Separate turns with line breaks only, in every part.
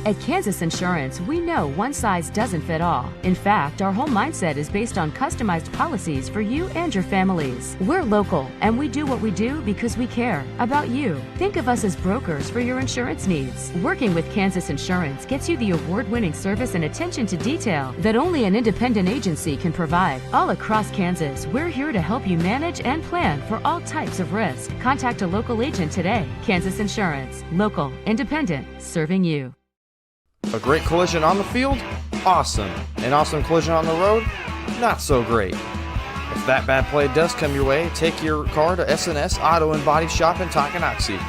At Kansas Insurance, we know one size doesn't fit all. In fact, our whole mindset is based on customized policies for you and your families. We're local, and we do what we do because we care about you. Think of us as brokers for your insurance needs. Working with Kansas Insurance gets you the award-winning service and attention to detail that only an independent agency can provide. All across Kansas, we're here to help you manage and plan for all types of risk. Contact a local agent today. Kansas Insurance. Local, independent, serving you.
A great collision on the field? Awesome. An awesome collision on the road? Not so great. If that bad play does come your way, take your car to S&S Auto and Body Shop in Tonganoxie.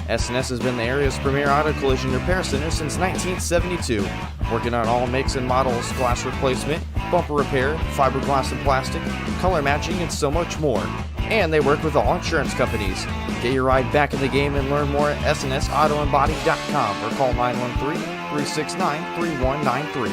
S&S has been the area's premier auto collision repair center since 1972, working on all makes and models, glass replacement, bumper repair, fiberglass and plastic, color matching, and so much more. And they work with all insurance companies. Get your ride back in the game and learn more at snsautoandbody.com or call 913-369-3193.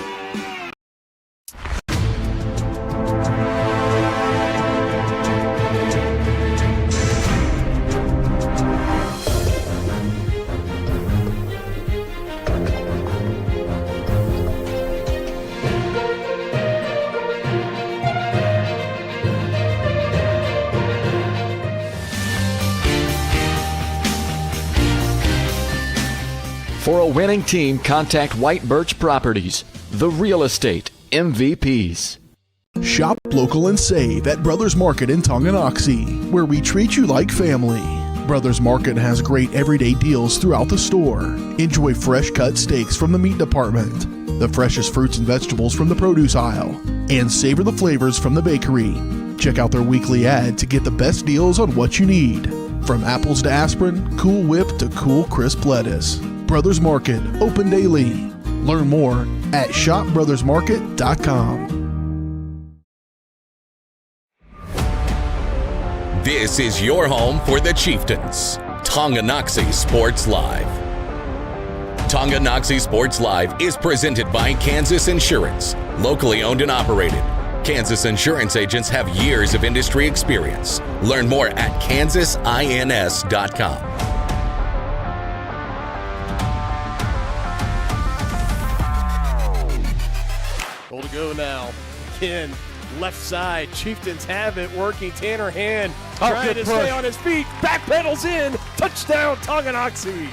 For a winning team, contact White Birch Properties, the real estate MVPs.
Shop local and save at Brothers Market in Tonganoxie, where we treat you like family. Brothers Market has great everyday deals throughout the store. Enjoy fresh cut steaks from the meat department, the freshest fruits and vegetables from the produce aisle, and savor the flavors from the bakery. Check out their weekly ad to get the best deals on what you need. From apples to aspirin, Cool Whip to cool crisp lettuce. Brothers Market, open daily. Learn more at shopbrothersmarket.com.
This is your home for the Chieftains. Tonganoxie Sports Live. Tonganoxie Sports Live is presented by Kansas Insurance, locally owned and operated. Kansas Insurance agents have years of industry experience. Learn more at kansasins.com.
Goal to go now. Again, left side. Chieftains have it working. Tanner Hand trying to stay on his feet. Back pedals in. Touchdown, Tonganoxie.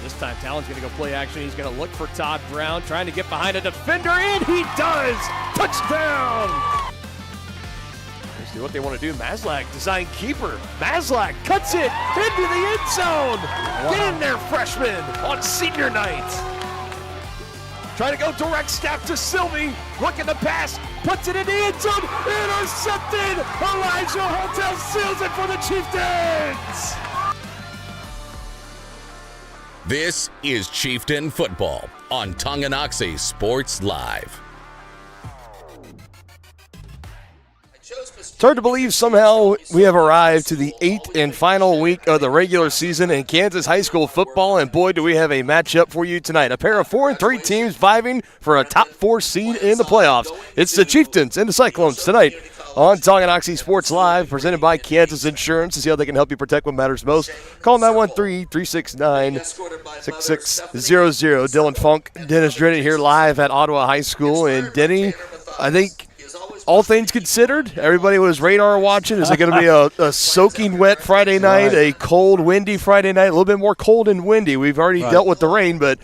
This time, Talon's going to go play action. He's going to look for Todd Brown, trying to get behind a defender, and he does! Touchdown! Let's see what they want to do. Maslak, design keeper. Maslak cuts it into the end zone. Wow. Get in there, freshman, on senior night. Trying to go direct snap to Sylvie. Looking to pass. Puts it in the end zone. Intercepted. Elijah Hotel seals it for the Chieftains.
This is Chieftain Football on Tonganoxie Sports Live.
It's hard to believe somehow we have arrived to the 8th and final week of the regular season in Kansas high school football, and boy, do we have a matchup for you tonight. A pair of 4-3 teams vying for a top 4 seed in the playoffs. It's the Chieftains and the Cyclones tonight on Tonganoxie Sports Live, presented by Kansas Insurance. To see how they can help you protect what matters most, call 913-369-6600. Dylan Funk, Dennis Drennan here live at Ottawa High School. And Denny, I think all things considered, everybody was radar watching. Is it going to be a soaking wet Friday night, a cold, windy Friday night? A little bit more cold and windy. We've already dealt with the rain, but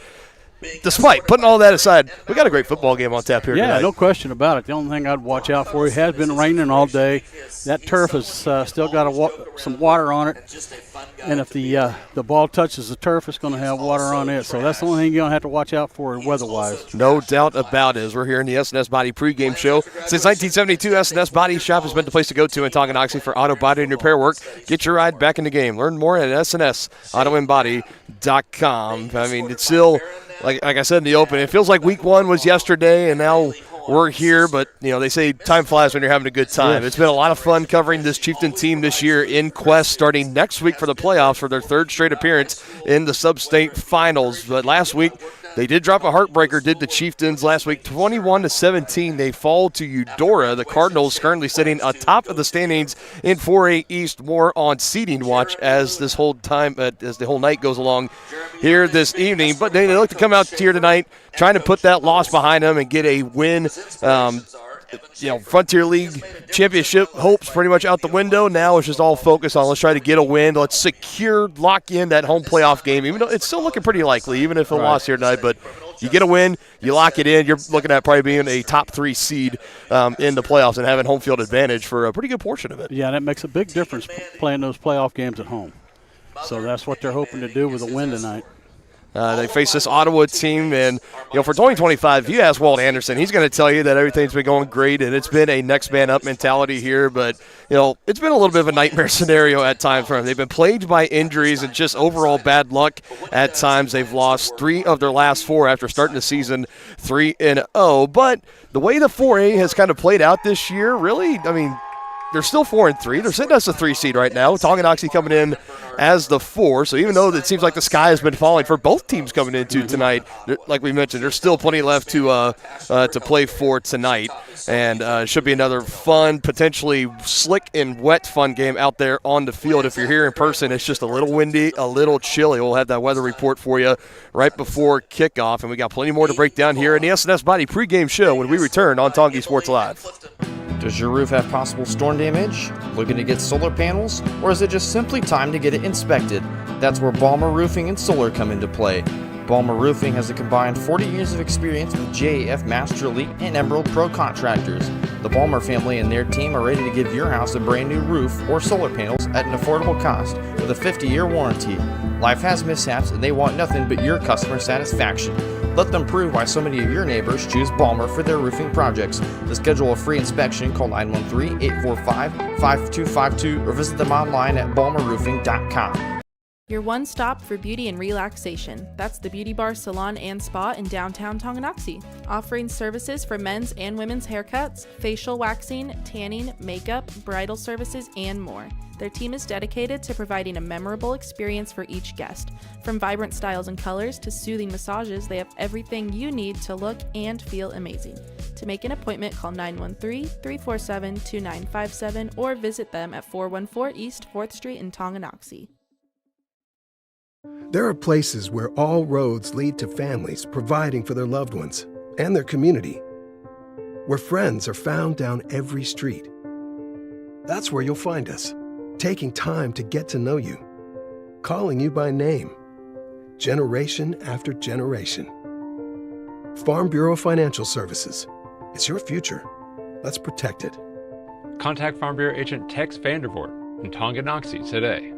despite putting all that aside, we got a great football game on tap here tonight.
Yeah, no question about it. The only thing I'd watch out for, it has been raining all day. That turf has still got some water on it. And if the ball touches the turf, it's going to have water on it. So that's the only thing you're going to have to watch out for weather-wise.
No doubt about it. As we're here in the S&S Body pregame show. Since 1972, S&S Body Shop has been the place to go to in Tonganoxie for auto body and repair work. Get your ride back in the game. Learn more at snsautoandbody.com. I mean, it's still, like I said in the open, it feels like week 1 was yesterday, and now we're here, but they say time flies when you're having a good time. Yes. It's been a lot of fun covering this Chieftain team this year in Quest, starting next week for the playoffs for their 3rd straight appearance in the sub-state finals. But last week, They did drop a heartbreaker, did the Chieftains last week, 21-17. They fall to Eudora. The Cardinals currently sitting atop of the standings in 4A East. More on seeding watch as this whole time, as the whole night goes along here this evening. But they look to come out here tonight, trying to put that loss behind them and get a win. Frontier League championship hopes pretty much out the window. Now it's just all focused on let's try to get a win. Let's lock in that home playoff game, even though it's still looking pretty likely, even if a loss here tonight. But you get a win, you lock it in, you're looking at probably being a top 3 seed in the playoffs and having home field advantage for a pretty good portion of it.
Yeah, that makes a big difference playing those playoff games at home. So that's what they're hoping to do with a win tonight.
They face this Ottawa team, and for 2025, if you ask Walt Anderson, he's going to tell you that everything's been going great, and it's been a next man up mentality here. But it's been a little bit of a nightmare scenario at times for them. They've been plagued by injuries and just overall bad luck at times. They've lost 3 of their last 4 after starting the season 3-0. But the way the 4A has kind of played out this year, really, they're still 4-3. They're sitting as a 3 seed right now. Tonganoxie coming in as the 4. So even though it seems like the sky has been falling for both teams coming into tonight, like we mentioned, there's still plenty left to play for tonight. And it should be another fun, potentially slick and wet fun game out there on the field. If you're here in person, it's just a little windy, a little chilly. We'll have that weather report for you right before kickoff. And we got plenty more to break down here in the SNS Body pregame show when we return on Tongi Sports Live.
Does your roof have possible storm damage? Looking to get solar panels? Or is it just simply time to get it inspected? That's where Balmer Roofing and Solar come into play. Balmer Roofing has a combined 40 years of experience with JAF Master Elite and Emerald Pro contractors. The Balmer family and their team are ready to give your house a brand new roof or solar panels at an affordable cost with a 50-year warranty. Life has mishaps and they want nothing but your customer satisfaction. Let them prove why so many of your neighbors choose Balmer for their roofing projects. To schedule a free inspection, call 913-845-5252 or visit them online at balmerroofing.com.
Your one stop for beauty and relaxation. That's the Beauty Bar, Salon, and Spa in downtown Tonganoxie. Offering services for men's and women's haircuts, facial waxing, tanning, makeup, bridal services, and more. Their team is dedicated to providing a memorable experience for each guest. From vibrant styles and colors to soothing massages, they have everything you need to look and feel amazing. To make an appointment, call 913-347-2957 or visit them at 414 East 4th Street in Tonganoxie.
There are places where all roads lead to families providing for their loved ones and their community, where friends are found down every street. That's where you'll find us, taking time to get to know you, calling you by name, generation after generation. Farm Bureau Financial Services. It's your future. Let's protect it.
Contact Farm Bureau agent Tex Vandervoort in Tonganoxie today.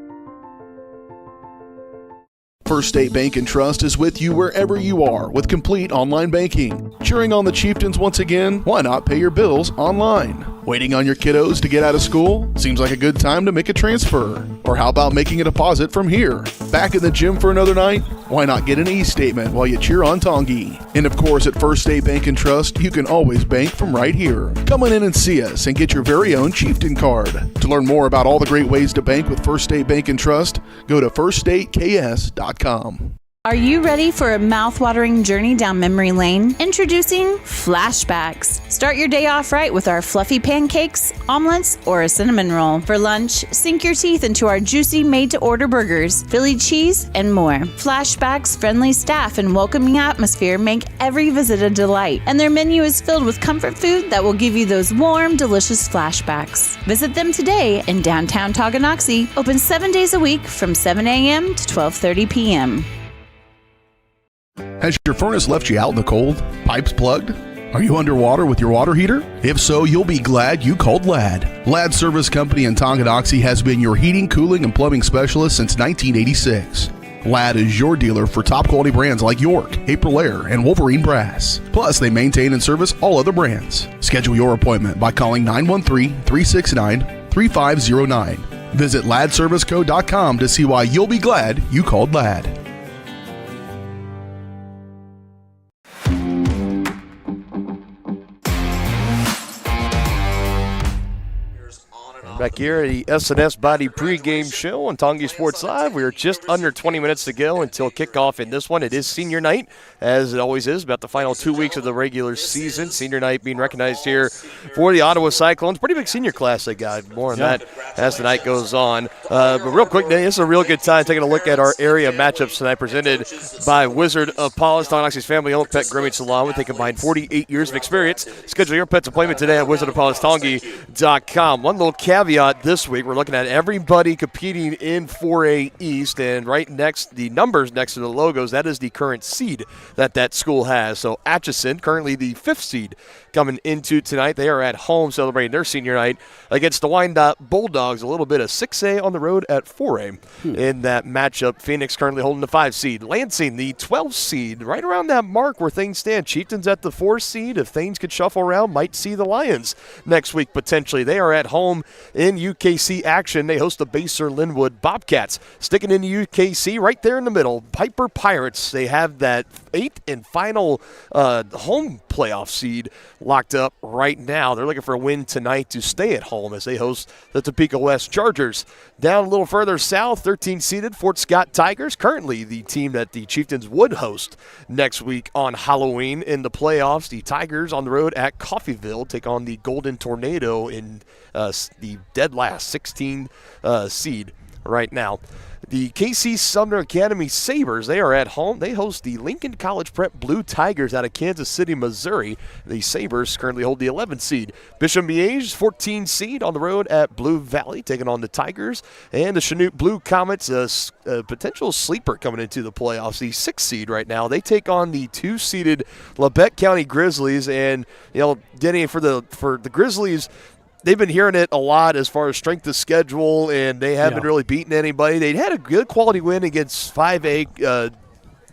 First State Bank and Trust is with you wherever you are with complete online banking. Cheering on the Chieftains once again? Why not pay your bills online? Waiting on your kiddos to get out of school? Seems like a good time to make a transfer. Or how about making a deposit from here? Back in the gym for another night? Why not get an e-statement while you cheer on Tongi? And of course, at First State Bank and Trust, you can always bank from right here. Come on in and see us and get your very own Chieftain card. To learn more about all the great ways to bank with First State Bank and Trust, go to firststateks.com.
Are you ready for a mouth-watering journey down memory lane? Introducing Flashbacks. Start your day off right with our fluffy pancakes, omelets, or a cinnamon roll. For lunch, sink your teeth into our juicy made-to-order burgers, Philly cheese, and more. Flashbacks' friendly staff and welcoming atmosphere make every visit a delight, and their menu is filled with comfort food that will give you those warm, delicious flashbacks. Visit them today in downtown Tonganoxie, open 7 days a week from 7 a.m. to 12:30 p.m.
Has your furnace left you out in the cold? Pipes plugged? Are you underwater with your water heater? If so, you'll be glad you called Ladd. Ladd Service Company in Tonganoxie has been your heating, cooling, and plumbing specialist since 1986. Ladd is your dealer for top quality brands like York, Aprilaire, and Wolverine Brass. Plus, they maintain and service all other brands. Schedule your appointment by calling 913-369-3509. Visit laddserviceco.com to see why you'll be glad you called Ladd.
Back here at the SNS Body pregame show on Tongi Sports Live. We are just under 20 minutes to go until kickoff in this one. It is senior night, as it always is, about the final 2 weeks of the regular season. Senior night being recognized here for the Ottawa Cyclones. Pretty big senior class they got. More on that as the night goes on. But real quick, this is a real good time taking a look at our area matchups tonight, presented by Wizard of Paws, Tonganoxie's family-owned pet grooming salon with a combined 48 years of experience. Schedule your pet's appointment today at wizardofpawstongi.com. One little caveat this week, we're looking at everybody competing in 4A East, and right next, the numbers next to the logos, that is the current seed that school has. So Atchison, currently the 5th seed, coming into tonight. They are at home celebrating their senior night against the Wyandotte Bulldogs. A little bit of 6A on the road at 4A in that matchup. Phoenix currently holding the 5 seed. Lansing, the 12 seed, right around that mark where things stand. Chieftains at the 4 seed. If things could shuffle around, might see the Lions next week potentially. They are at home in UKC action. They host the Baser Linwood Bobcats. Sticking in the UKC right there in the middle, Piper Pirates. They have that 8th and final home playoff seed locked up right now. They're looking for a win tonight to stay at home as they host the Topeka West Chargers. Down a little further south, 13-seeded Fort Scott Tigers, currently the team that the Chieftains would host next week on Halloween in the playoffs. The Tigers on the road at Coffeyville take on the Golden Tornado in the dead last 16 seed right now. The KC Sumner Academy Sabres, they are at home. They host the Lincoln College Prep Blue Tigers out of Kansas City, Missouri. The Sabres currently hold the 11th seed. Bishop Miege, 14 seed on the road at Blue Valley, taking on the Tigers. And the Chanute Blue Comets, a potential sleeper coming into the playoffs, the 6th seed right now. They take on the 2-seeded Labette County Grizzlies. And, Denny, for the Grizzlies, they've been hearing it a lot as far as strength of schedule, and they haven't really beaten anybody. They had a good quality win against 5A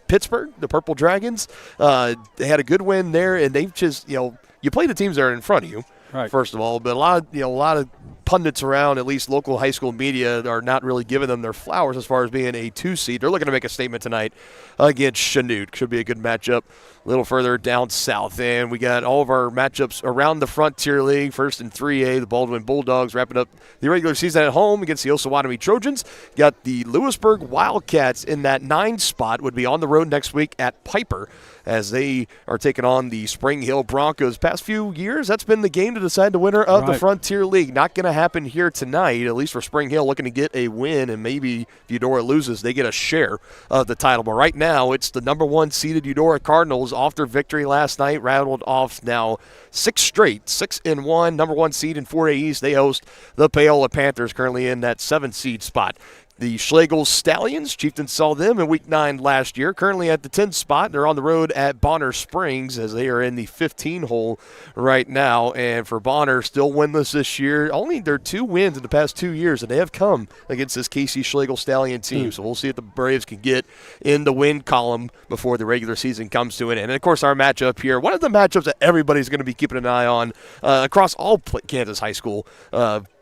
Pittsburgh, the Purple Dragons. They had a good win there, and they've just, you play the teams that are in front of you, first of all. But a lot of pundits around, at least local high school media, are not really giving them their flowers as far as being a 2 seed. They're looking to make a statement tonight against Chanute. Should be a good matchup. A little further down south, and we got all of our matchups around the Frontier League. First in 3A, the Baldwin Bulldogs wrapping up the regular season at home against the Osawatomie Trojans. Got the Lewisburg Wildcats in that 9 spot, would be on the road next week at Piper as they are taking on the Spring Hill Broncos. Past few years, that's been the game to decide the winner of the Frontier League. Not going to happen here tonight, at least for Spring Hill, looking to get a win, and maybe if Eudora loses, they get a share of the title. But right now, it's the number 1 seeded Eudora Cardinals off their victory last night, rattled off now 6 straight, 6-1, number 1 seed in 4A East. They host the Paola Panthers, currently in that 7th seed spot. The Schlegel Stallions, Chieftains saw them in Week 9 last year, currently at the 10th spot. They're on the road at Bonner Springs as they are in the 15 hole right now. And for Bonner, still winless this year. Only their 2 wins in the past 2 years, and they have come against this KC Schlegel Stallion team. So we'll see if the Braves can get in the win column before the regular season comes to an end. And, of course, our matchup here, one of the matchups that everybody's going to be keeping an eye on across all Kansas high school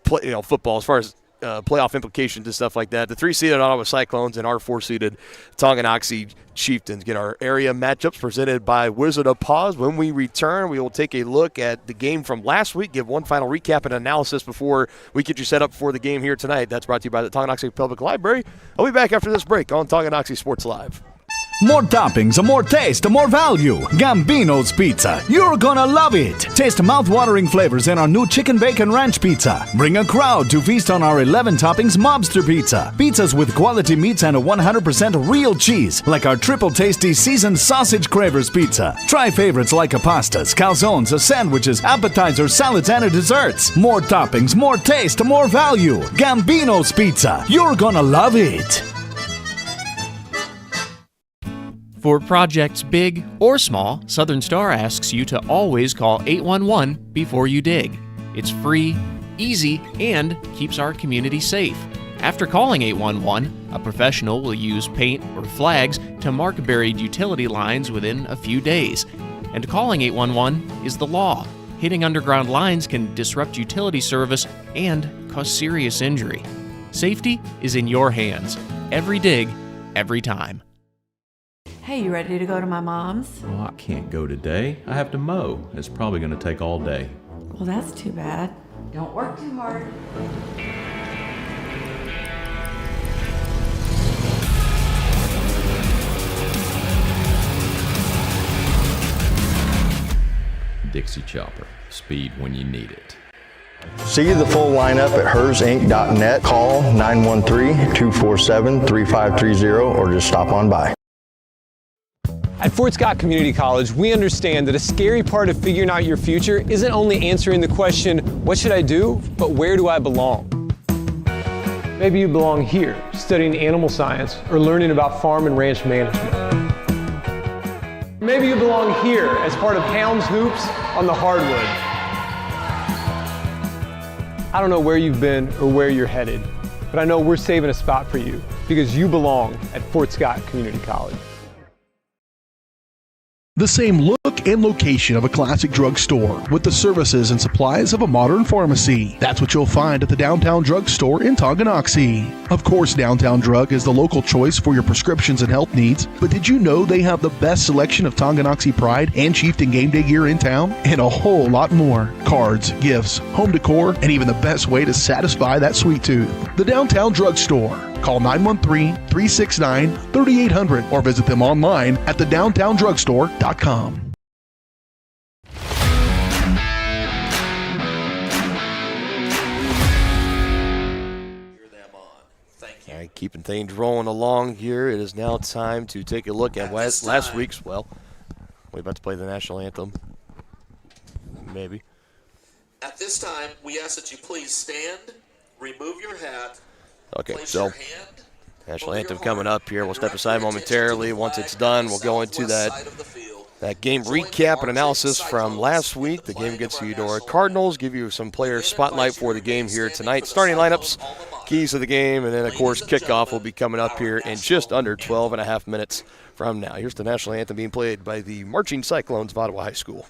football as far as playoff implications and stuff like that. The 3-seeded Ottawa Cyclones and our 4-seeded Tonganoxie Chieftains get our area matchups presented by Wizard of Paws. When we return, we will take a look at the game from last week, give one final recap and analysis before we get you set up for the game here tonight. That's brought to you by the Tonganoxie Public Library. I'll be back after this break on Tonganoxie Sports Live.
More toppings, more taste, more value. Gambino's Pizza. You're gonna love it. Taste mouth-watering flavors in our new Chicken Bacon Ranch Pizza. Bring a crowd to feast on our 11 toppings Mobster Pizza. Pizzas with quality meats and a 100% real cheese, like our triple tasty seasoned sausage cravers pizza. Try favorites like pastas, calzones, sandwiches, appetizers, salads, and desserts. More toppings, more taste, more value. Gambino's Pizza. You're gonna love it.
For projects big or small, Southern Star asks you to always call 811 before you dig. It's free, easy, and keeps our community safe. After calling 811, a professional will use paint or flags to mark buried utility lines within a few days. And calling 811 is the law. Hitting underground lines can disrupt utility service and cause serious injury. Safety is in your hands. Every dig, every time.
Hey, you ready to go to my mom's?
Well, I can't go today. I have to mow. It's probably going to take all day.
Well, that's too bad. Don't work too hard.
Dixie Chopper. Speed when you need it.
See the full lineup at hersinc.net. Call 913-247-3530 or just stop on by.
At Fort Scott Community College, we understand that a scary part of figuring out your future isn't only answering the question, what should I do, but where do I belong? Maybe you belong here, studying animal science or learning about farm and ranch management. Maybe you belong here as part of Hounds Hoops on the hardwood. I don't know where you've been or where you're headed, but I know we're saving a spot for you because you belong at Fort Scott Community College.
The same look and location of a classic drugstore with the services and supplies of a modern pharmacy. That's what you'll find at the Downtown Drug Store in Tonganoxie. Of course, Downtown Drug is the local choice for your prescriptions and health needs, but did you know they have the best selection of Tonganoxie Pride and Chieftain game day gear in town? And a whole lot more. Cards, gifts, home decor, and even the best way to satisfy that sweet tooth. The Downtown Drug Store. Call 913-369-3800 or visit them online at thedowntowndrugstore.com.
All right, keeping things rolling along here. It is now time to take a look at last week's, we're about to play the national anthem. Maybe.
At this time, we ask that you please stand, remove your hat.
Okay, so national anthem coming up here. We'll step aside momentarily. Once it's done, we'll go into that game recap and analysis from last week, the game against the Eudora Cardinals, give you some player spotlight for the game here tonight. Starting lineups, keys to the game, and then, of course, kickoff will be coming up here in just under 12 and a half minutes from now. Here's the national anthem being played by the Marching Cyclones of Ottawa High School.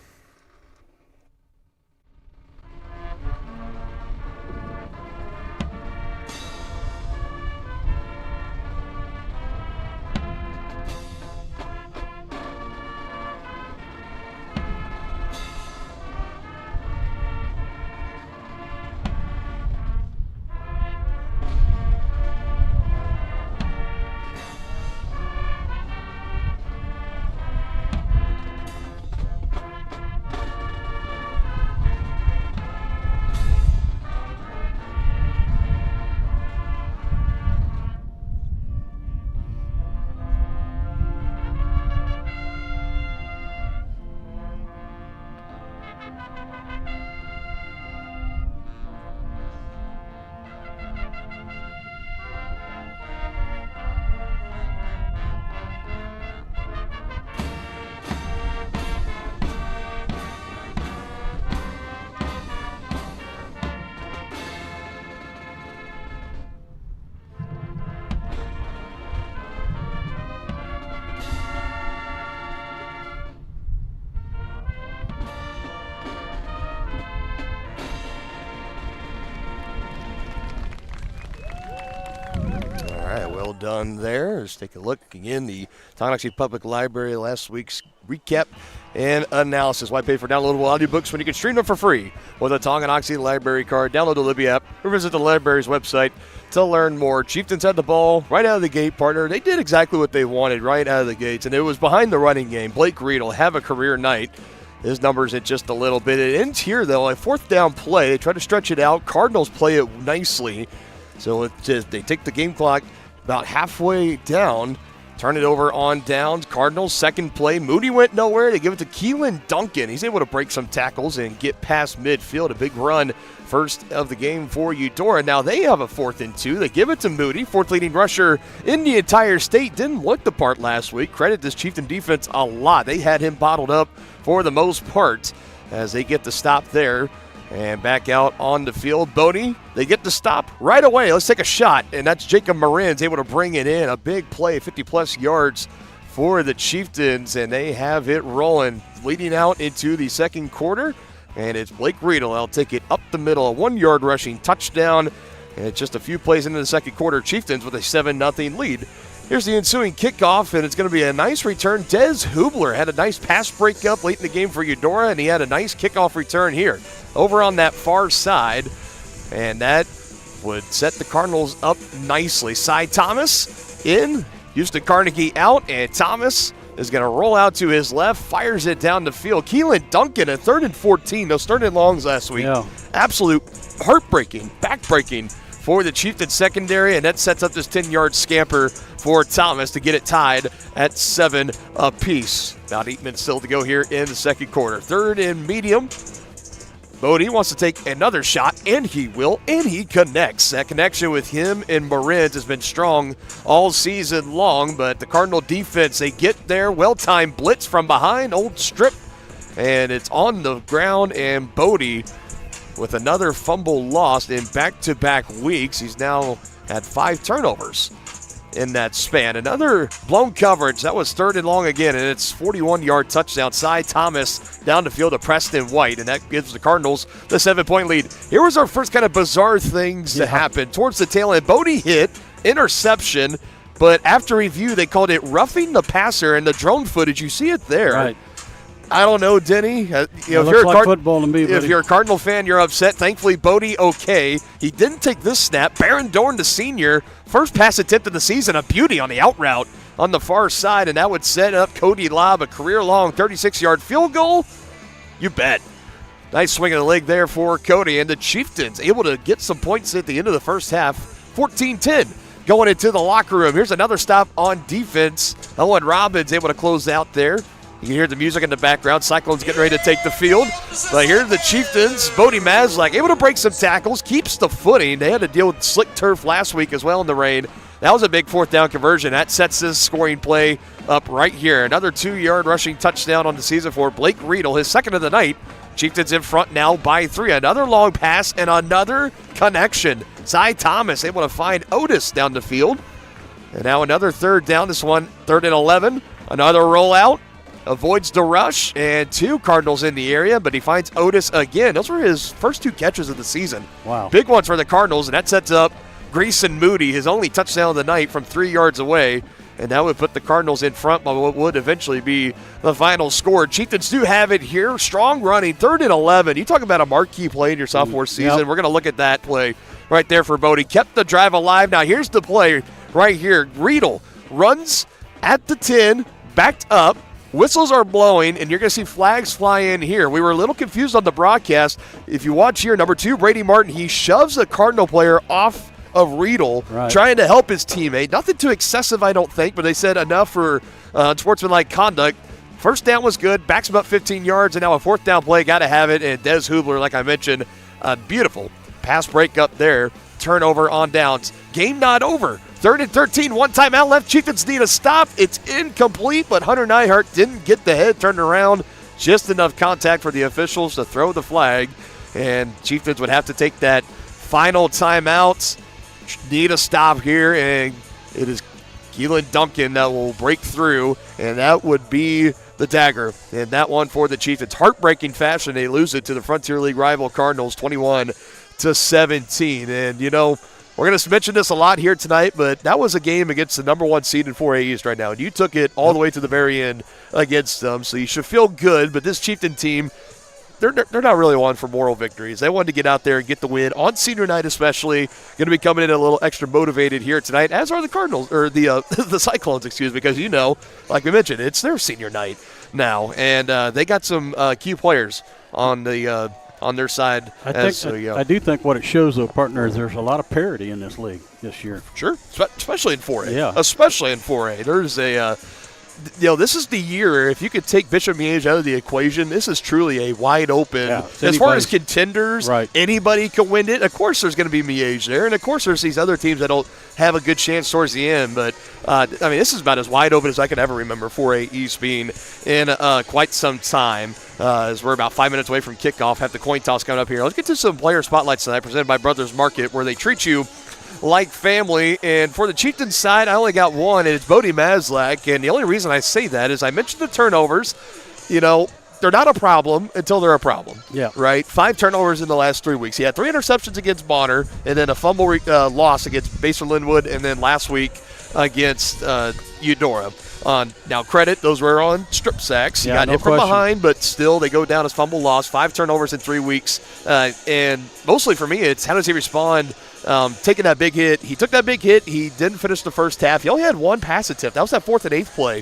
Done there. Let's take a look again. The Tonganoxie Public Library last week's recap and analysis. Why pay for downloadable audiobooks when you can stream them for free with a Tonganoxie Library card? Download the Libby app or visit the library's website to learn more. Chieftains had the ball right out of the gate, partner. They did exactly what they wanted right out of the gates, and it was behind the running game. Blake Reed will have a career night. His numbers in just a little bit. It ends here, though. A fourth down play. They try to stretch it out. Cardinals play it nicely. So they take the game clock about halfway down, turn it over on downs. Cardinals, second play. Moody went nowhere. They give it to Keelan Duncan. He's able to break some tackles and get past midfield. A big run, first of the game for Eudora. Now they have a 4th and 2. They give it to Moody, fourth leading rusher in the entire state. Didn't look the part last week. Credit this Chieftain defense a lot. They had him bottled up for the most part as they get the stop there. And back out on the field, Bodie, they get the stop right away. Let's take a shot, and that's Jacob Marin's able to bring it in. A big play, 50-plus yards for the Chieftains, and they have it rolling, leading out into the second quarter. And it's Blake Riedel. I'll take it up the middle, a 1-yard rushing touchdown. And it's just a few plays into the second quarter, Chieftains with a 7-0 lead. Here's the ensuing kickoff, and it's going to be a nice return. Des Hubler had a nice pass breakup late in the game for Eudora, and he had a nice kickoff return here. over on that far side, and that would set the Cardinals up nicely. Cy Thomas in, Houston Carnegie out, and Thomas is going to roll out to his left, fires it down the field. Keelan Duncan at 3rd and 14. Those 3rd and longs last week.
Yeah.
Absolute heartbreaking, backbreaking for the Chieftains secondary, and that sets up this 10-yard scamper for Thomas to get it tied at 7 apiece. About 8 minutes still to go here in the second quarter. 3rd and medium. Bodie wants to take another shot, and he will, and he connects. That connection with him and Marin has been strong all season long, but the Cardinal defense, they get there, well-timed blitz from behind, old strip, and it's on the ground, and Bodie with another fumble lost in back-to-back weeks. He's now had 5 turnovers in that span. Another blown coverage. That was 3rd and long again, and it's 41-yard touchdown. Cy Thomas down the field to Preston White, and that gives the Cardinals the 7-point lead. Here was our first kind of bizarre things to happen. Towards the tail end, Bodie hit, interception, but after review, they called it roughing the passer, and the drone footage, you see it there.
Right.
I don't know, Denny. If you're a Cardinal fan, you're upset. Thankfully, Bodie okay. He didn't take this snap. Baron Dorn, the senior, first pass attempt of the season, a beauty on the out route on the far side, and that would set up Cody Lobb, a career-long 36-yard field goal. You bet. Nice swing of the leg there for Cody, and the Chieftains able to get some points at the end of the first half, 14-10. Going into the locker room. Here's another stop on defense. Owen Robbins able to close out there. You can hear the music in the background. Cyclones getting ready to take the field. But here the Chieftains, Bodie Maslak, able to break some tackles, keeps the footing. They had to deal with slick turf last week as well in the rain. That was a big 4th down conversion. That sets this scoring play up right here. Another 2-yard rushing touchdown on the season for Blake Riedel, his 2nd of the night. Chieftains in front now by 3. Another long pass and another connection. Cy Thomas able to find Otis down the field. And now another 3rd down. This one, 3rd and 11. Another rollout. Avoids the rush, and 2 Cardinals in the area, but he finds Otis again. Those were his first 2 catches of the season.
Wow.
Big ones for the Cardinals, and that sets up Grayson Moody, his only touchdown of the night from 3 yards away, and that would put the Cardinals in front by what would eventually be the final score. Chieftains do have it here. Strong running, 3rd and 11. You talk about a marquee play in your sophomore season. We're going to look at that play right there for Bodie. Kept the drive alive. Now here's the play right here. Riedel runs at the 10, backed up. Whistles are blowing, and you're going to see flags fly in here. We were a little confused on the broadcast. If you watch here, number 2, Brady Martin, he shoves a Cardinal player off of Riedel, trying to help his teammate. Nothing too excessive, I don't think, but they said enough for unsportsmanlike conduct. First down was good, backs him up 15 yards, and now a 4th down play, got to have it. And Des Hubler, like I mentioned, a beautiful pass breakup there. Turnover on downs. Game not over. 3rd and 13, 1 timeout left. Chieftains need a stop. It's incomplete, but Hunter Neihart didn't get the head turned around. Just enough contact for the officials to throw the flag, and Chieftains would have to take that final timeout. Need a stop here, and it is Keelan Duncan that will break through, and that would be the dagger. And that one for the Chieftains. Heartbreaking fashion, they lose it to the Frontier League rival Cardinals, 21-17. And, you know, we're going to mention this a lot here tonight, but that was a game against the number 1 seed in 4A East right now. And you took it all the way to the very end against them, so you should feel good. But this Chieftain team, they're not really one for moral victories. They wanted to get out there and get the win on senior night, especially. Going to be coming in a little extra motivated here tonight, as are the Cardinals, or the the Cyclones, because you know, like we mentioned, it's their senior night now, and they got some key players on the on their side.
I do think what it shows, though, partner, is there's a lot of parity in this league this year.
Sure, especially in 4A.
Yeah,
especially in 4A. There's a this is the year, if you could take Bishop Miege out of the equation, this is truly a wide open. As far as contenders, anybody can win it. Of course there's going to be Miege there, and of course there's these other teams that don't have a good chance towards the end. But, I mean, this is about as wide open as I can ever remember 4A East being in quite some time. As we're about 5 minutes away from kickoff, have the coin toss coming up here. Let's get to some player spotlights tonight presented by Brothers Market, where they treat you like family. And for the Chieftains side, I only got one, and it's Bodie Maslak. And the only reason I say that is I mentioned the turnovers. You know, they're not a problem until they're a problem.
Yeah.
Right? 5 turnovers in the last 3 weeks. He had 3 interceptions against Bonner, and then a fumble loss against Baser Linwood, and then last week against Eudora. Now, credit, those were on strip sacks. He got hit from behind, but still they go down as fumble loss. 5 turnovers in 3 weeks. And mostly for me, it's how does he respond taking that big hit. He took that big hit. He didn't finish the first half. He only had 1 pass attempt. That was that 4th and 8th play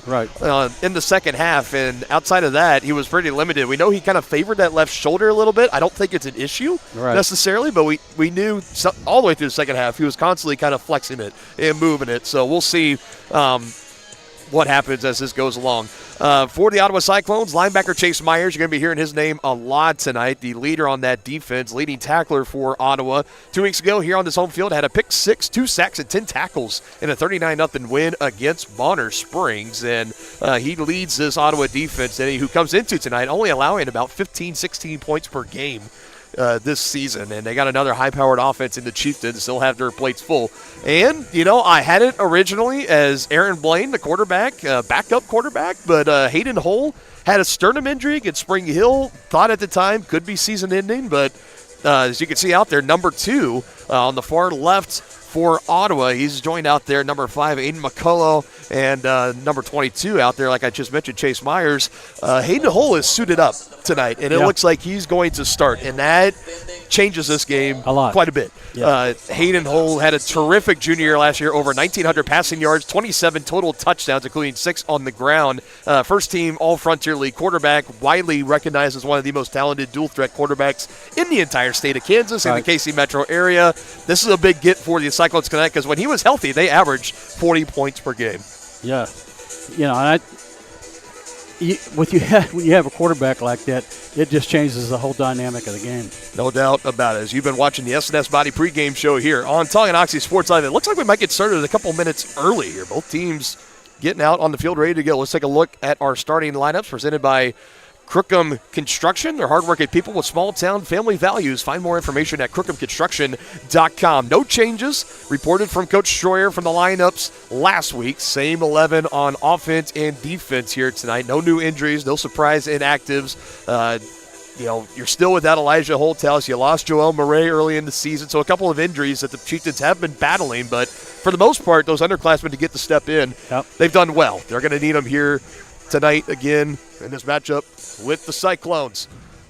in the second half. And outside of that, he was pretty limited. We know he kind of favored that left shoulder a little bit. I don't think it's an issue necessarily, but we knew all the way through the second half he was constantly kind of flexing it and moving it. So we'll see what happens as this goes along. For the Ottawa Cyclones, linebacker Chase Myers, you're going to be hearing his name a lot tonight, the leader on that defense, leading tackler for Ottawa. 2 weeks ago here on this home field, had a pick 6, 2 sacks, and 10 tackles in a 39-0 win against Bonner Springs. And he leads this Ottawa defense, who comes into tonight only allowing about 15, 16 points per game this season. And they got another high-powered offense in the Chieftains. Still have their plates full. And, I had it originally as Aaron Blaine, the quarterback, backup quarterback, but Hayden Hull had a sternum injury against Spring Hill. Thought at the time could be season-ending, but as you can see out there, number 2 on the far left for Ottawa. He's joined out there, number 5, Aiden McCullough, and number 22 out there, like I just mentioned, Chase Myers. Hayden Hull is suited up tonight, and it looks like he's going to start, and that changes this game quite a bit. Hayden Hull had a terrific junior year last year, over 1,900 passing yards, 27 total touchdowns, including 6 on the ground. First team All-Frontier League quarterback, widely recognized as one of the most talented dual-threat quarterbacks in the entire state of Kansas and the KC metro area. This is a big get for the Cyclones tonight because when he was healthy, they averaged 40 points per game.
Yeah. When you have a quarterback like that, it just changes the whole dynamic of the game.
No doubt about it. As you've been watching the S&S Body pregame show here on Tonganoxie Sports Live, it looks like we might get started a couple minutes early here. Both teams getting out on the field ready to go. Let's take a look at our starting lineups presented by Crookham Construction. They're hardworking people with small-town family values. Find more information at crookhamconstruction.com. No changes reported from Coach Stroyer from the lineups last week. Same 11 on offense and defense here tonight. No new injuries, no surprise inactives. You're still without Elijah Holthouse. You lost Joel Murray early in the season, so a couple of injuries that the Chieftains have been battling. But for the most part, those underclassmen to get the step in, they've done well. They're going to need them here tonight again in this matchup with the Cyclones.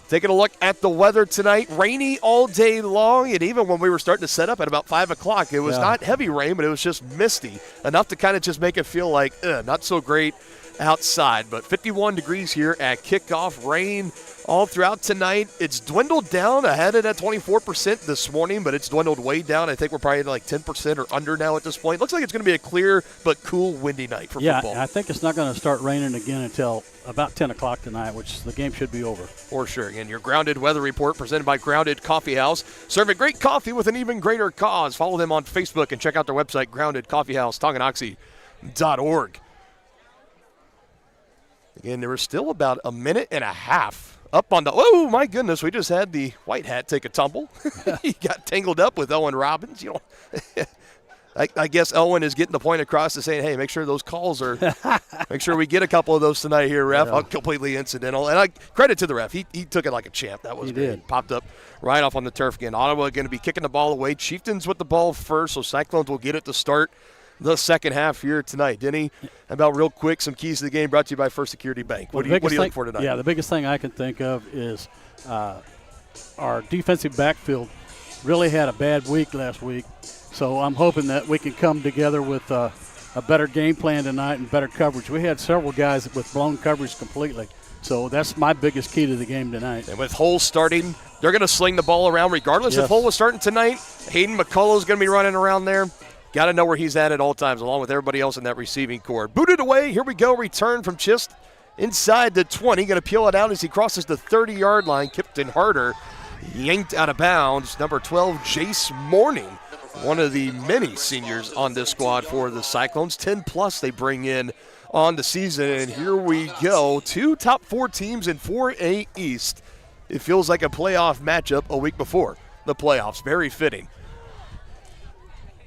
Taking a look at the weather tonight, rainy all day long, and even when we were starting to set up at about 5 o'clock, it was not heavy rain, but it was just misty, enough to kind of just make it feel like not so great outside. But 51 degrees here at kickoff, rain all throughout tonight. It's dwindled down. I had it at 24% this morning, but it's dwindled way down. I think we're probably at like 10% or under now at this point. Looks like it's going to be a clear but cool, windy night for football.
Yeah, I think it's not going to start raining again until about 10 o'clock tonight, which the game should be over. For
sure. And your Grounded Weather Report presented by Grounded Coffee House. Serving great coffee with an even greater cause. Follow them on Facebook and check out their website, groundedcoffeehouse.Tonganoxie.org. Again, there was still about a minute and a half up on the – oh, my goodness, we just had the white hat take a tumble. He got tangled up with Owen Robbins. I guess Owen is getting the point across to saying, hey, make sure those calls are – make sure we get a couple of those tonight here, ref. Yeah. Completely incidental. And credit to the ref. He took it like a champ. That was great. Did. Popped up right off on the turf again. Ottawa going to be kicking the ball away. Chieftains with the ball first, so Cyclones will get it to start the second half here tonight. Denny, about real quick, some keys to the game brought to you by First Security Bank. What are you looking for tonight?
Yeah, the biggest thing I can think of is our defensive backfield really had a bad week last week. So I'm hoping that we can come together with a better game plan tonight and better coverage. We had several guys with blown coverage completely. So that's my biggest key to the game tonight.
And with Hull starting, they're going to sling the ball around regardless if Hull was starting tonight. Hayden McCullough is going to be running around there. Got to know where he's at all times, along with everybody else in that receiving core. Booted away. Here we go. Return from just inside the 20. Going to peel it out as he crosses the 30-yard line. Kipton Harder yanked out of bounds. Number 12, Jace Morning, one of the many seniors on this squad for the Cyclones. 10-plus they bring in on the season. And here we go. 2 top 4 teams in 4A East. It feels like a playoff matchup a week before the playoffs. Very fitting.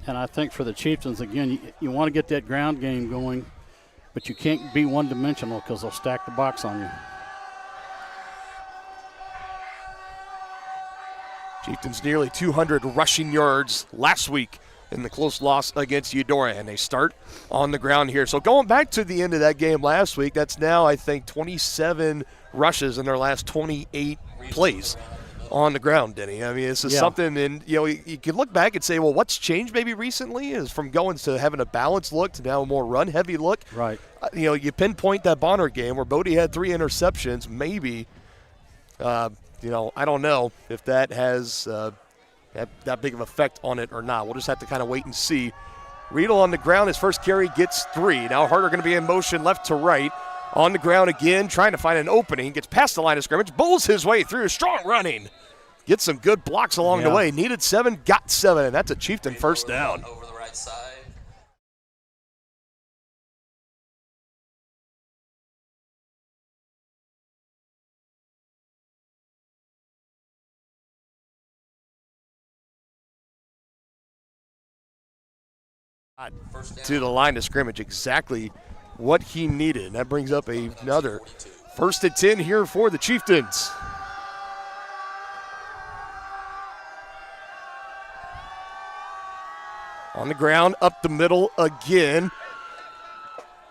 And I think for the Chieftains, again, you want to get that ground game going, but you can't be one-dimensional because they'll stack the box on you.
Chieftains nearly 200 rushing yards last week in the close loss against Eudora, and they start on the ground here. So going back to the end of that game last week, that's now, I think, 27 rushes in their last 28 plays on the ground, Denny. I mean, this is something, and you can look back and say, well, what's changed maybe recently is from going to having a balanced look to now a more run-heavy look.
Right.
You pinpoint that Bonner game where Bodie had 3 interceptions, maybe. I don't know if that has that big of effect on it or not. We'll just have to kind of wait and see. Riedel on the ground, his first carry gets 3. Now Harder going to be in motion left to right. On the ground again, trying to find an opening. Gets past the line of scrimmage, bulls his way through. Strong running. Gets some good blocks along the way. Needed 7, got 7, and that's a Chieftain first down.
Over the right side.
To the line of scrimmage, exactly what he needed. And that brings up another 1st and 10 here for the Chieftains. On the ground, up the middle again.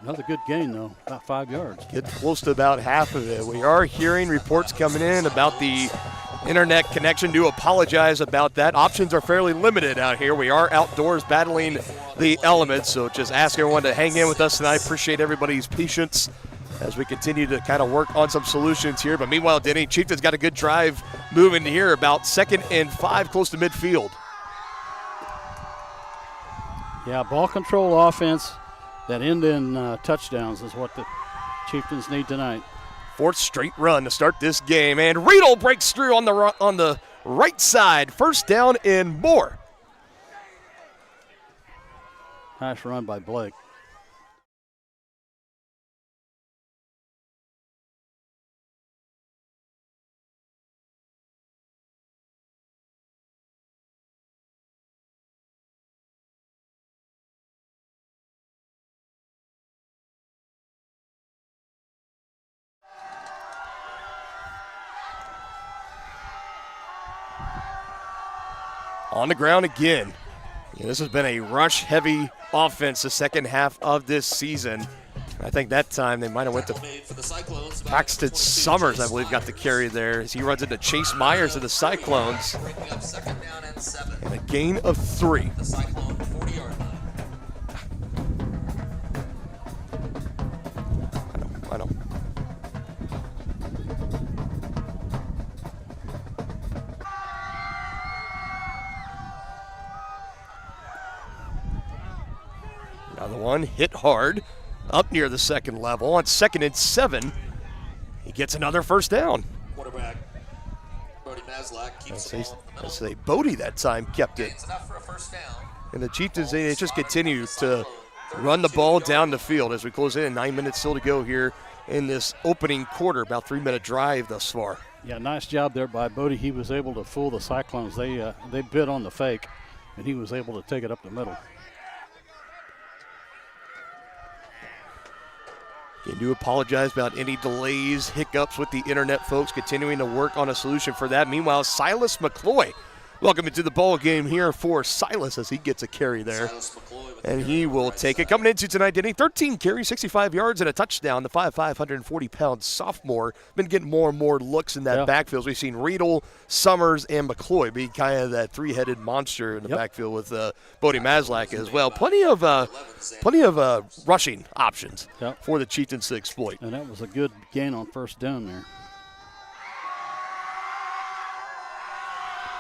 Another good gain, though, about 5 yards.
Get close to about half of it. We are hearing reports coming in about the internet connection. Do apologize about that. Options are fairly limited out here. We are outdoors battling the elements, so just ask everyone to hang in with us tonight. Appreciate everybody's patience as we continue to kind of work on some solutions here. But meanwhile, Denny, Chieftains got a good drive moving here, about 2nd and 5, close to midfield.
Yeah, ball control offense that end in touchdowns is what the Chieftains need tonight.
4th straight run to start this game, and Riedel breaks through on the right side. First down and more.
Nice run by Blake.
On the ground again. This has been a rush-heavy offense the second half of this season. I think that time they might have went to Paxton Summers, I believe, got the carry there as he runs into Chase Myers of the Cyclones. And a gain of 3. I know. Another one hit hard up near the second level. On 2nd and 7, he gets another first down.
Quarterback Bodie Maslak keeps the ball in the middle.
I'll say Bodie that time kept it.
It's enough for a first down.
And the Chieftains, they just continue to run the ball down the field as we close in. 9 minutes still to go here in this opening quarter. About 3-minute drive thus far.
Yeah, nice job there by Bodie. He was able to fool the Cyclones. They bit on the fake, and he was able to take it up the middle.
I do apologize about any delays, hiccups with the internet, folks. Continuing to work on a solution for that. Meanwhile, Silas McCloy, welcome into the ball game here for Silas as he gets a carry there. And he will take it. Coming into tonight, Denny, 13 carries, 65 yards, and a touchdown. The 5'5", 140-pound sophomore. Been getting more and more looks in that backfield. We've seen Riedel, Summers, and McCloy be kind of that 3-headed monster in the backfield with Bodie Maslak as well. Plenty of rushing options for the Chieftains to exploit.
And that was a good gain on first down there.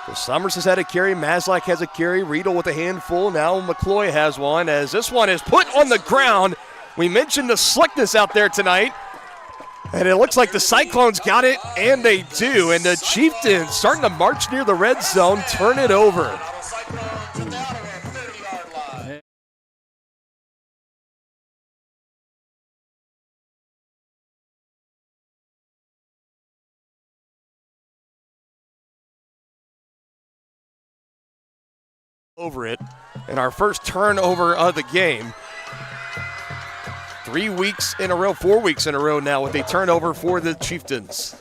So Summers has had a carry, Maslak has a carry, Riedel with a handful, now McCloy has one as this one is put on the ground. We mentioned the slickness out there tonight, and it looks like the Cyclones got it, and they do, and the Chieftains starting to march near the red zone, turn it over. Over it, and our first turnover of the game. 3 weeks in a row, 4 weeks in a row now with a turnover for the Chieftains.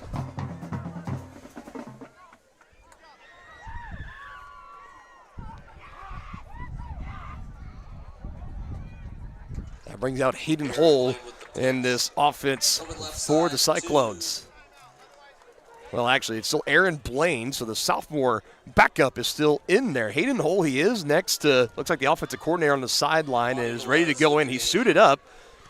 That brings out Hayden Hull in this offense for the Cyclones. Well, actually, it's still Aaron Blaine, so the sophomore backup is still in there. Hayden Hull, he is next to, looks like the offensive coordinator on the sideline, and is ready to go in. He's suited up.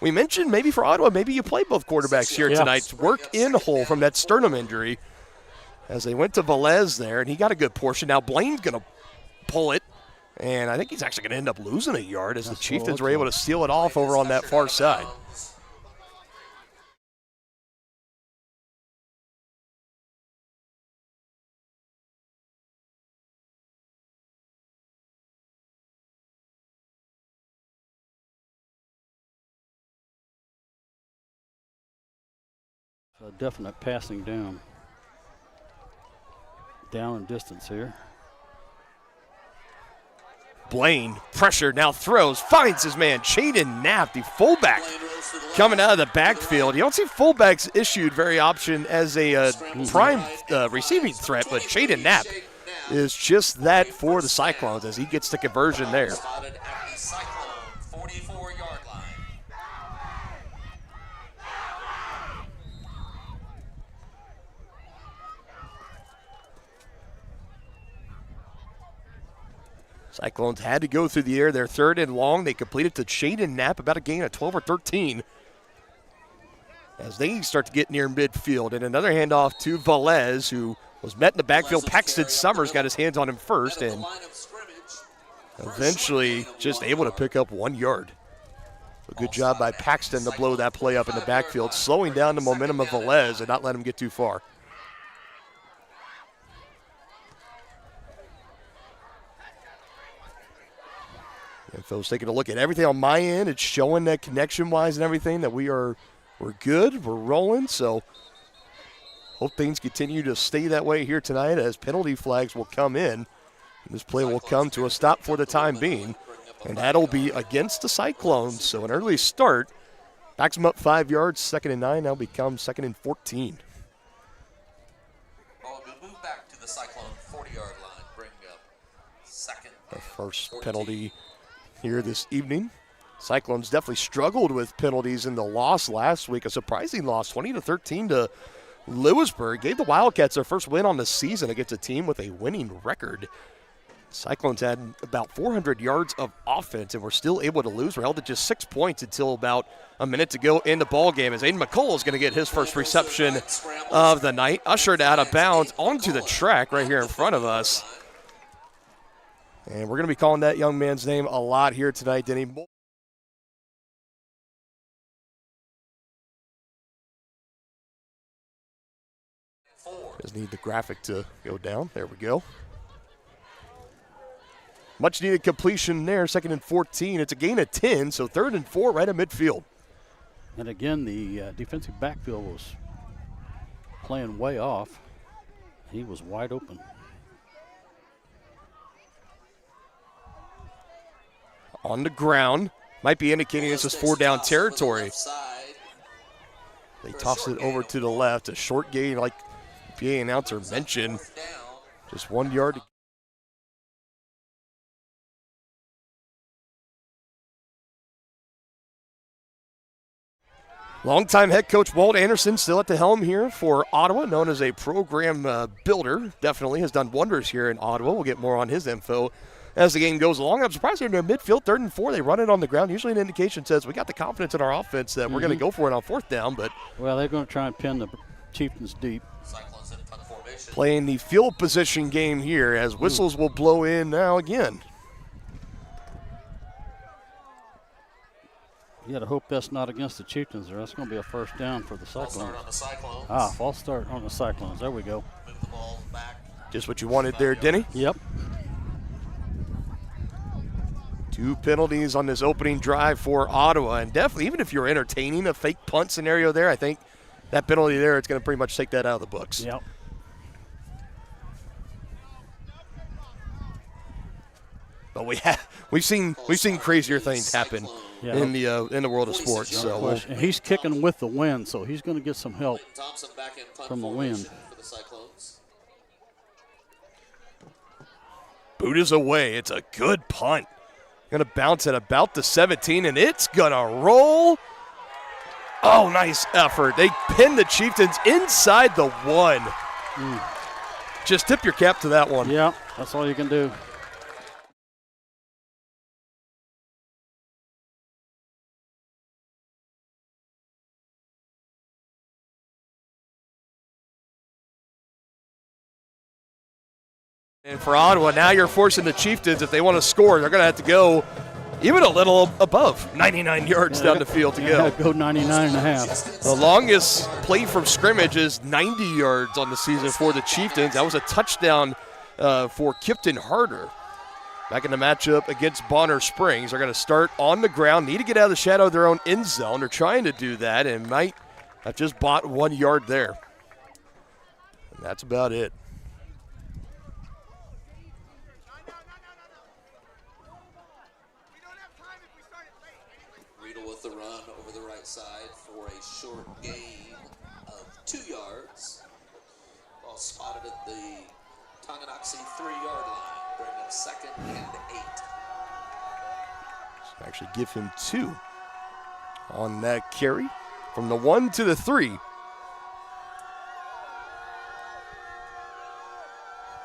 We mentioned maybe for Ottawa, maybe you play both quarterbacks here tonight. Work in Hull from that sternum injury as they went to Velez there, and he got a good portion. Now Blaine's going to pull it, and I think he's actually going to end up losing a yard as the Chieftains were able to steal it off over on that far side.
A definite passing down. Down in distance here.
Blaine, pressure, now throws, finds his man, Chaden Knapp, the fullback, coming out of the backfield. You don't see fullbacks issued very often as a prime receiving threat, but Chaden Knapp is just that for the Cyclones as he gets the conversion there. Cyclones had to go through the air. They're 3rd and long. They completed to Chaden Knapp, about a gain of 12 or 13. As they start to get near midfield. And another handoff to Velez, who was met in the backfield. Paxton Summers got his hands on him first and eventually just able to pick up 1 yard. A good job by Paxton to blow that play up in the backfield, slowing down the momentum of Velez and not let him get too far. And Phil's taking a look at everything on my end. It's showing that connection-wise and everything that we're good, we're rolling. So hope things continue to stay that way here tonight as penalty flags will come in. This play will come to a stop for the time being, and that'll be against the Cyclones. So an early start backs them up 5 yards. 2nd and 9 now becomes 2nd and 14.
Ball will move back to the Cyclone 40-yard line. Bring up 2nd.
Our first penalty here this evening. Cyclones definitely struggled with penalties in the loss last week. A surprising loss, 20-13 to Lewisburg. Gave the Wildcats their first win on the season against a team with a winning record. Cyclones had about 400 yards of offense and were still able to lose. We're held at just 6 points until about a minute to go in the ball game as Aiden McCullough is going to get his first reception of the night. Ushered out of bounds onto the track right here in front of us. And we're going to be calling that young man's name a lot here tonight, Denny. Just need the graphic to go down. There we go. Much needed completion there, 2nd and 14. It's a gain of 10, so 3rd and 4 right at midfield.
And again, the defensive backfield was playing way off. He was wide open.
On the ground, might be indicating this is 4-down territory. They toss it over to the left, a short gain like PA announcer mentioned. Just 1 yard. Longtime head coach Walt Anderson still at the helm here for Ottawa, known as a program builder. Definitely has done wonders here in Ottawa. We'll get more on his info as the game goes along. I'm surprised they're in their midfield, 3rd and 4. They run it on the ground. Usually an indication says we got the confidence in our offense that we're going to go for it on 4th down. But
well, they're going to try and pin the Chieftains deep.
Playing the field position game here as whistles will blow in now again.
You got to hope that's not against the Chieftains, or that's going to be a 1st down for the Cyclones. False start on the Cyclones. There we go.
Move the ball back.
Just what you wanted there, Denny?
Yep.
2 penalties on this opening drive for Ottawa, and definitely, even if you're entertaining a fake punt scenario there, I think that penalty there, it's going to pretty much take that out of the books.
Yep.
But we've seen crazier things happen in the world of sports. So
and he's kicking with the wind, so he's going to get some help from the wind.
Boot is away. It's a good punt Going to bounce at about the 17, and it's going to roll. Oh, nice effort. They pin the Chieftains inside the 1. Just tip your cap to that one.
Yeah, that's all you can do.
And for Ottawa, now you're forcing the Chieftains, if they want to score, they're going to have to go even a little above 99 yards down the field to go.
Go 99 and a half.
The longest play from scrimmage is 90 yards on the season for the Chieftains. That was a touchdown for Kipton Harder. Back in the matchup against Bonner Springs. They're going to start on the ground, need to get out of the shadow of their own end zone. They're trying to do that and might have just bought 1 yard there. And that's about it.
With the run over the right side for a short gain of 2 yards. Ball spotted at the Tonganoxie 3-yard line, bringing up 2nd and 8.
So actually give him 2 on that carry from the 1 to the 3.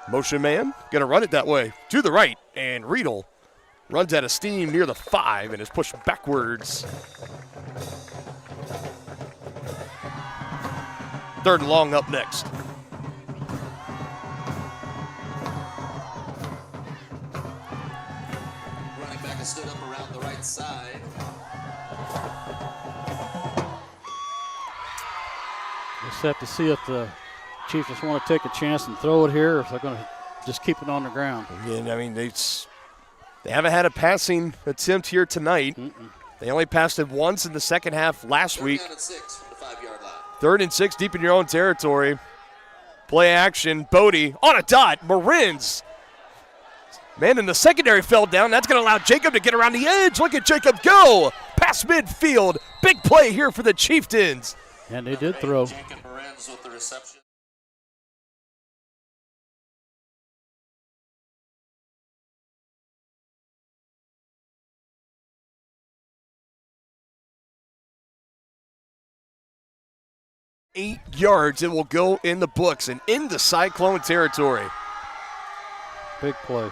Motion man, gonna run it that way to the right, and Riedel runs out of steam near the 5 and is pushed backwards. 3rd and long up next.
Running back is stood up around the right side.
Just have to see if the Chiefs just want to take a chance and throw it here, or if they're going to just keep it on the ground.
And I mean, they haven't had a passing attempt here tonight. They only passed it once in the second half last week.
3rd and 6 from the 5-yard line.
3rd and 6 deep in your own territory. Play action. Bodie on a dot. Marins. Man in the secondary fell down. That's going to allow Jacob to get around the edge. Look at Jacob go. Past midfield. Big play here for the Chieftains.
And they did throw.
Jacob Marins with the reception.
$8 yards. It will go in the books and into Cyclone territory.
Big play.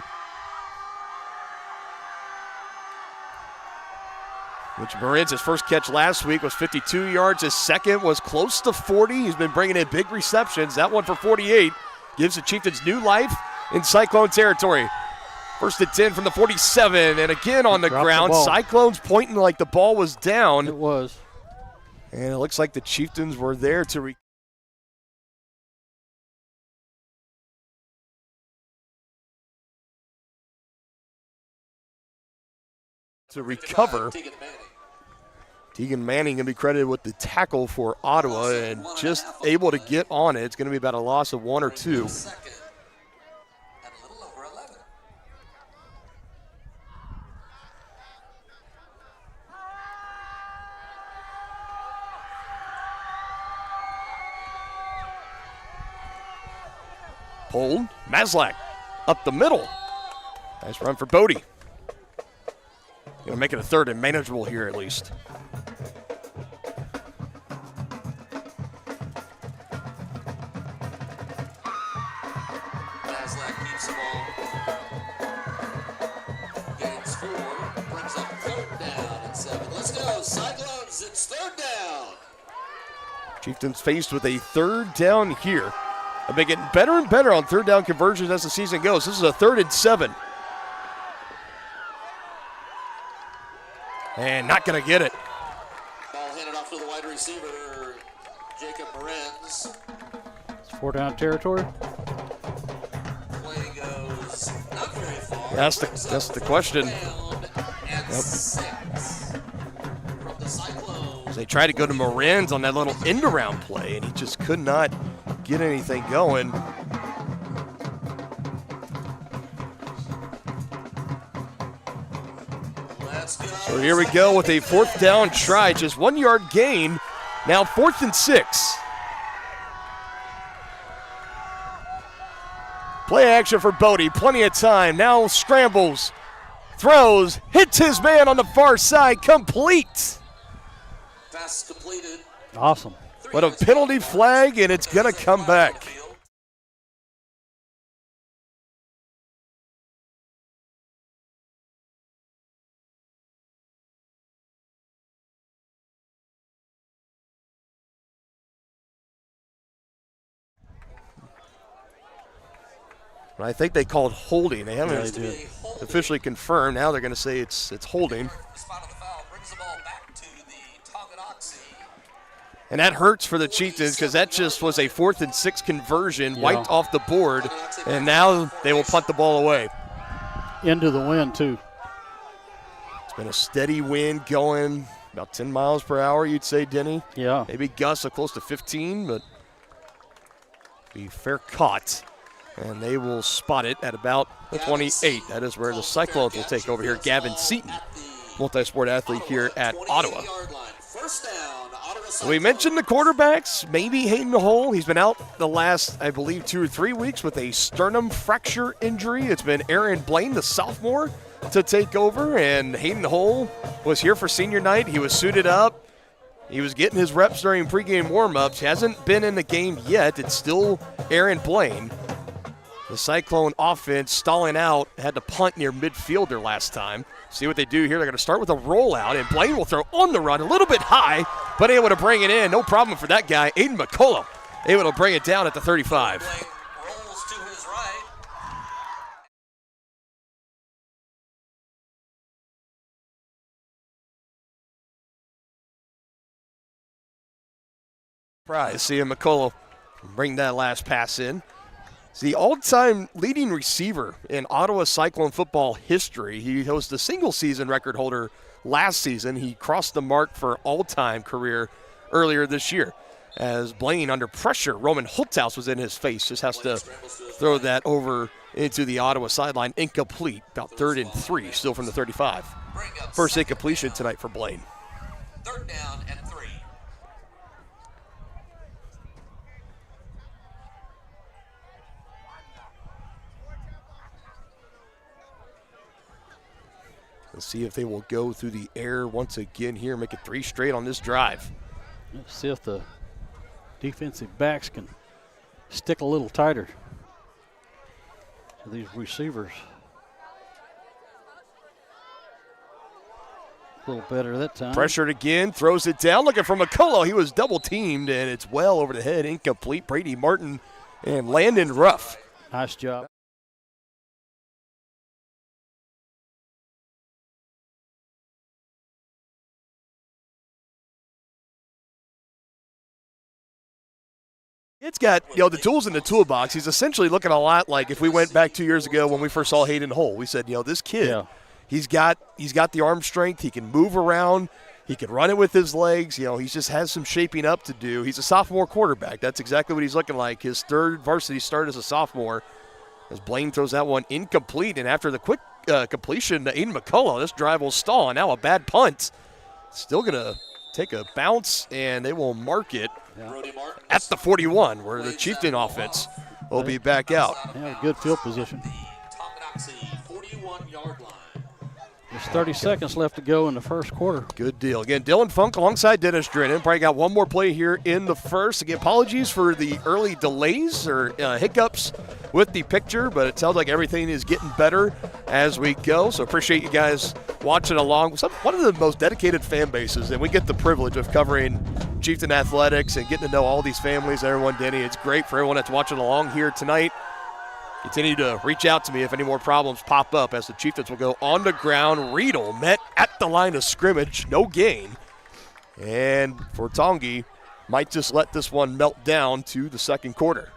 Which Marins, his first catch last week was 52 yards. His second was close to 40. He's been bringing in big receptions. That one for 48 gives the Chieftains new life in Cyclone territory. 1st and 10 from the 47, and again on the ground. Cyclones pointing like the ball was down.
It was.
And it looks like the Chieftains were there to recover. Tegan Manning going to be credited with the tackle for Ottawa and just able to get on it. It's going to be about a loss of 1 or 2. Pulled. Maslak up the middle. Nice run for Bodie. Going to make it a 3rd and manageable here at least.
Maslak keeps the ball. Gains 4. Brings up 3rd down and 7. Let's go. Cyclones, it's 3rd down.
Chieftains faced with a 3rd down here. They've been getting better and better on 3rd down conversions as the season goes. This is a 3rd and 7. And not going to get it.
Ball handed off to the wide receiver, Jacob Marins.
It's 4 down territory.
Play goes not very far.
That's the question.
From the Cyclones.
They tried to go to Marins on that little end around play, and he just could not get anything going. So here we go with a 4th down try, just 1 yard gain. Now 4th and 6. Play action for Bodie, plenty of time. Now scrambles throws, hits his man on the far side, complete.
Pass completed.
Awesome.
What a penalty flag, and it's going to come back. I think they called holding. They haven't officially confirmed. Now they're going to say it's holding. And that hurts for the Chieftains because that just was a 4th and 6 conversion, wiped off the board, and now they will punt the ball away.
Into the wind, too.
It's been a steady wind going about 10 miles per hour, you'd say, Denny.
Yeah.
Maybe gusts of close to 15, but be fair caught. And they will spot it at about the 28. That is where the Cyclones will take over here. Gavin Seaton, multi-sport athlete here at Ottawa. We mentioned the quarterbacks, maybe Hayden Hole. He's been out the last, I believe, 2 or 3 weeks with a sternum fracture injury. It's been Aaron Blaine, the sophomore, to take over. And Hayden Hole was here for senior night. He was suited up. He was getting his reps during pregame warmups. He hasn't been in the game yet. It's still Aaron Blaine. The Cyclone offense stalling out, had to punt near midfielder last time. See what they do here. They're going to start with a rollout, and Blaine will throw on the run a little bit high, but able to bring it in. No problem for that guy. Aiden McCullough able to bring it down at the 35.
Rolls to his right.
Prize seeing McCullough bring that last pass in. It's the all-time leading receiver in Ottawa Cyclone football history. He was the single-season record holder last season. He crossed the mark for all-time career earlier this year. As Blaine, under pressure, Roman Holthaus was in his face. Just has to throw that over into the Ottawa sideline. Incomplete, about 3rd and 3, still from the 35. First incompletion tonight for Blaine.
3rd down and 3.
Let's see if they will go through the air once again here, make it 3 straight on this drive.
Let's see if the defensive backs can stick a little tighter to these receivers. A little better that time.
Pressured again, throws it down, looking for McCullough. He was double teamed, and it's well over the head, incomplete. Brady Martin and Landon Ruff.
Nice job.
It's got, the tools in the toolbox. He's essentially looking a lot like if we went back 2 years ago when we first saw Hayden Hole. We said, this kid, he's got the arm strength. He can move around. He can run it with his legs. He just has some shaping up to do. He's a sophomore quarterback. That's exactly what he's looking like. His 3rd varsity start as a sophomore. As Blaine throws that one incomplete, and after the quick completion to Aiden McCullough, this drive will stall. And now a bad punt. Still going to take a bounce, and they will mark it at the 41, where the Chieftain offense will be back out.
Yeah, good field position.
Tonganoxie 41-yard line.
There's 30 seconds left to go in the first quarter.
Good deal. Again, Dylan Funk alongside Dennis Drennan. Probably got one more play here in the first. Again, apologies for the early delays or hiccups with the picture, but it sounds like everything is getting better as we go. So appreciate you guys watching along. One of the most dedicated fan bases, and we get the privilege of covering Chieftain athletics and getting to know all these families, everyone, Denny. It's great for everyone that's watching along here tonight. Continue to reach out to me if any more problems pop up as the Chieftains will go on the ground. Riedel met at the line of scrimmage, no gain. And for Tongi, might just let this one melt down to the second quarter.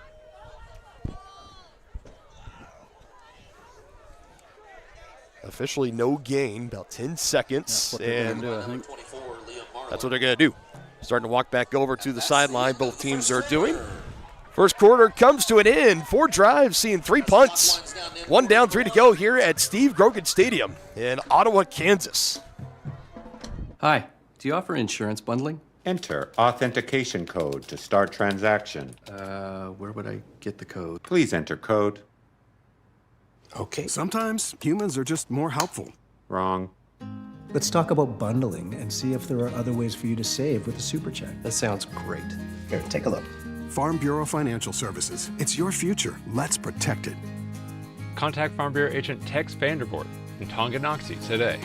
Officially no gain, about 10 seconds. And that's what they're going to do. Starting to walk back over to the sideline, both teams are doing. First quarter comes to an end. 4 drives, seeing 3 punts. 1 down, 3 to go here at Steve Grogan Stadium in Ottawa, Kansas.
Hi, do you offer insurance bundling?
Enter authentication code to start transaction.
Where would I get the code?
Please enter code.
Okay. Sometimes humans are just more helpful.
Wrong.
Let's talk about bundling and see if there are other ways for you to save with a super check.
That sounds great.
Here, take a look.
Farm Bureau Financial Services. It's your future. Let's protect it.
Contact Farm Bureau agent Tex Vandervoort in Tonganoxie today.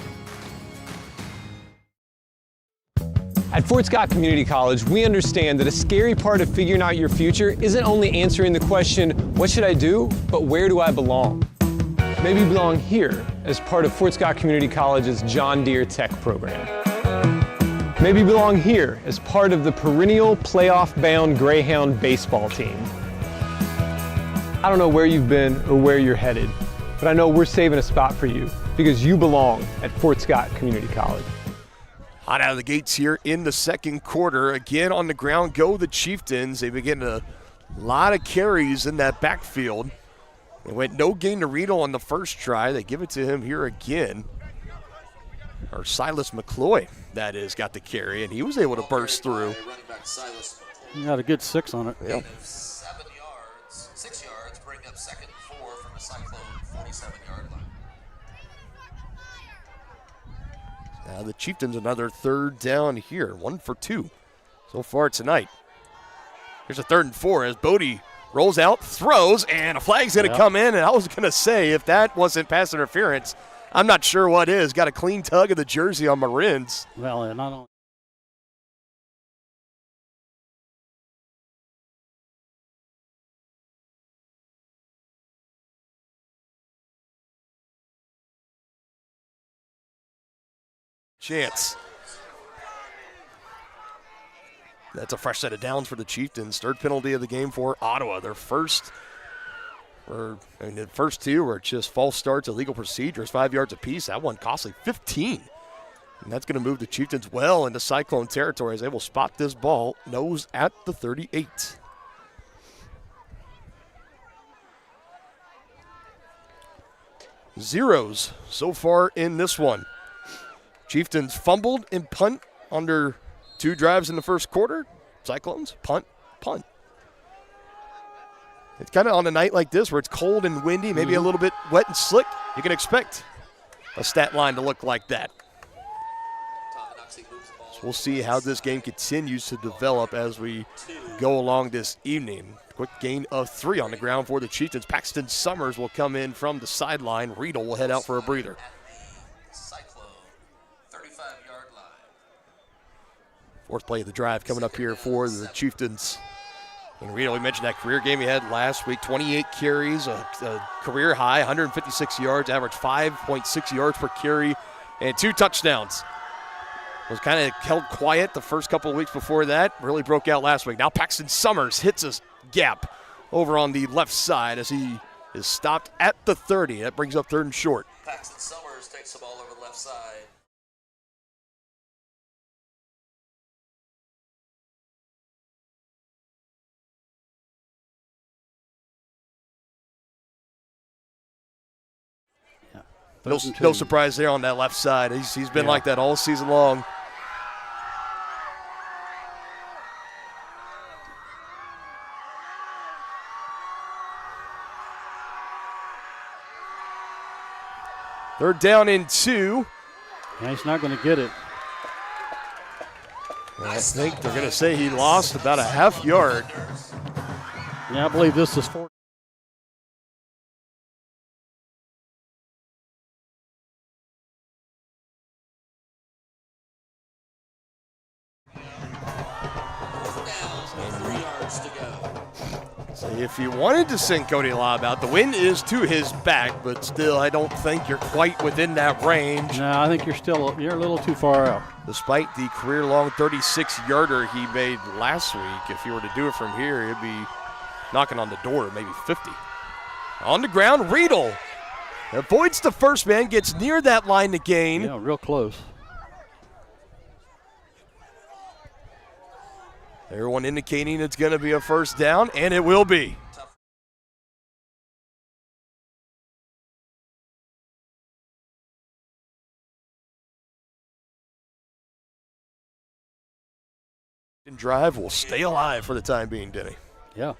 At Fort Scott Community College, we understand that a scary part of figuring out your future isn't only answering the question, what should I do, but where do I belong? Maybe you belong here as part of Fort Scott Community College's John Deere Tech program. Maybe you belong here as part of the perennial playoff-bound Greyhound baseball team. I don't know where you've been or where you're headed, but I know we're saving a spot for you because you belong at Fort Scott Community College.
Hot out of the gates here in the second quarter. Again on the ground go the Chieftains. They've been getting a lot of carries in that backfield. They went no gain to Riedel on the first try. They give it to him here again. Or Silas McCloy, that is, got the carry, and he was able to burst through.
He got a good 6 on it.
Yep.
7 yards, 6 yards, bring up 2nd and 4 from a Cyclone 47-yard line.
Now the Chieftains another 3rd down here, 1 for 2 so far tonight. Here's a 3rd and 4 as Bodie rolls out, throws, and a flag's going to come in. And I was going to say, if that wasn't pass interference, I'm not sure what is. Got a clean tug of the jersey on Marin's.
Well, and not only.
Chance. That's a fresh set of downs for the Chieftains. 3rd penalty of the game for Ottawa. Their first, the first 2 were just false starts, illegal procedures, 5 yards apiece. That one costly 15. And that's going to move the Chieftains well into Cyclone territory as they will spot this ball nose at the 38. Zeros so far in this one. Chieftains fumbled and punt under 2 drives in the first quarter. Cyclones, punt, punt. It's kind of on a night like this where it's cold and windy, maybe a little bit wet and slick. You can expect a stat line to look like that. So we'll see how this game continues to develop as we go along this evening. Quick gain of 3 on the ground for the Chieftains. Paxton Summers will come in from the sideline. Riedel will head out for a breather. Fourth play of the drive coming up here for the Chieftains. And Riedel, we mentioned that career game he had last week, 28 carries, a career high, 156 yards, average 5.6 yards per carry, and 2 touchdowns. Was kind of held quiet the first couple of weeks before that, really broke out last week. Now Paxton Summers hits a gap over on the left side as he is stopped at the 30. That brings up 3rd and short.
Paxton Summers takes the ball over the left side.
No surprise there on that left side. He's been like that all season long. Third down and 2.
Yeah, he's not going to get it.
I think they're going to say he lost about a half yard.
Yeah, I believe this is 4.
So if you wanted to send Cody Lobb out, the wind is to his back, but still, I don't think you're quite within that range.
No, I think you're a little too far out.
Despite the career-long 36-yarder he made last week, if you were to do it from here, he'd be knocking on the door of maybe 50. On the ground, Riedel avoids the first man, gets near that line to gain.
Yeah, real close.
Everyone indicating it's going to be a first down, and it will be. Drive will stay alive for the time being, Denny.
Yeah.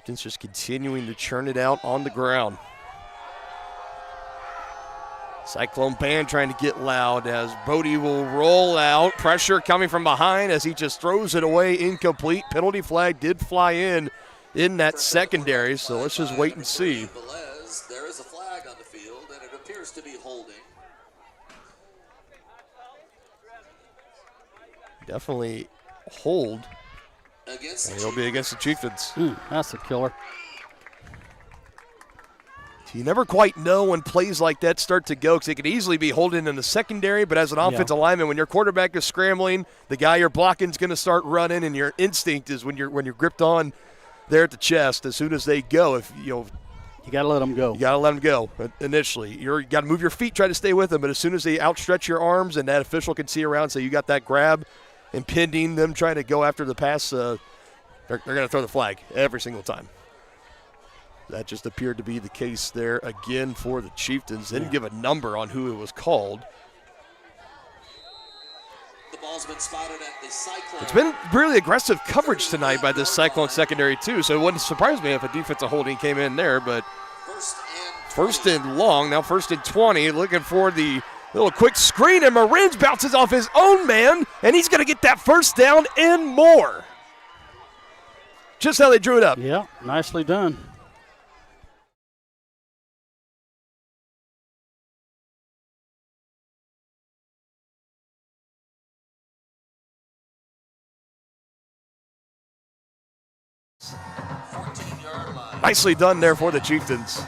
Chieftains just continuing to churn it out on the ground. Cyclone band trying to get loud as Bodie will roll out. Pressure coming from behind as he just throws it away, incomplete. Penalty flag did fly in that secondary, so let's just wait and see.
There is a flag on the field, and it appears to be holding.
Definitely hold. And it'll be against the Chieftains.
That's a killer.
You never quite know when plays like that start to go because it could easily be holding in the secondary, but as an offensive lineman, when your quarterback is scrambling, the guy you're blocking is going to start running, and your instinct is when you're gripped on there at the chest, as soon as they go, you
got to let them go.
You got to let them go initially. You got to move your feet, try to stay with them, but as soon as they outstretch your arms and that official can see around, so you got that grab impending them trying to go after the pass, they're going to throw the flag every single time. That just appeared to be the case there again for the Chieftains. Didn't give a number on who it was called.
The ball's been spotted at the Cyclones.
It's been really aggressive coverage tonight by this Cyclone secondary too, so it wouldn't surprise me if a defensive holding came in there, but first and long, now 1st and 20, looking for the little quick screen, and Marins bounces off his own man, and he's going to get that first down and more. Just how they drew it up.
Yeah, nicely done.
Nicely done there for the Chieftains.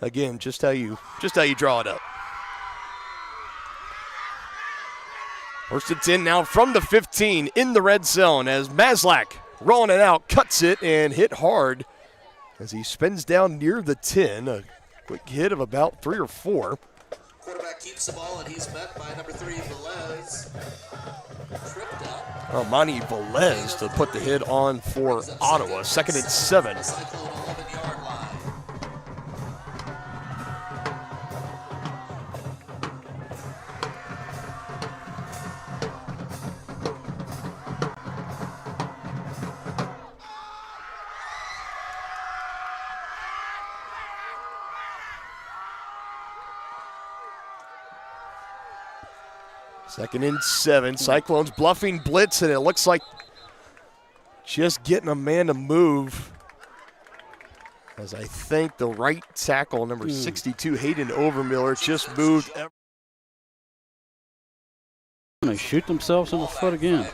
Again, just how you draw it up. 1st and 10 now from the 15 in the red zone as Maslak rolling it out, cuts it and hit hard as he spins down near the 10. A quick hit of about 3 or 4.
Quarterback keeps the ball, and he's met by number 3, Velez. Tripped up.
Armani Velez to put the hit on for Ottawa. 2nd and 7.
Cyclone 11-yard line.
Second and 7. Cyclones bluffing blitz, and it looks like just getting a man to move. As I think the right tackle, number 62, Hayden Overmiller, just moved.
They shoot themselves in the foot again.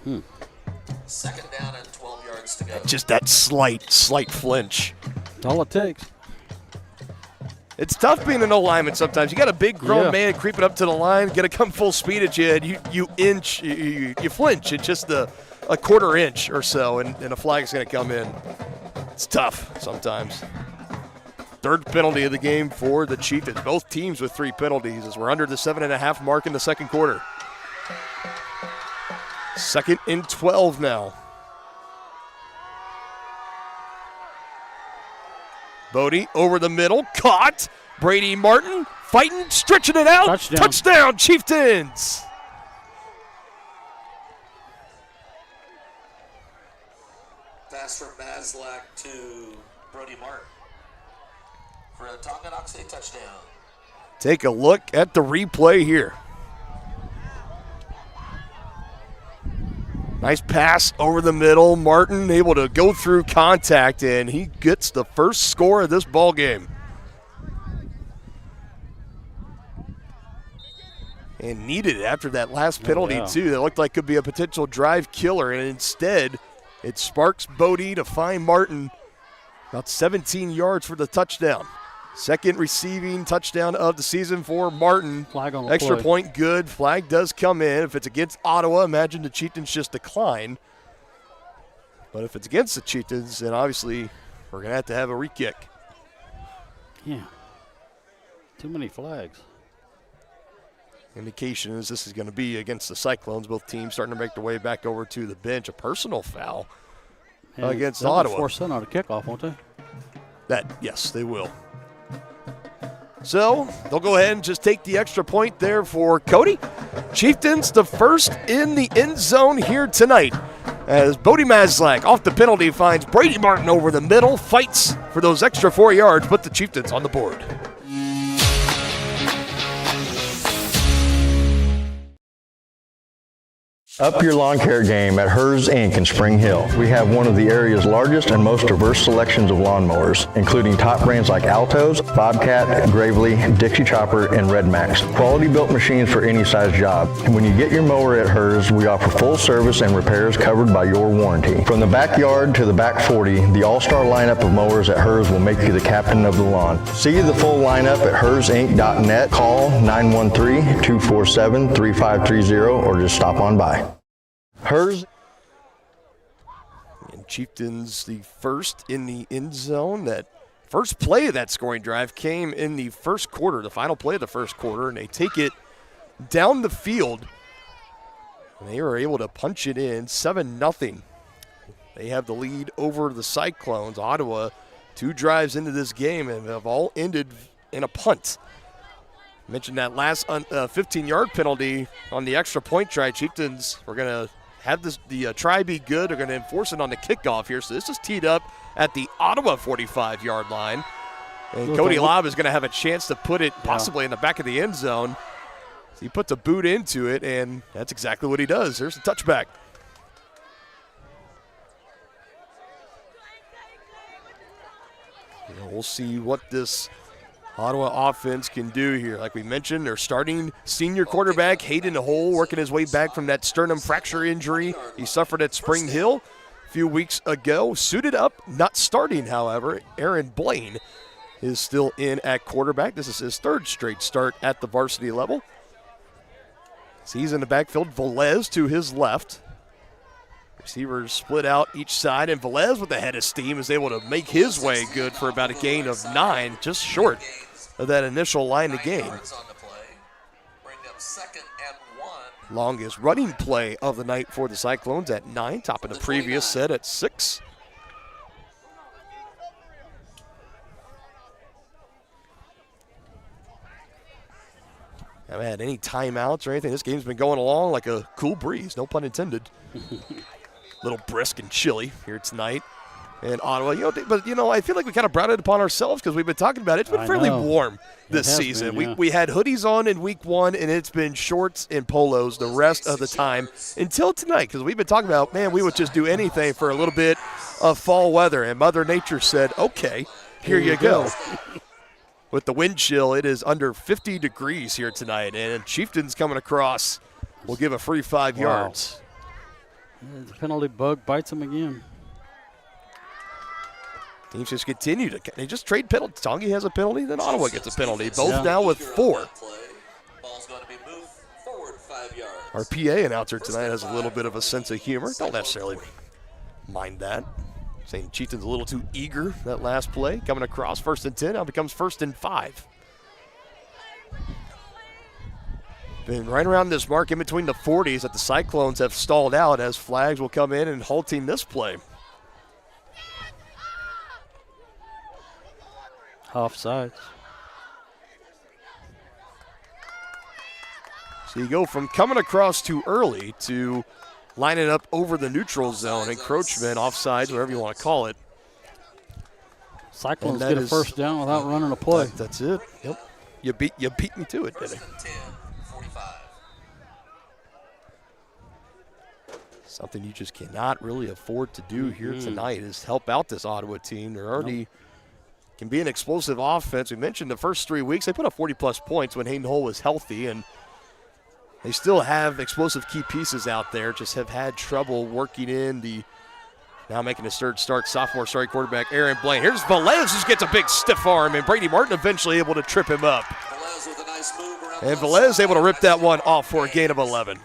2nd down and 12 yards to go.
Just that slight flinch.
That's all it takes.
It's tough being an old lineman sometimes. You got a big grown man creeping up to the line, got to come full speed at you, and you flinch. It's just a quarter inch or so, and a flag's going to come in. It's tough sometimes. 3rd penalty of the game for the Chieftains. Both teams with 3 penalties as we're under the 7.5 mark in the 2nd quarter. 2nd and 12 now. Bodie over the middle, caught. Brady Martin fighting, stretching it out. Touchdown Chieftains.
Pass from Maslak to Brody Martin for a Tonganoxie touchdown.
Take a look at the replay here. Nice pass over the middle. Martin able to go through contact, and he gets the first score of this ball game. And needed it after that last penalty, too. That looked like could be a potential drive killer, and instead it sparks Bodie to find Martin about 17 yards for the touchdown. 2nd receiving touchdown of the season for Martin.
Flag on the
Extra
play.
point good. Flag does come in. If it's against Ottawa, imagine the Chieftains just decline. But if it's against the Chieftains, then obviously we're going to have a re-kick.
Yeah. Too many flags.
Indication is this is going to be against the Cyclones. Both teams starting to make their way back over to the bench. A personal foul against Ottawa.
Force that on a kickoff, won't they?
Yes, they will. So they'll go ahead and just take the extra point there for Cody. Chieftains the first in the end zone here tonight, as Bodie Maslak off the penalty finds Brady Martin over the middle, fights for those extra 4 yards, put the Chieftains on the board.
Up your lawn care game at Hers Inc. in Spring Hill. We have one of the area's largest and most diverse selections of lawnmowers, including top brands like Altos, Bobcat, Gravely, Dixie Chopper, and Red Max. Quality built machines for any size job. And when you get your mower at Hers, we offer full service and repairs covered by your warranty. From the backyard to the back 40, the all-star lineup of mowers at Hers will make you the captain of the lawn. See the full lineup at hersinc.net. Call 913-247-3530 or just stop on by. Hers.
And Chieftains the first in the end zone. That first play of that scoring drive came in the first quarter, the final play of the first quarter, and they take it down the field. And they were able to punch it in 7-0. They have the lead over the Cyclones. Ottawa, 2 drives into this game and have all ended in a punt. Mentioned that last 15-yard penalty on the extra point try. Chieftains were going to have the try be good. They're going to enforce it on the kickoff here. So this is teed up at the Ottawa 45-yard line. And Cody Lobb is going to have a chance to put it possibly in the back of the end zone. So he puts a boot into it, and that's exactly what he does. There's the touchback. And we'll see what this Ottawa offense can do here. Like we mentioned, they're starting senior quarterback Hayden Hole, working his way back from that sternum fracture injury he suffered at Spring Hill a few weeks ago. Suited up, not starting, however. Aaron Blaine is still in at quarterback. This is his 3rd straight start at the varsity level. So he's in the backfield. Velez to his left. Receivers split out each side, and Velez with the head of steam is able to make his way good for about a gain of 9, just short of that initial line of gain. Longest running play of the night for the Cyclones at 9, topping the previous set at 6. Haven't had any timeouts or anything. This game's been going along like a cool breeze, no pun intended. Little brisk and chilly here tonight in Ottawa. I feel like we kind of brought it upon ourselves because we've been talking about it. It's been fairly warm this season. We had hoodies on in week 1, and it's been shorts and polos the rest of the time until tonight, because we've been talking about, man, we would just do anything for a little bit of fall weather, and Mother Nature said, okay, here you go. With the wind chill, it is under 50 degrees here tonight, and Chieftains coming across will give a free 5 yards.
The penalty bug bites them again.
Teams just continue to. They just trade penalties. Tongi has a penalty, then Ottawa gets a penalty. Both now with 4. Our PA announcer tonight has a little bit of a sense of humor. Don't necessarily mind that. Saying Chieftains a little too eager that last play. Coming across 1st and 10, now becomes 1st and 5. Been right around this mark in between the 40s that the Cyclones have stalled out, as flags will come in and halting this play.
Offsides.
So you go from coming across too early to lining up over the neutral zone, encroachment, offsides, whatever you want to call it.
Cyclones get a 1st down without running a play.
That's it. Yep. You beat me to it, didn't you? Something you just cannot really afford to do here tonight is help out this Ottawa team. They're already can be an explosive offense. We mentioned the first 3 weeks, they put up 40-plus points when Hayden Hole was healthy, and they still have explosive key pieces out there, just have had trouble working in the now making his 3rd start, sophomore starting quarterback Aaron Blaine. Here's Velez, just gets a big stiff arm, and Brady Martin eventually able to trip him up. And Velez able to rip that one off for a gain of 11.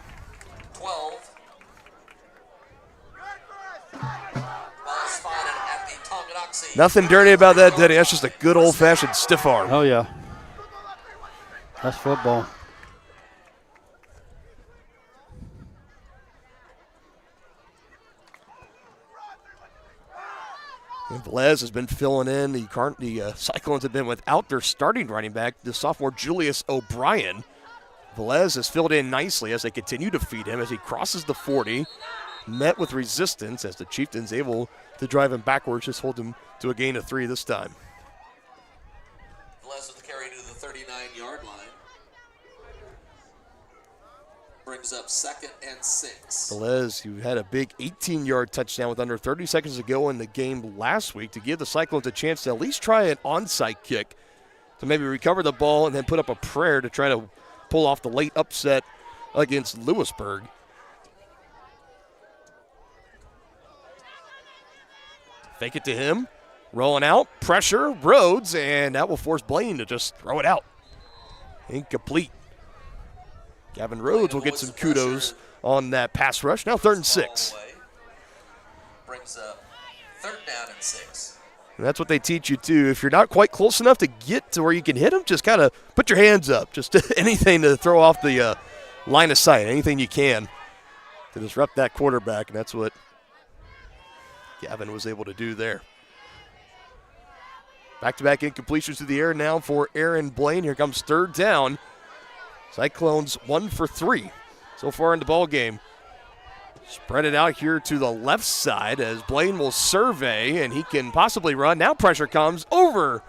Nothing dirty about that, Denny. That's just a good old-fashioned stiff arm.
Oh, yeah. That's football.
And Velez has been filling in. The Cyclones have been without their starting running back, the sophomore Julius O'Brien. Velez has filled in nicely as they continue to feed him as he crosses the 40. Met with resistance as the Chieftains able to drive him backwards, just hold him to a gain of 3 this time.
Velez with the carry to the 39-yard line. Brings up 2nd and 6.
Velez, who had a big 18-yard touchdown with under 30 seconds to go in the game last week to give the Cyclones a chance to at least try an onside kick to maybe recover the ball and then put up a prayer to try to pull off the late upset against Lewisburg. Fake it to him, rolling out, pressure, Rhodes, and that will force Blaine to just throw it out. Incomplete. Gavin Rhodes will get some kudos on that pass rush. Now 3rd and 6.
Brings up 3rd down and 6.
And that's what they teach you, too. If you're not quite close enough to get to where you can hit them, just kind of put your hands up. Just anything to throw off the line of sight, anything you can to disrupt that quarterback, and that's what Gavin was able to do there. Back-to-back incompletions to the air now for Aaron Blaine. Here comes 3rd down. Cyclones 1 for 3 so far in the ball game. Spread it out here to the left side as Blaine will survey, and he can possibly run. Now pressure comes over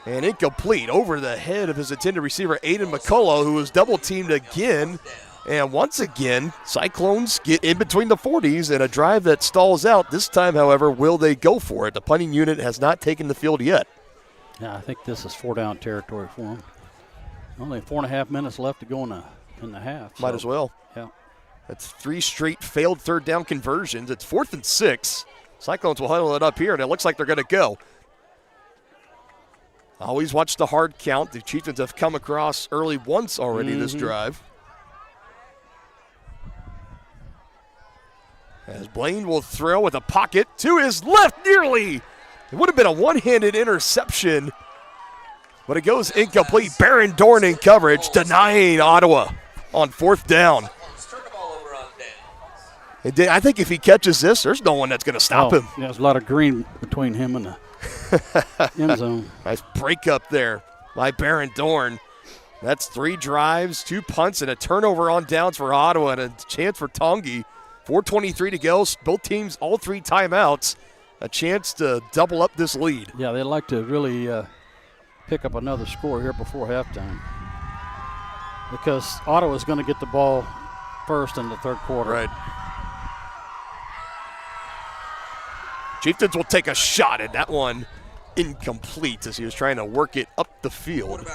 and incomplete over the head of his intended receiver, Aiden McCullough, who was double-teamed again. And once again, Cyclones get in between the 40s and a drive that stalls out. This time, however, will they go for it? The punting unit has not taken the field yet.
Yeah, I think this is 4-down territory for them. Only 4.5 minutes left to go in the half.
Might as well.
Yeah.
That's 3 straight failed 3rd down conversions. It's 4th and 6. Cyclones will huddle it up here, and it looks like they're going to go. Always watch the hard count. The Chieftains have come across early once already this drive. As Blaine will throw with a pocket to his left nearly. It would have been a one-handed interception, but it goes incomplete. Baron Dorn in coverage, denying Ottawa on 4th down. I think if he catches this, there's no one that's going to stop him.
Yeah, there's a lot of green between him and the end zone.
Nice break up there by Baron Dorn. That's 3 drives, 2 punts, and a turnover on downs for Ottawa, and a chance for Tongi. 4:23 to go. Both teams, all 3 timeouts. A chance to double up this lead.
Yeah, they'd like to really pick up another score here before halftime, because Ottawa's going to get the ball first in the 3rd quarter.
Right. Chieftains will take a shot at that one. Incomplete as he was trying to work it up the field.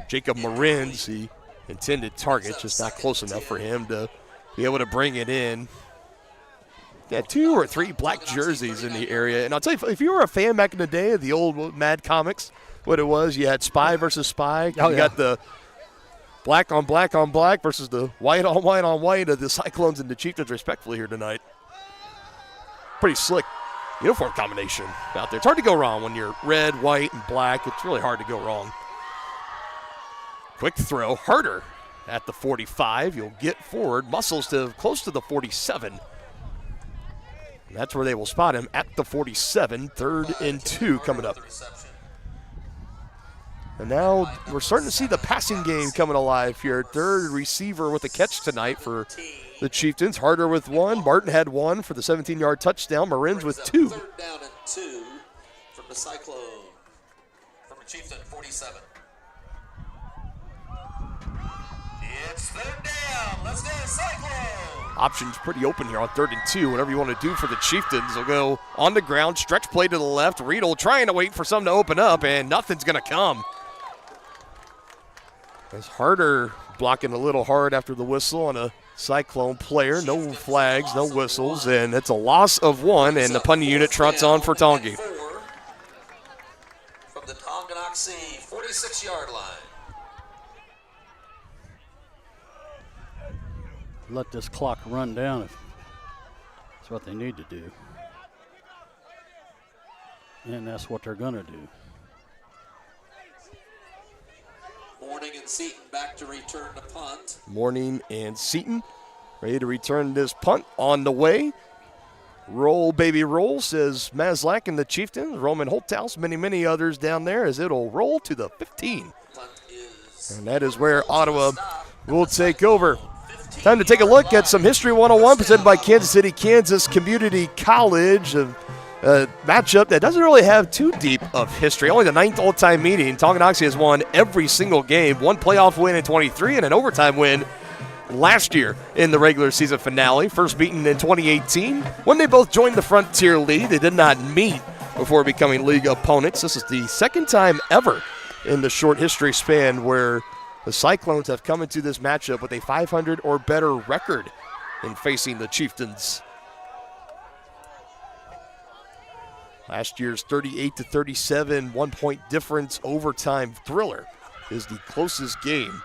Jacob Marin's the intended target, just not close enough for him to be able to bring it in. Yeah, 2 or 3 black jerseys in the area. And I'll tell you, if you were a fan back in the day of the old Mad Comics, what it was, you had Spy versus Spy. You got the black on black on black versus the white on white on white of the Cyclones and the Chieftains respectfully here tonight. Pretty slick uniform combination out there. It's hard to go wrong when you're red, white, and black. It's really hard to go wrong. Quick throw, Harder at the 45. You'll get forward, muscles to close to the 47. And that's where they will spot him at the 47. 3rd and 2 coming up. And now we're starting to see the passing game coming alive here. 3rd receiver with a catch tonight for the Chieftains. Harder with 1. Martin had 1 for the 17-yard touchdown. Marins with 2.
3rd down and 2 from the Cyclone. From a Chieftain 47. It's 3rd down. Let's go, Cyclone.
Options pretty open here on 3rd and 2. Whatever you want to do for the Chieftains, they'll go on the ground, stretch play to the left. Riedel trying to wait for something to open up, and nothing's going to come. As Harder blocking a little hard after the whistle on a Cyclone player. No flags, no whistles, and it's a loss of 1, and the punting unit trots on for Tongi.
From the Tonganoxie 46-yard line.
Let this clock run down if that's what they need to do. And that's what they're going to do.
Morning and Seaton back to return the punt.
Morning and Seaton ready to return this punt on the way. Roll, baby, roll, says Mazlak and the Chieftains. Roman Holthouse, many others down there as it'll roll to the 15. And that is where Ottawa will take over. Time to take a look at some History 101 presented by Kansas City, Kansas Community College. A matchup that doesn't really have too deep of history. Only the 9th all-time meeting. Tonganoxie has won every single game. One playoff win in 23 and an overtime win last year in the regular season finale. First beaten in 2018 when they both joined the Frontier League. They did not meet before becoming league opponents. This is the second time ever in the short history span where the Cyclones have come into this matchup with a 500 or better record in facing the Chieftains. Last year's 38-37 1-point difference overtime thriller is the closest game.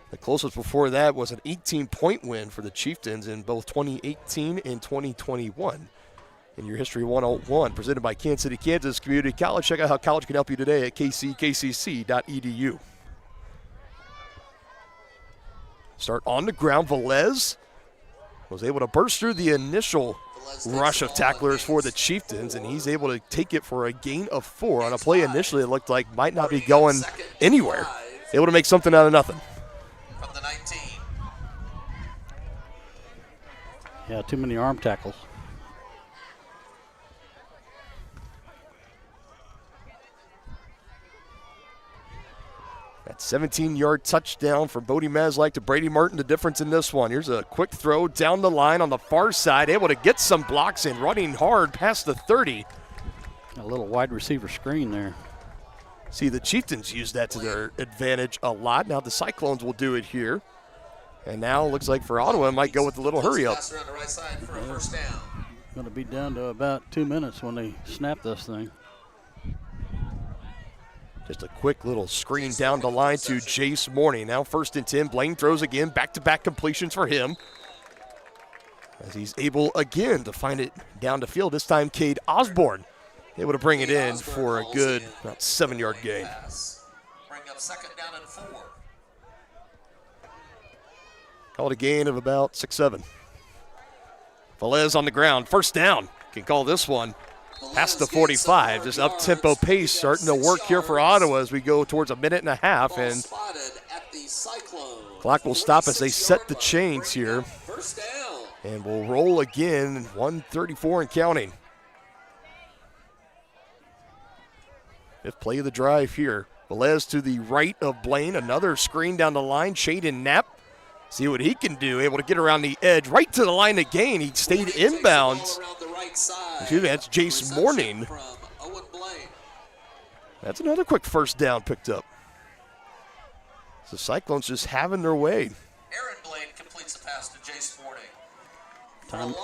The closest before that was an 18-point win for the Chieftains in both 2018 and 2021. In your History 101, presented by Kansas City, Kansas Community College. Check out how college can help you today at kckcc.edu. Start on the ground. Velez was able to burst through the initial rush of tacklers for the Chieftains, and he's able to take it for a gain of 4 on a play initially it looked like might not be going anywhere. Able to make something out of nothing.
From the 19.
Yeah, too many arm tackles.
That 17-yard touchdown for Bodie Mazlak to Brady Martin, the difference in this one. Here's a quick throw down the line on the far side, able to get some blocks in, running hard past the 30.
A little wide receiver screen there.
See, the Chieftains use that to their advantage a lot. Now the Cyclones will do it here. And now it looks like for Ottawa, it might go with a little hurry up.
Going to be down to about 2 minutes when they snap this thing.
Just a quick little screen down the line to Jace Morning. Now 1st and 10. Blaine throws again. Back-to-back completions for him. As he's able again to find it down the field. This time Cade Osborne able to bring it in for a good about 7-yard gain.
Bring up 2nd down and 4.
Called a gain of about 6-7. Velez on the ground. 1st down. Can call this one. Past the 45, just up-tempo pace starting to work here for Ottawa as we go towards a minute and a half, and clock will stop as they set the chains here, and we'll roll again, 1:34 and counting. 5th play of the drive here. Velez to the right of Blaine, another screen down the line, Shaden Knapp. See what he can do, able to get around the edge, right to the line again. He stayed inbounds. Excuse me, that's Jace Morning. That's another quick 1st down picked up. So Cyclones just having their way.
Aaron Blaine completes the pass to Jace Morning.
Time.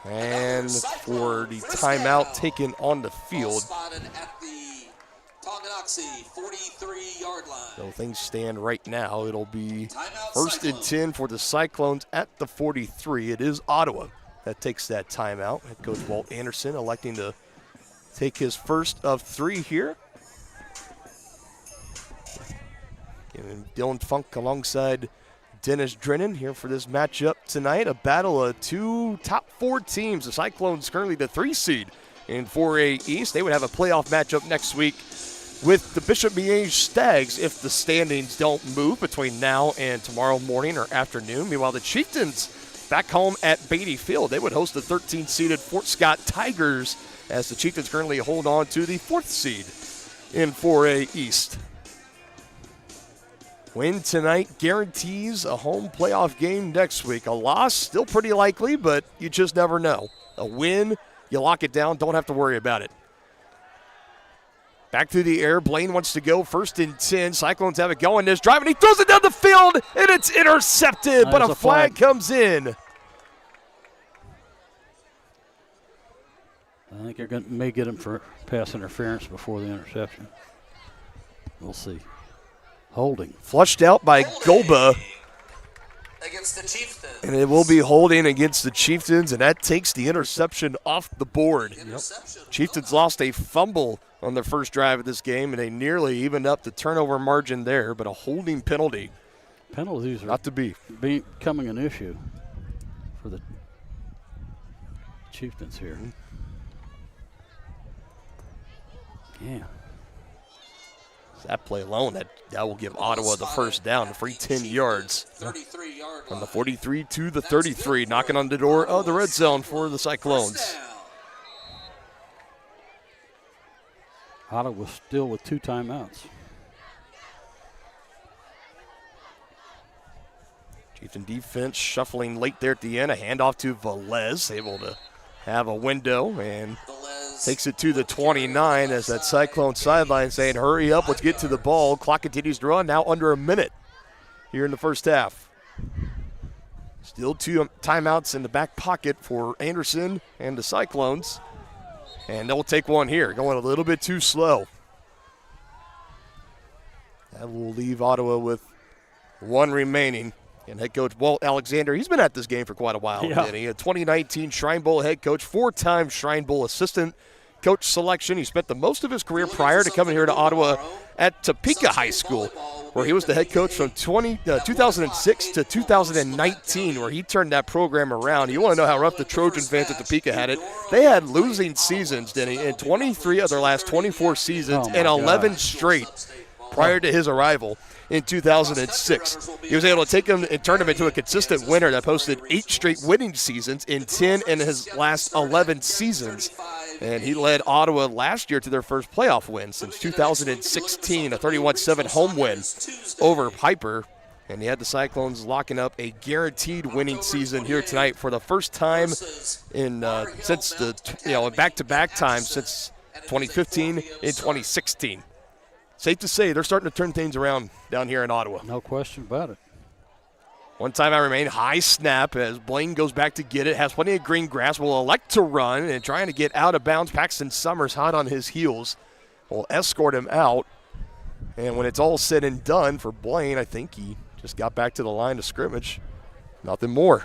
And for the timeout taken on the field.
Spotted at the Tonganoxie 43-yard line.
So things stand right now. It'll be 1st and 10 for the Cyclones at the 43. It is Ottawa that takes that timeout. Head coach Walt Anderson electing to take his first of 3 here. And Dylan Funk alongside Dennis Drennan here for this matchup tonight. A battle of 2 top 4 teams. The Cyclones currently the 3 seed in 4A East. They would have a playoff matchup next week with the Bishop Miege Stags if the standings don't move between now and tomorrow morning or afternoon. Meanwhile, the Chieftains back home at Beatty Field. They would host the 13th-seeded Fort Scott Tigers as the Chieftains currently hold on to the 4th seed in 4A East. Win tonight guarantees a home playoff game next week. A loss, still pretty likely, but you just never know. A win, you lock it down, don't have to worry about it. Back through the air, Blaine wants to go 1st and 10. Cyclones have it going. This drive, and he throws it down the field, and it's intercepted, but a flag comes in.
I think they're may get him for pass interference before the interception. We'll see. Holding.
Flushed out by Golba.
Against the Chieftains.
And it will be holding against the Chieftains, and that takes the interception off the board. Chieftains lost a fumble on their first drive of this game, and they nearly evened up the turnover margin there, but a holding penalty.
Penalties are
not to be
becoming an issue for the Chieftains here. Yeah.
That play alone, that will give Ottawa the first down, a free 10 yards. From the 43 to the 33, knocking on the door of the red zone for the Cyclones.
Ottawa still with 2 timeouts.
Chieftain defense shuffling late there at the end. A handoff to Velez, able to have a window and takes it to the 29 as that Cyclone sideline saying, hurry up, let's get to the ball. Clock continues to run, now under a minute here in the first half. Still 2 timeouts in the back pocket for Anderson and the Cyclones. And they'll take one here, going a little bit too slow. That will leave Ottawa with 1 remaining. And head coach Walt Alexander, he's been at this game for quite a while, didn't he? A 2019 Shrine Bowl head coach, 4-time Shrine Bowl assistant coach selection. He spent the most of his career prior to coming here to Ottawa at Topeka High School, where he was the head coach from 2006 to 2019, where he turned that program around. You want to know how rough the Trojan fans at Topeka had it? They had losing seasons, didn't he? In 23 of their last 24 seasons and 11 straight prior to his arrival in 2006. He was able to take them and turn them into a consistent winner that posted 8 straight winning seasons in 10 in his last 11 seasons. And he led Ottawa last year to their first playoff win since 2016, a 31-7 home win over Piper. And he had the Cyclones locking up a guaranteed winning season here tonight for the first time in since the back-to-back time since 2015 and 2016. Safe to say they're starting to turn things around down here in Ottawa.
No question about it.
1 timeout remain, high snap as Blaine goes back to get it, has plenty of green grass, will elect to run and trying to get out of bounds. Paxton Summers hot on his heels, will escort him out. And when it's all said and done for Blaine, I think he just got back to the line of scrimmage. Nothing more.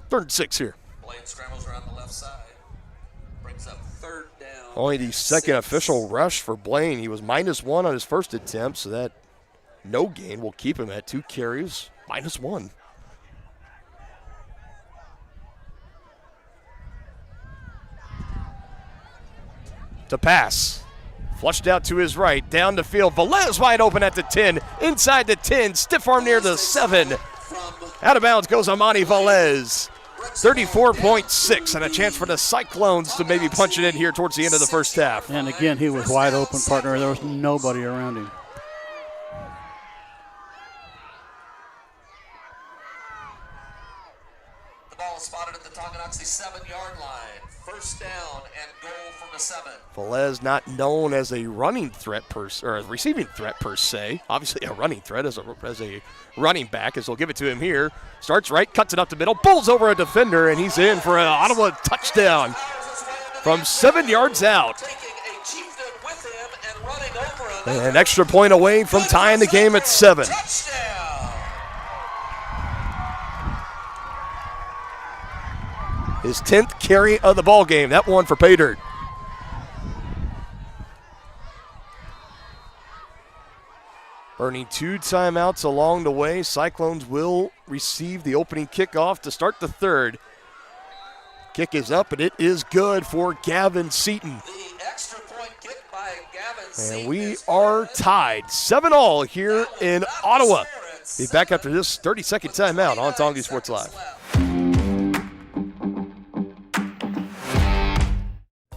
3rd and 6 here.
Blaine scrambles around the left side. Brings up 3rd down.
Only the second official rush for Blaine. He was -1 on his first attempt, so that no gain will keep him at 2 carries, -1. To pass. Flushed out to his right, down the field. Velez wide open at the 10, inside the 10, stiff arm near the 7. Out of bounds goes Amani Velez. 34.6, and a chance for the Cyclones to maybe punch it in here towards the end of the first half.
And again, he was wide open, partner. There was nobody around him.
The ball is spotted at the Tonganoxie 7-yard line. 1st down and goal from the 7.
Velez not known as a running threat or a receiving threat per se. Obviously a running threat as a running back, as they'll give it to him here. Starts right, cuts it up the middle, pulls over a defender, and he's in for an Ottawa touchdown from 7 yards out. An extra point away from tying the game at 7. His 10th carry of the ball game. That one for Pay Dirt. Burning 2 timeouts along the way. Cyclones will receive the opening kickoff to start the 3rd. Kick is up, and it is good for Gavin Seaton.
The extra point kick by Gavin Seaton.
And we are tied 7-all here in Ottawa. Be back after this 30-second timeout on Tongi Sports Live.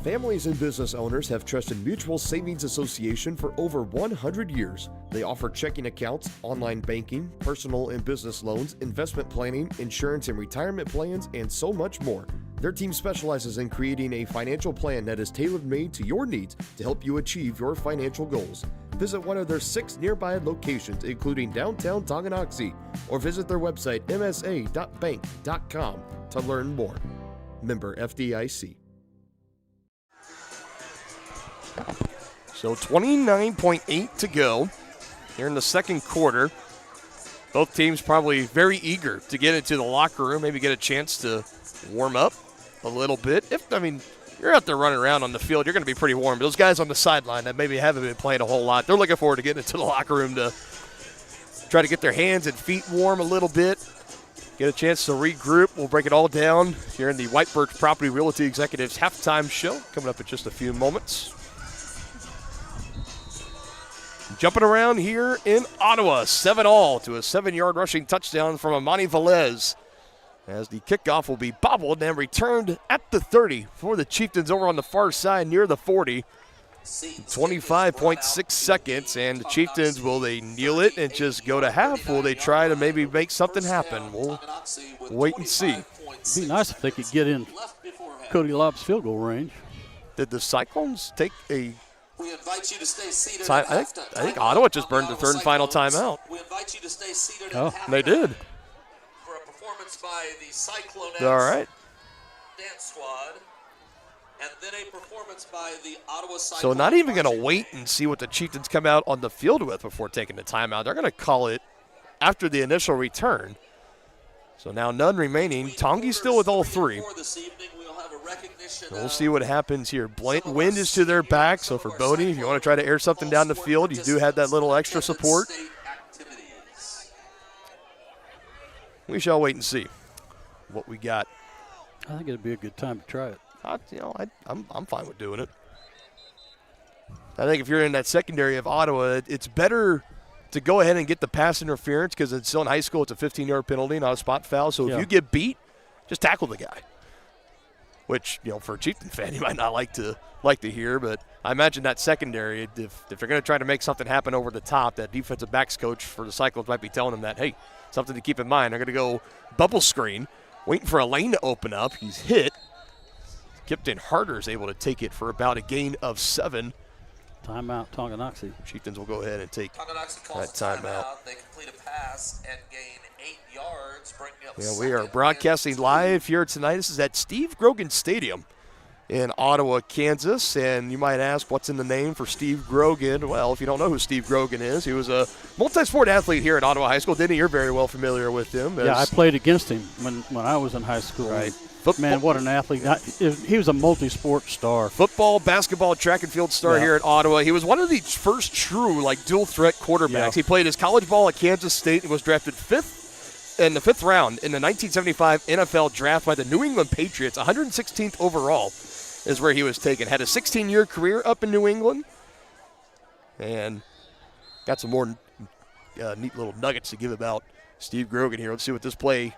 Families and business owners have trusted Mutual Savings Association for over 100 years. They offer checking accounts, online banking, personal and business loans, investment planning, insurance and retirement plans, and so much more. Their team specializes in creating a financial plan that is tailor-made to your needs to help you achieve your financial goals. Visit one of their 6 nearby locations, including downtown Tonganoxie, or visit their website, msa.bank.com, to learn more. Member FDIC. So 29.8 to go here in the second quarter. Both teams probably very eager to get into the locker room, maybe get a chance to warm up a little bit. You're out there running around on the field, you're going to be pretty warm. But those guys on the sideline that maybe haven't been playing a whole lot, they're looking forward to getting into the locker room to try to get their hands and feet warm a little bit, get a chance to regroup. We'll break it all down here in the White Birch Property Realty Executives halftime show coming up in just a few moments. Jumping around here in Ottawa, 7-all to a 7-yard rushing touchdown from Amani Velez, as the kickoff will be bobbled and returned at the 30 for the Chieftains over on the far side near the 40. 25.6 seconds, and the Chieftains, will they kneel it and just go to half? Will they try to maybe make something happen? We'll wait and see.
It'd be nice if they could get in Cody Lobb's field goal range.
Did the Cyclones take a
We invite you to stay seated.
I think Ottawa just burned the third and final timeout.
We invite you to stay seated.
Oh, they did.
For a performance by the Cyclones
All right.
dance squad, and then a performance by the Ottawa Cyclones.
So not even going to wait and see what the Chieftains come out on the field with before taking the timeout. They're going to call it after the initial return. So now none remaining. Tongi's still with all three. We'll see what happens here. Wind is to their back, so for Bodie, if you want to try to air something down the field, you do have that little extra support. We shall wait and see what we got.
I think it'd be a good time to try it.
I'm fine with doing it. I think if you're in that secondary of Ottawa, it's better to go ahead and get the pass interference because it's still in high school. It's a 15-yard penalty, not a spot foul. So if you get beat, just tackle the guy. Which, for a Chieftain fan, you might not like to hear, but I imagine that secondary, if they're going to try to make something happen over the top, that defensive backs coach for the Cyclones might be telling them that, hey, something to keep in mind. They're going to go bubble screen, waiting for a lane to open up. He's hit. Kipton Harder is able to take it for about a gain of 7.
Timeout, Tonganoxie.
Chieftains will go ahead and take that timeout.
They complete a pass and gain 8 yards, bringing up
we are broadcasting live here tonight. This is at Steve Grogan Stadium in Ottawa, Kansas. And you might ask, what's in the name for Steve Grogan? Well, if you don't know who Steve Grogan is, he was a multi-sport athlete here at Ottawa High School. Denny, you're very well familiar with him.
Yeah, I played against him when I was in high school.
Right.
Man, what an athlete. He was a multi-sport star.
Football, basketball, track and field star here at Ottawa. He was one of the first true, dual-threat quarterbacks. Yeah. He played his college ball at Kansas State and was drafted in the fifth round in the 1975 NFL draft by the New England Patriots. 116th overall is where he was taken. Had a 16-year career up in New England. And got some more neat little nuggets to give about Steve Grogan here. Let's see what this play.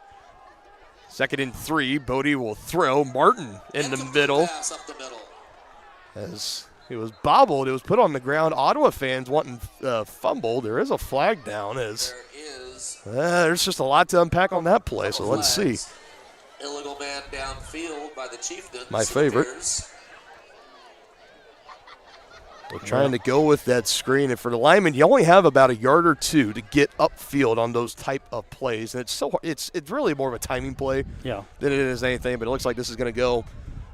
2nd and 3, Bodie will throw. Martin in the middle. As it was bobbled, it was put on the ground. Ottawa fans wanting fumble. There is a flag down. There's just a lot to unpack on that play, so let's see.
Illegal man downfield by the Chieftains.
My favorite. They're trying to go with that screen, and for the lineman, you only have about a yard or two to get upfield on those type of plays. And it's really more of a timing play than it is anything. But it looks like this is going to go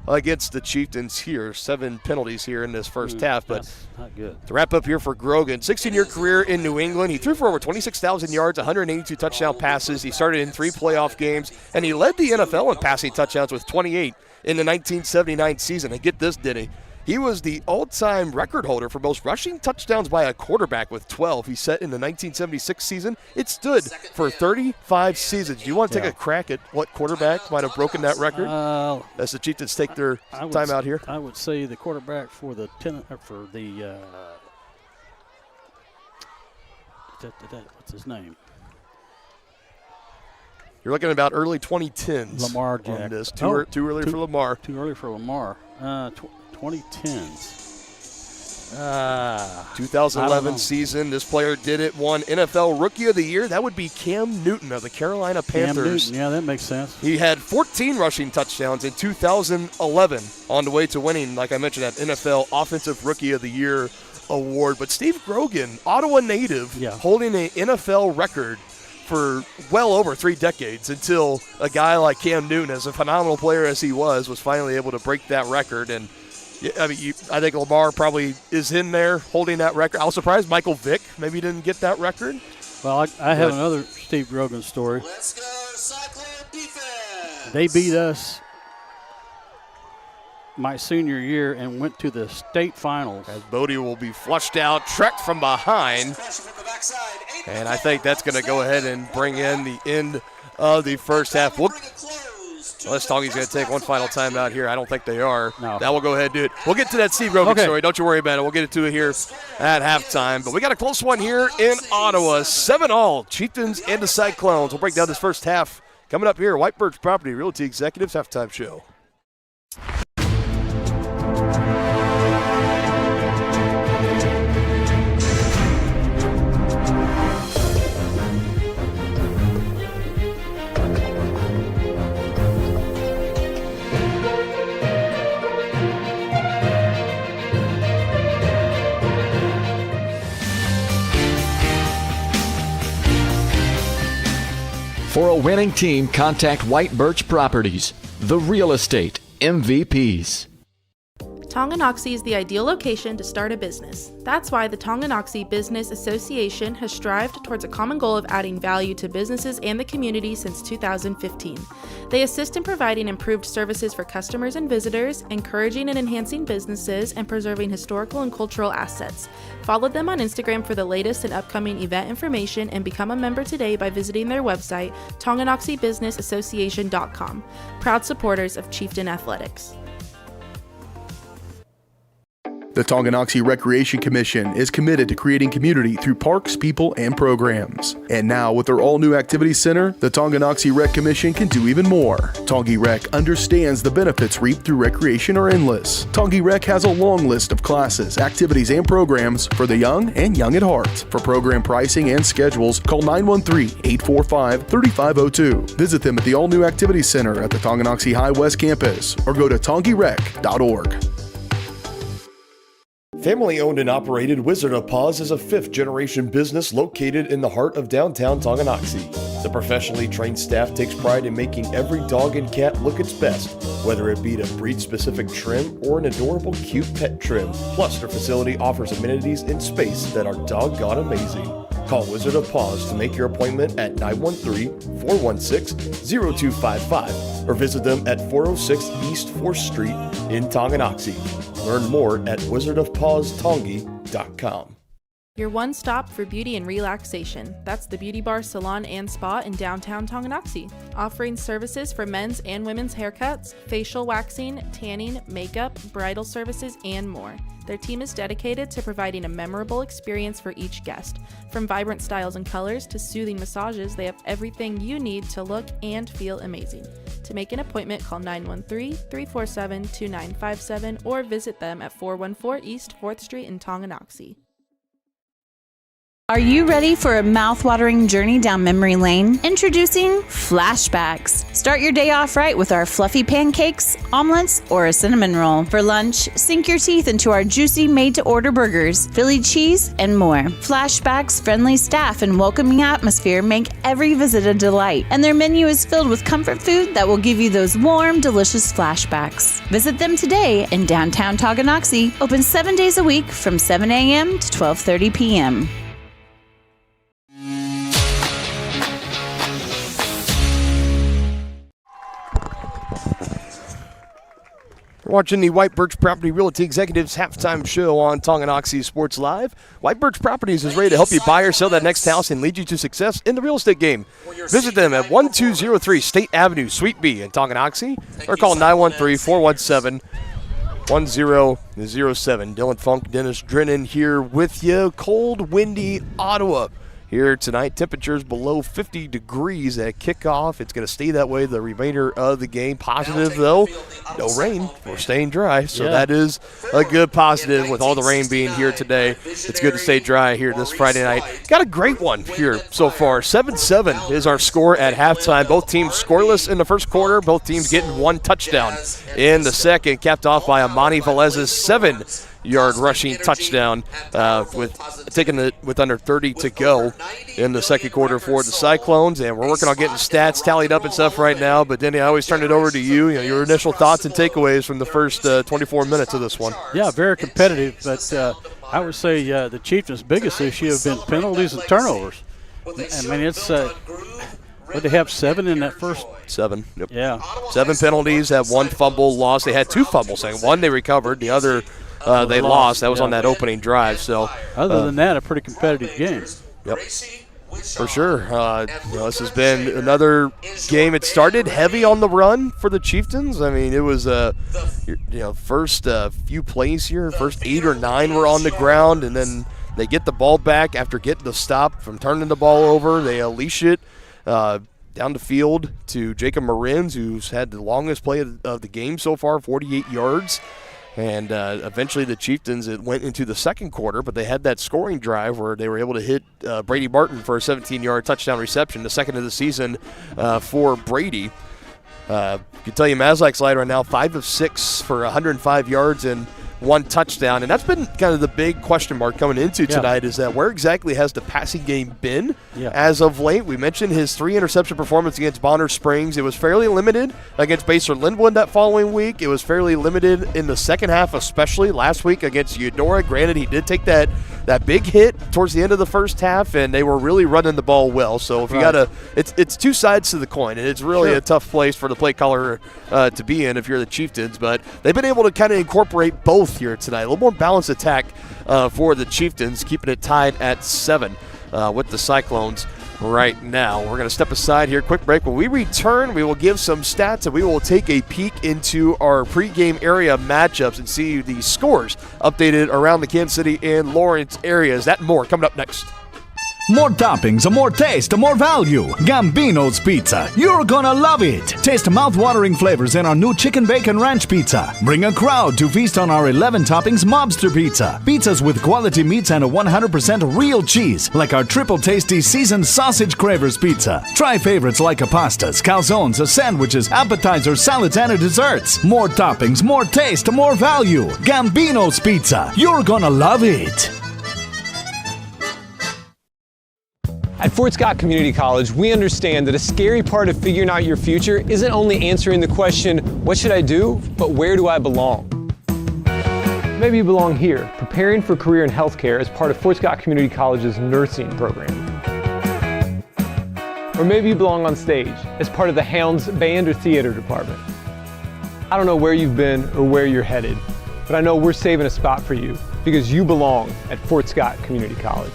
against the Chieftains here. 7 penalties here in this first half. But
that's not good.
To wrap up here for Grogan, 16-year career in New England. He threw for over 26,000 yards, 182 touchdown passes. He started in 3 playoff games, and he led the NFL in passing touchdowns with 28 in the 1979 season. And get this, Denny. He was the all-time record holder for most rushing touchdowns by a quarterback with 12. He set in the 1976 season. It stood for 35 seasons. Do you want to take a crack at what quarterback might have broken that record? As the Chieftains take their time out here.
I would say the quarterback for the what's his name?
You're looking at about early 2010s.
Lamar Jackson.
On this. Too early for Lamar.
Too early for Lamar. 2010s.
2011 season. This player did it. Won NFL Rookie of the Year. That would be Cam Newton of the Carolina Panthers.
Cam Newton, yeah, that makes sense.
He had 14 rushing touchdowns in 2011 on the way to winning, like I mentioned, that NFL Offensive Rookie of the Year award. But Steve Grogan, Ottawa native, holding an NFL record for well over 3 decades until a guy like Cam Newton, as a phenomenal player as he was finally able to break that record. And I think Lamar probably is in there holding that record. I was surprised Michael Vick maybe didn't get that record.
Well, I have another Steve Grogan story.
Let's go, Cyclone defense.
They beat us my senior year and went to the state finals.
As Bodie will be flushed out, Trek from behind. And I think that's going to go ahead and bring in the end of the first half. Unless Tongie's going to take one final timeout here. I don't think they are.
No.
That will go ahead and do it. We'll get to that Steve Rogan story. Don't you worry about it. We'll get to it here at halftime. But we got a close one here in Ottawa. 7-all, Chieftains and the Cyclones. We'll break down this first half coming up here. White Birch Property Realty Executives Halftime Show.
For a winning team, contact White Birch Properties, the real estate MVPs.
Tonganoxie is the ideal location to start a business. That's why the Tonganoxie Business Association has strived towards a common goal of adding value to businesses and the community since 2015. They assist in providing improved services for customers and visitors, encouraging and enhancing businesses, and preserving historical and cultural assets. Follow them on Instagram for the latest and upcoming event information and become a member today by visiting their website, TonganoxieBusinessAssociation.com. Proud supporters of Chieftain Athletics.
The Tonganoxie Recreation Commission is committed to creating community through parks, people, and programs. And now, with their all-new activity center, the Tonganoxie Rec Commission can do even more. Tongi Rec understands the benefits reaped through recreation are endless. Tongi Rec has a long list of classes, activities, and programs for the young and young at heart. For program pricing and schedules, call 913-845-3502. Visit them at the all-new activity center at the Tonganoxie High West campus or go to tongirec.org.
Family-owned and operated Wizard of Paws is a fifth-generation business located in the heart of downtown Tonganoxie. The professionally trained staff takes pride in making every dog and cat look its best, whether it be to breed-specific trim or an adorable cute pet trim. Plus, their facility offers amenities in space that are doggone amazing. Call Wizard of Paws to make your appointment at 913-416-0255 or visit them at 406 East 4th Street in Tonganoxie. Learn more at wizardofpawstongi.com.
Your one stop for beauty and relaxation. That's the Beauty Bar, Salon, and Spa in downtown Tonganoxie, offering services for men's and women's haircuts, facial waxing, tanning, makeup, bridal services, and more. Their team is dedicated to providing a memorable experience for each guest. From vibrant styles and colors to soothing massages, they have everything you need to look and feel amazing. To make an appointment, call 913-347-2957 or visit them at 414 East 4th Street in Tonganoxie.
Are you ready for a mouth-watering journey down memory lane? Introducing Flashbacks. Start your day off right with our fluffy pancakes, omelets, or a cinnamon roll. For lunch, sink your teeth into our juicy made-to-order burgers, Philly cheese, and more. Flashbacks' friendly staff and welcoming atmosphere make every visit a delight, and their menu is filled with comfort food that will give you those warm, delicious flashbacks. Visit them today in downtown Tonganoxie, open 7 days a week from 7 a.m. to 12:30 p.m.
We're watching the White Birch Property Realty Executives Halftime Show on Tonganoxie Sports Live. White Birch Properties is ready to help you buy or sell that next house and lead you to success in the real estate game. Visit them at 1203 State Avenue, Suite B in Tonganoxie, or call 913-417-1007. Dylan Funk, Dennis Drennan here with you. Cold, windy Ottawa here tonight. Temperatures below 50 degrees at kickoff. It's going to stay that way the remainder of the game. Positive, though, no rain. We're staying dry, so that is a good positive with all the rain being here today. It's good to stay dry here this Friday night. Got a great one here so far. 7-7 is our score at halftime. Both teams scoreless in the first quarter. Both teams getting one touchdown in the second, capped off by Amani Velez's 7-yard rushing touchdown with under 30 to go in the second quarter for the Cyclones. And we're working on getting stats tallied up and stuff right now. But, Denny, I always turn it over to you. Your initial thoughts and takeaways from the first 24 minutes of this one.
Yeah, very competitive. But I would say the Chieftains' biggest issue have been penalties and turnovers. I mean, it's would they have 7 in that first?
7. Yep.
Yeah.
7 penalties, have 1 fumble lost. They had 2 fumbles. One they recovered, the other they lost. That was on that opening drive. So
other than that, a pretty competitive game.
Yep. For sure. This has been another game. It started heavy on the run for the Chieftains. I mean, it was first few plays here, first 8 or 9 were on the ground, and then they get the ball back after getting the stop from turning the ball over. They unleash it down the field to Jacob Marins, who's had the longest play of the game so far, 48 yards. And eventually the Chieftains, it went into the second quarter, but they had that scoring drive where they were able to hit Brady Martin for a 17-yard touchdown reception, the second of the season for Brady. I can tell you Mazlak's led right now 5 of 6 for 105 yards and 1 touchdown. And that's been kind of the big question mark coming into tonight is that where exactly has the passing game been as of late? We mentioned his 3 interception performance against Bonner Springs. It was fairly limited against Basehor Linwood that following week. It was fairly limited in the second half, especially last week against Eudora. Granted, he did take that big hit towards the end of the first half, and they were really running the ball well. So if you got to, it's 2 sides to the coin, and it's really a tough place for the play caller to be in if you're the Chieftains. But they've been able to kind of incorporate both here tonight. A little more balanced attack for the Chieftains, keeping it tied at 7 with the Cyclones right now. We're going to step aside here, quick break. When we return, we will give some stats and we will take a peek into our pregame area matchups and see the scores updated around the Kansas City and Lawrence areas. That and more coming up next.
More toppings, more taste, more value. Gambino's Pizza. You're gonna love it. Taste mouth-watering flavors in our new chicken bacon ranch pizza. Bring a crowd to feast on our 11 toppings mobster pizza. Pizzas with quality meats and a 100% real cheese, like our triple tasty seasoned sausage cravers pizza. Try favorites like pastas, calzones, sandwiches, appetizers, salads, and desserts. More toppings, more taste, more value. Gambino's Pizza. You're gonna love it.
At Fort Scott Community College, we understand that a scary part of figuring out your future isn't only answering the question, what should I do, but where do I belong? Maybe you belong here, preparing for a career in healthcare as part of Fort Scott Community College's nursing program. Or maybe you belong on stage as part of the Hounds band or theater department. I don't know where you've been or where you're headed, but I know we're saving a spot for you because you belong at Fort Scott Community College.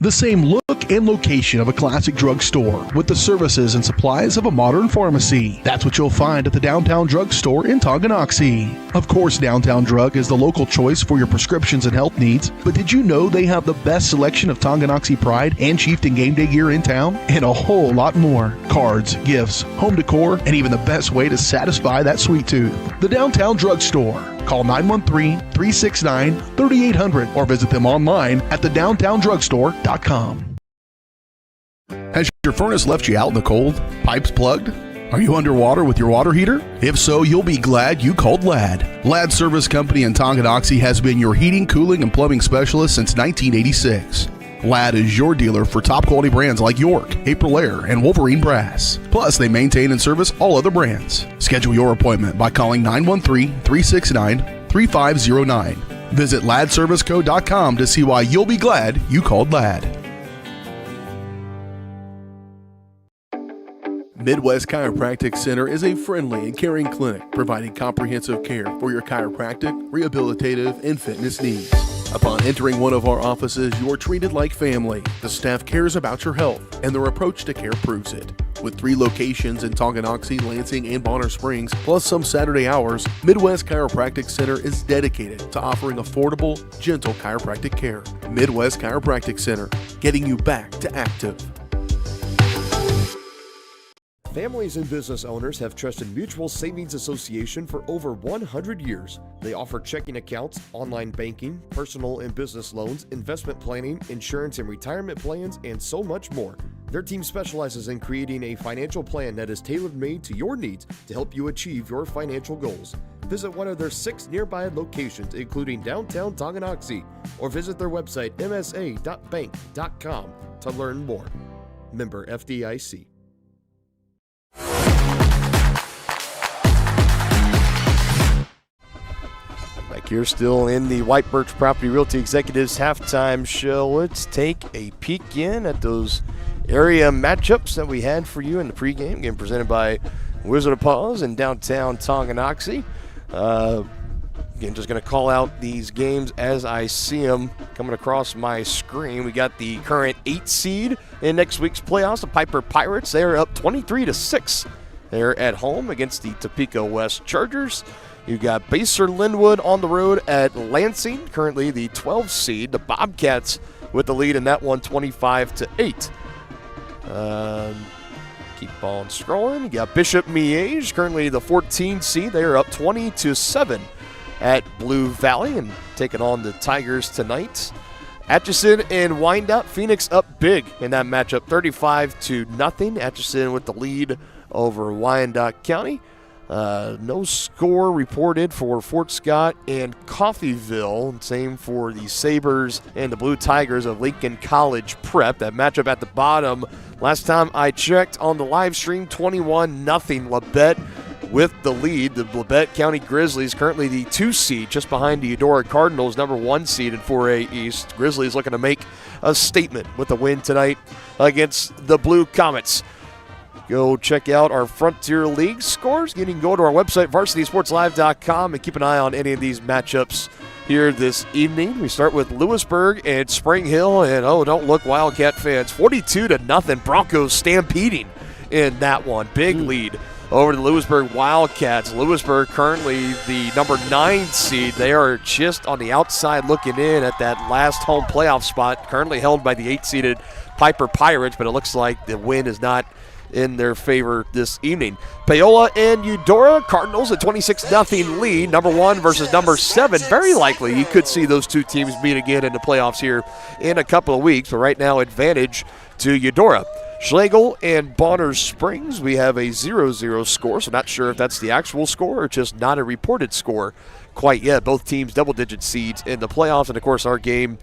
The same look and location of a classic drugstore with the services and supplies of a modern pharmacy. That's what you'll find at the Downtown Drug Store in Tonganoxie. Of course, Downtown Drug is the local choice for your prescriptions and health needs, but did you know they have the best selection of Tonganoxie Pride and Chieftain Game Day gear in town? And a whole lot more. Cards, gifts, home decor, and even the best way to satisfy that sweet tooth. The Downtown Drug Store. Call 913-369-3800 or visit them online at thedowntowndrugstore.com. Has your furnace left you out in the cold? Pipes plugged? Are you underwater with your water heater? If so, you'll be glad you called Ladd. Ladd Service Company in Tonganoxie has been your heating, cooling, and plumbing specialist since 1986. Ladd is your dealer for top quality brands like York, Aprilaire, and Wolverine Brass. Plus, they maintain and service all other brands. Schedule your appointment by calling 913-369-3509. Visit laddserviceco.com to see why you'll be glad you called Ladd. Midwest Chiropractic Center is a friendly and caring clinic providing comprehensive care for your chiropractic, rehabilitative, and fitness needs. Upon entering one of our offices, you are treated like family. The staff cares about your health, and their approach to care proves it. With 3 locations in Tonganoxie, Lansing, and Bonner Springs, plus some Saturday hours, Midwest Chiropractic Center is dedicated to offering affordable, gentle chiropractic care. Midwest Chiropractic Center, getting you back to active.
Families and business owners have trusted Mutual Savings Association for over 100 years. They offer checking accounts, online banking, personal and business loans, investment planning, insurance and retirement plans, and so much more. Their team specializes in creating a financial plan that is tailor-made to your needs to help you achieve your financial goals. Visit one of their 6 nearby locations, including downtown Tonganoxie, or visit their website msa.bank.com to learn more. Member FDIC.
Back here still in the White Birch Property Realty Executives halftime show. Let's take a peek in at those area matchups that we had for you in the pregame game presented by Wizard of Paws in downtown Tonganoxie.
Again, just going to call out these games as I see them coming across my screen. We got the current 8 seed in next week's playoffs, the Piper Pirates. They are up 23-6. They're at home against the Topeka West Chargers. You got Baser Linwood on the road at Lansing, currently the 12 seed. The Bobcats with the lead in that one, 25-8. Keep on scrolling. You got Bishop Miege, currently the 14 seed. They are up 20-7 at Blue Valley and taking on the Tigers tonight. Atchison and Wyandotte, Phoenix up big in that matchup, 35-0. Atchison with the lead over Wyandotte County. No score reported for Fort Scott and Coffeyville. Same for the Sabres and the Blue Tigers of Lincoln College Prep. That matchup at the bottom, last time I checked on the live stream, 21-0 Labette with the lead. The Labette County Grizzlies currently the 2 seed, just behind the Eudora Cardinals, number 1 seed in 4A East. Grizzlies looking to make a statement with the win tonight against the Blue Comets. Go check out our Frontier League scores. You can go to our website, varsitysportslive.com, and keep an eye on any of these matchups here this evening. We start with Lewisburg and Spring Hill, and don't look, Wildcat fans, 42-0. Broncos stampeding in that one. Big lead over the Lewisburg Wildcats. Lewisburg currently the number 9 seed. They are just on the outside looking in at that last home playoff spot, currently held by the 8-seeded Piper Pirates, but it looks like the win is not in their favor this evening. Paola and Eudora, Cardinals a 26-0 lead, number 1 versus number 7. Very likely you could see those two teams meet again in the playoffs here in a couple of weeks, but right now advantage to Eudora. Schlegel and Bonner Springs, we have a 0-0 score, so not sure if that's the actual score or just not a reported score quite yet. Both teams double-digit seeds in the playoffs, and of course our game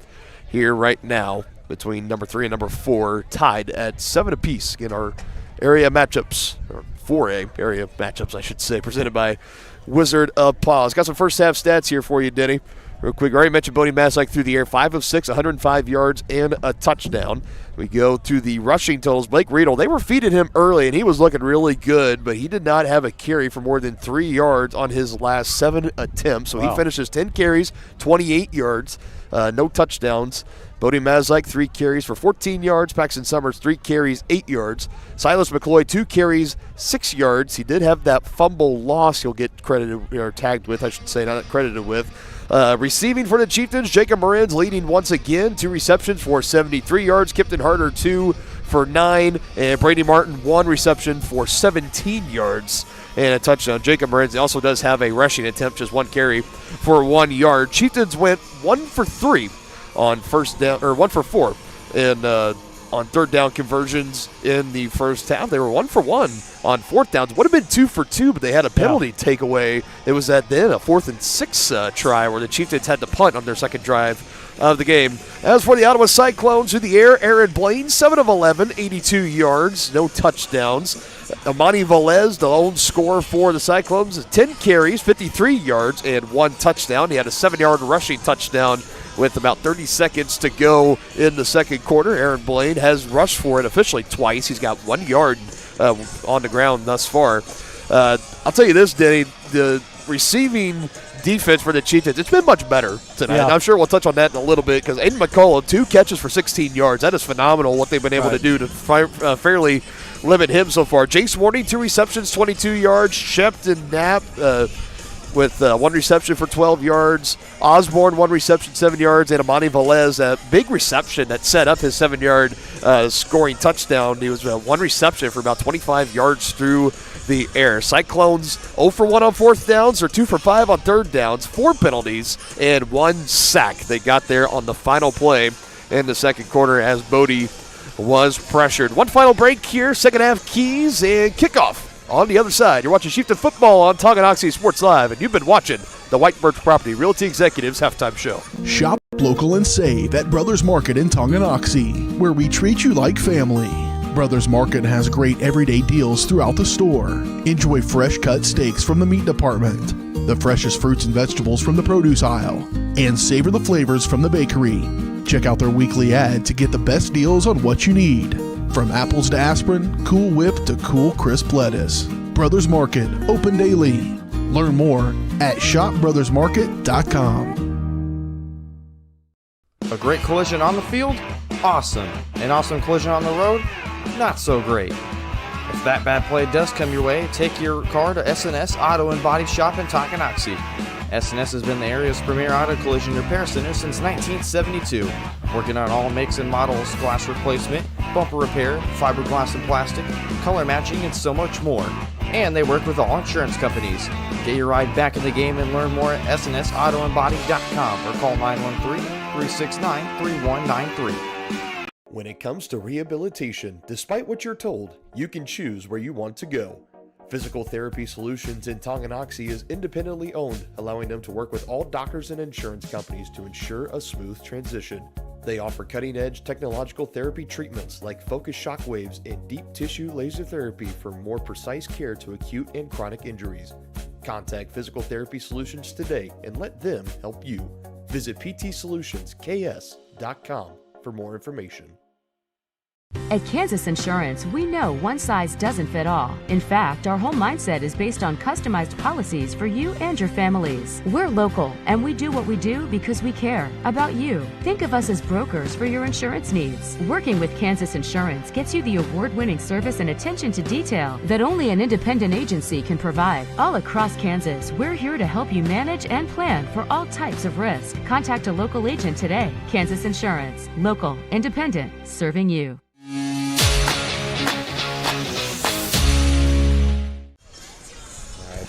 here right now between number 3 and number 4 tied at 7 apiece in our area matchups, or 4A area matchups, I should say, presented by Wizard of Paws. Got some first half stats here for you, Denny. Real quick, I already mentioned Bodie Maslak through the air, 5 of 6, 105 yards and a touchdown. We go to the rushing totals. Blake Riedel, they were feeding him early, and he was looking really good, but he did not have a carry for more than 3 yards on his last 7 attempts. So he finishes 10 carries, 28 yards, no touchdowns. Bodie Maslak, 3 carries for 14 yards. Paxton Summers, 3 carries, 8 yards. Silas McCloy, 2 carries, 6 yards. He did have that fumble loss he'll get credited, or tagged with, I should say, not credited with. Receiving for the Chieftains, Jacob Moran's leading once again, 2 receptions for 73 yards. Kipton Harder, 2 for 9. And Brady Martin, 1 reception for 17 yards and a touchdown. Jacob Moran's also does have a rushing attempt, just 1 carry for 1 yard. Chieftains went 1 for 3 on first down, or 1 for 4 in on third down conversions in the first half. They were 1 for 1 on fourth downs. Would have been 2 for 2, but they had a penalty takeaway. It was at then a 4th and 6 try where the Chieftains had to punt on their second drive of the game. As for the Ottawa Cyclones, through the air, Aaron Blaine, 7 of 11, 82 yards, no touchdowns. Amani Velez, the lone scorer for the Cyclones, 10 carries, 53 yards, and 1 touchdown. He had a 7-yard rushing touchdown with about 30 seconds to go in the second quarter. Aaron Blaine has rushed for it officially twice. He's got 1 yard on the ground thus far. I'll tell you this, Denny, the receiving defense for the Chieftains, it's been much better tonight.
Yeah.
I'm sure we'll touch on that in a little bit because Aiden McCullough, 2 catches for 16 yards. That is phenomenal what they've been able to do to fairly limit him so far. Jace Warning, 2 receptions, 22 yards. Shepton Knapp with 1 reception for 12 yards. Osborne, 1 reception, 7 yards. And Amani Velez, a big reception that set up his 7-yard scoring touchdown. He was 1 reception for about 25 yards through the air. Cyclones 0 for 1 on fourth downs, or 2 for 5 on third downs, 4 penalties, and 1 sack. They got there on the final play in the second quarter as Bodie was pressured. One final break here, second half keys and kickoff on the other side. You're watching Chieftain football on Tonganoxie Sports Live, and you've been watching the White Birch Property Realty Executives Halftime Show.
Shop local and save at Brothers Market in Tonganoxie, where we treat you like family. Brothers Market has great everyday deals throughout the store. Enjoy fresh cut steaks from the meat department, the freshest fruits and vegetables from the produce aisle, and savor the flavors from the bakery. Check out their weekly ad to get the best deals on what you need. From apples to aspirin, Cool Whip to cool crisp lettuce. Brothers Market, open daily. Learn more at shopbrothersmarket.com.
A great collision on the field? Awesome. An awesome collision on the road? Not so great. If that bad play does come your way, take your car to S&S Auto and Body Shop in Tonganoxie. S&S has been the area's premier auto collision repair center since 1972, working on all makes and models, glass replacement, bumper repair, fiberglass and plastic, color matching, and so much more. And they work with all insurance companies. Get your ride back in the game and learn more at snsautoandbody.com or call 913-369-3193.
When it comes to rehabilitation, despite what you're told, you can choose where you want to go. Physical Therapy Solutions in Tonganoxie is independently owned, allowing them to work with all doctors and insurance companies to ensure a smooth transition. They offer cutting-edge technological therapy treatments like focused shock waves and deep tissue laser therapy for more precise care to acute and chronic injuries. Contact Physical Therapy Solutions today and let them help you. Visit ptsolutionsks.com for more information.
At Kansas Insurance, we know one size doesn't fit all. In fact, our whole mindset is based on customized policies for you and your families. We're local, and we do what we do because we care about you. Think of us as brokers for your insurance needs. Working with Kansas Insurance gets you the award-winning service and attention to detail that only an independent agency can provide. All across Kansas, we're here to help you manage and plan for all types of risk. Contact a local agent today. Kansas Insurance. Local, independent, serving you.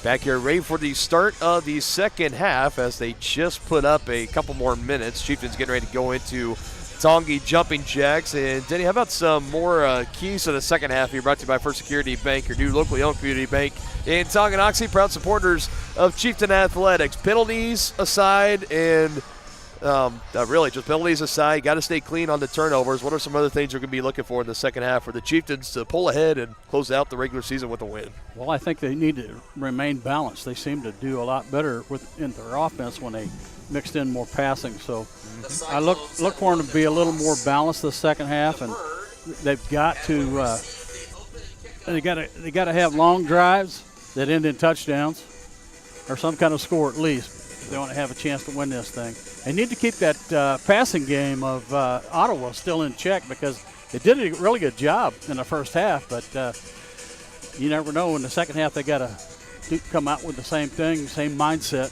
Back here ready for the start of the second half as they just put up a couple more minutes. Chieftains getting ready to go into Tongi jumping jacks. And Denny, how about some more keys to the second half here, brought to you by First Security Bank, your new locally owned community bank in Tonganoxie, proud supporters of Chieftain Athletics. Penalties aside and really just penalties aside, got to stay clean on the turnovers. What are some other things you're going to be looking for in the second half for the Chieftains to pull ahead and close out the regular season with a win?
Well, I think they need to remain balanced. They seem to do a lot better in their offense when they mixed in more passing. So I look for them to be a little more balanced the second half, and they've got to they got to have long drives that end in touchdowns or some kind of score at least if they want to have a chance to win this thing. They need to keep that passing game of Ottawa still in check because they did a really good job in the first half, but you never know. In the second half, they got to come out with the same thing, same mindset,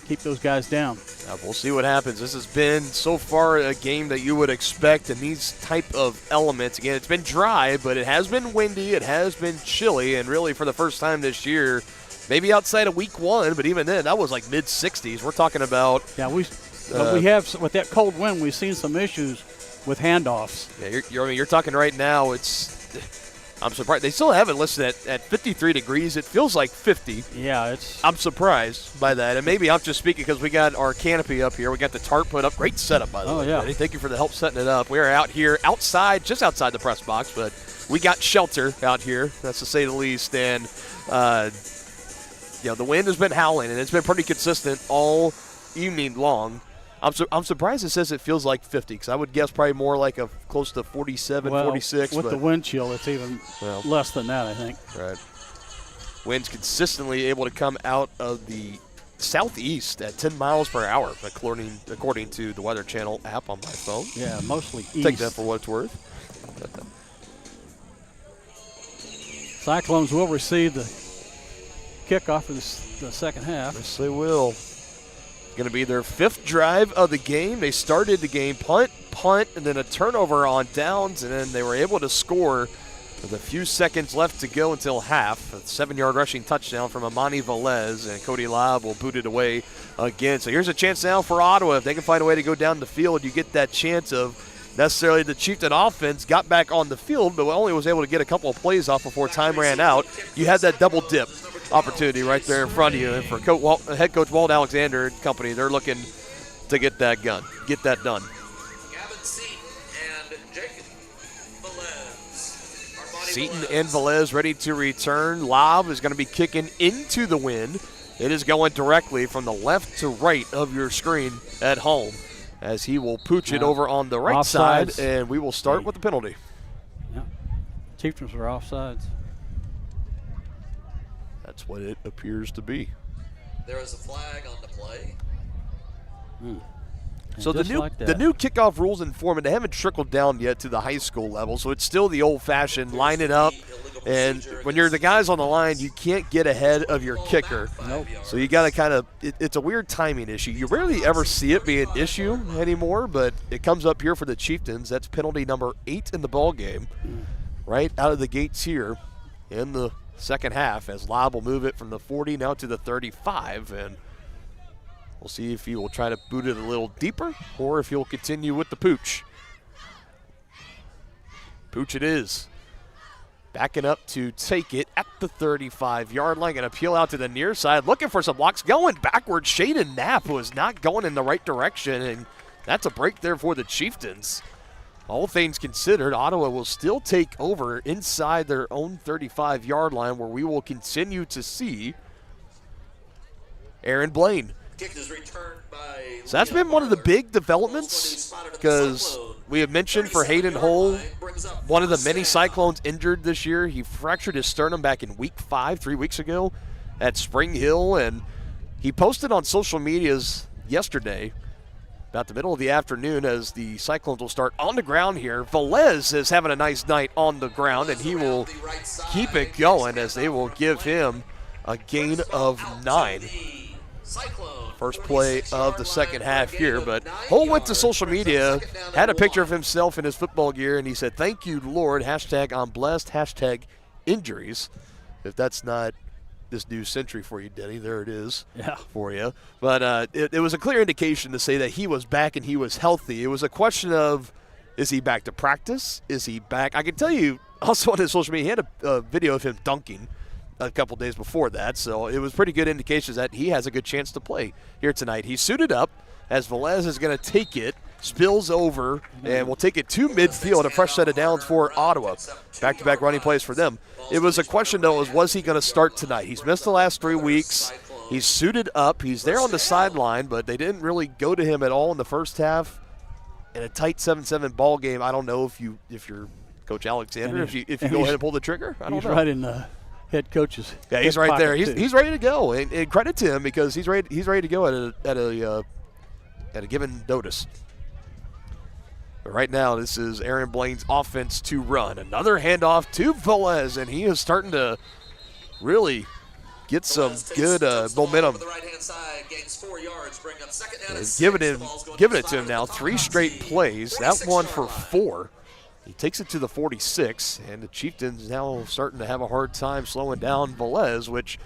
keep those guys down.
We'll see what happens. This has been so far a game that you would expect in these type of elements. Again, it's been dry, but it has been windy, it has been chilly, and really for the first time this year, maybe outside of week one, but even then, that was like mid-60s. We're talking about...
Yeah, we have, with that cold wind, we've seen some issues with handoffs.
Yeah, you're talking right now, I'm surprised. They still have it listed at 53 degrees. It feels like 50.
Yeah,
I'm surprised by that. And maybe I'm just speaking because we got our canopy up here. We got the tarp put up. Great setup, by the way.
Yeah.
Buddy. Thank you for the help setting it up. We are out here outside, just outside the press box, but we got shelter out here. That's to say the least. And, the wind has been howling, and it's been pretty consistent all evening long. I'm surprised it says it feels like 50 because I would guess probably more like a close to 47, 46.
With the wind chill, it's even less than that, I think.
Right. Wind's consistently able to come out of the southeast at 10 miles per hour, according to the Weather Channel app on my phone.
Yeah, mostly east.
Take that for what it's worth.
Cyclones will receive the kickoff of the second half.
Yes, they will. Going to be their fifth drive of the game. They started the game punt, and then a turnover on downs, and then they were able to score with a few seconds left to go until half. A 7-yard rushing touchdown from Amani Velez, and Cody Lobb will boot it away again. So here's a chance now for Ottawa. If they can find a way to go down the field, you get that chance of necessarily the Chieftain offense got back on the field, but only was able to get a couple of plays off before time ran out. You had that double dip opportunity right there in front of you. And for head coach Walt Alexander and company, they're looking to get that done. Seaton and Velez ready to return. Lobb is going to be kicking into the wind. It is going directly from the left to right of your screen at home as he will pooch it over on the right side, and we will start with the penalty.
Yeah. Chieftains are offsides.
That's what it appears to be.
There is a flag on the play.
So the new kickoff rules and format, they haven't trickled down yet to the high school level, so it's still the old-fashioned line it up. And when you're the guys on the line, you can't get ahead of your kicker.
Nope.
So you got to kind of it's a weird timing issue. You rarely ever see it be an issue anymore, but it comes up here for the Chieftains. That's penalty number 8 in the ball game, right out of the gates here in the second half, as Lob will move it from the 40 now to the 35, and we'll see if he will try to boot it a little deeper or if he'll continue with the pooch. Pooch it is. Backing up to take it at the 35-yard line. Going to peel out to the near side. Looking for some blocks. Going backwards. Shaden Knapp was not going in the right direction, and that's a break there for the Chieftains. All things considered, Ottawa will still take over inside their own 35-yard line, where we will continue to see Aaron Blaine.
Kick is returned by
So that's been one of the big developments, because we have mentioned for Hayden Hull, one of the many Cyclones injured this year. He fractured his sternum back in week 5, 3 weeks ago at Spring Hill, and he posted on social medias yesterday about the middle of the afternoon as the Cyclones will start on the ground here. Velez is having a nice night on the ground, and he will keep it going as they will give him a gain of 9. First play of the second half here, but Hull went to social media, had a picture of himself in his football gear, and he said, "Thank you, Lord, hashtag I'm blessed, hashtag injuries." If that's not this new century for you, Denny, there it is for you. But it was a clear indication to say that he was back and he was healthy. It was a question of, is he back to practice? Is he back? I can tell you, also on his social media, he had a video of him dunking a couple days before that, so it was pretty good indications that he has a good chance to play here tonight. He's suited up as Velez is going to take it, spills over, and will take it to midfield, a fresh set of downs for Ottawa. Back-to-back running plays for them. It was a question, though, was he going to start tonight? He's missed the last 3 weeks. He's suited up. He's there on the sideline, but they didn't really go to him at all in the first half. In a tight 7-7 ball game, I don't know if you're Coach Alexander, if you go ahead and pull the trigger. I don't know.
He's right in the head coach's
he's right there. He's ready to go, and credit to him because he's ready to go at a given notice. But right now, this is Aaron Blaine's offense to run. Another handoff to Velez, and he is starting to really get some good momentum. Giving it to him now. 3 straight plays. That one for 4. He takes it to the 46, and the Chieftains now starting to have a hard time slowing down Velez, which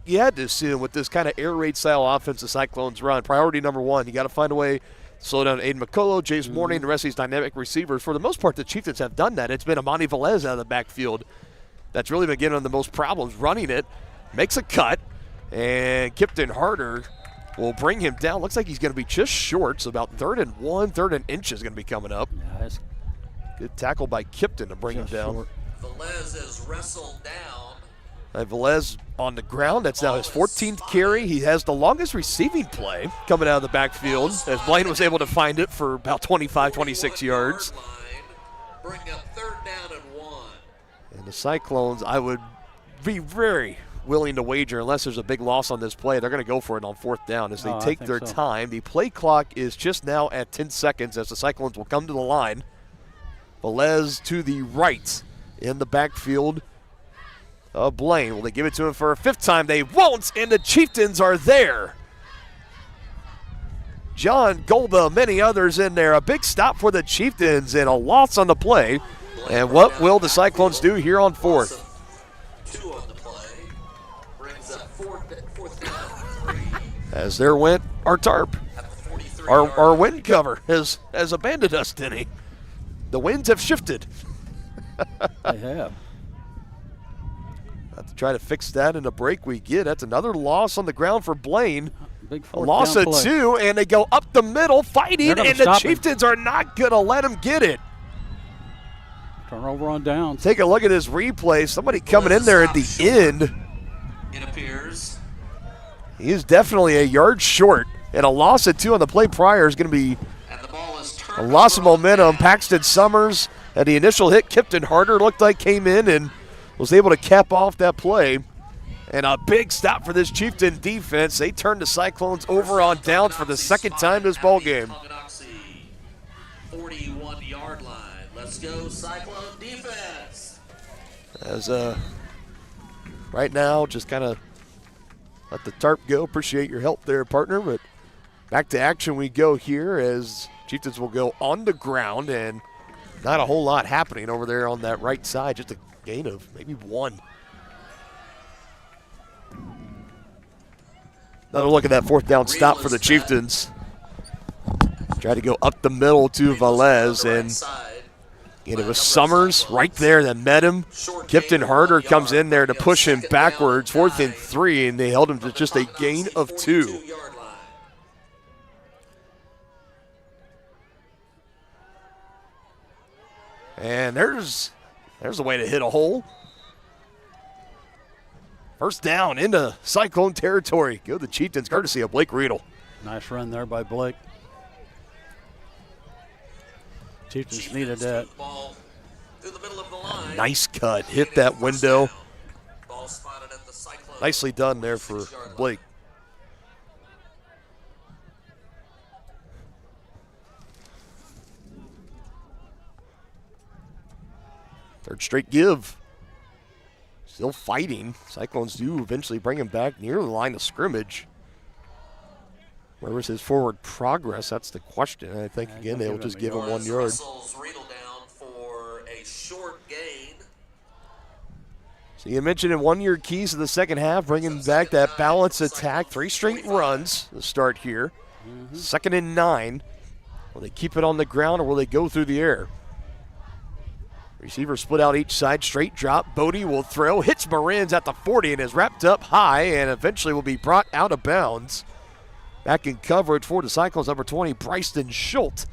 you had to assume with this kind of air raid style offense the Cyclones run. Priority number 1, you got to find a way to slow down Aiden McCullough, Jace Morning, the rest of these dynamic receivers. For the most part, the Chieftains have done that. It's been Amani Velez out of the backfield that's really been giving them the most problems running it. Makes a cut, and Kipton Harder will bring him down. Looks like he's going to be just short, so about 3rd and 1, 3rd and inch is going to be coming up.
Nice.
Good tackle by Kipton to bring him down.
Velez is wrestled down.
Velez on the ground. That's now his 14th carry. He has the longest receiving play coming out of the backfield as Blaine was able to find it for about 25, 26 yards.
Bring up 3rd down and 1.
And the Cyclones, I would be very willing to wager, unless there's a big loss on this play, they're going to go for it on 4th down as they take their time. The play clock is just now at 10 seconds as the Cyclones will come to the line. Velez to the right in the backfield of Blaine. Will they give it to him for a 5th time? They won't, and the Chieftains are there. John Golda, many others in there. A big stop for the Chieftains and a loss on the play. And what will the Cyclones do here on 4th?
2 on the play. Brings up 4th down.
As there went our tarp. Our wind cover has abandoned us, Denny. The winds have shifted.
They have.
Have to try to fix that in the break we get. That's another loss on the ground for Blaine.
Big
a loss of 2, and they go up the middle fighting, and the Chieftains are not going to let him get it.
Turnover on downs.
Take a look at this replay. Somebody coming in there at the end.
It appears.
He is definitely a yard short, and a loss of 2 on the play prior is going to be a loss of momentum. Paxton Summers at the initial hit. Kipton Harder looked like came in and was able to cap off that play.
And a big stop for this Chieftain defense. They turn the Cyclones over on downs for the second time this ball game.
41-yard line. Let's go, Cyclone defense.
As right now, just kind of let the tarp go. Appreciate your help there, partner. But back to action we go here as Chieftains will go on the ground, and not a whole lot happening over there on that right side. Just a gain of maybe one. Another look at that fourth down stop for the Chieftains. Tried to go up the middle to Velez, and it was Summers right there that met him. Kipton Harder comes in there to push him backwards, 4th and 3, and they held him to just a gain of 2. And there's a way to hit a hole. First down into Cyclone territory. Go the Chieftains, courtesy of Blake Riedel.
Nice run there by Blake. Chieftains needed that.
Nice cut. Hit that window. Nicely done there for Blake. Third straight give. Still fighting. Cyclones do eventually bring him back near the line of scrimmage. Where was his forward progress? That's the question. I think, again, they'll just give him 1 yard. So you mentioned in 1 year keys of the second half, bringing back that balanced attack. 3 straight runs to start here. 2nd and 9. Will they keep it on the ground or will they go through the air? Receivers split out each side, straight drop. Bodie will throw, hits Marins at the 40 and is wrapped up high and eventually will be brought out of bounds. Back in coverage for the Cyclones, number 20, Bryson Schultz.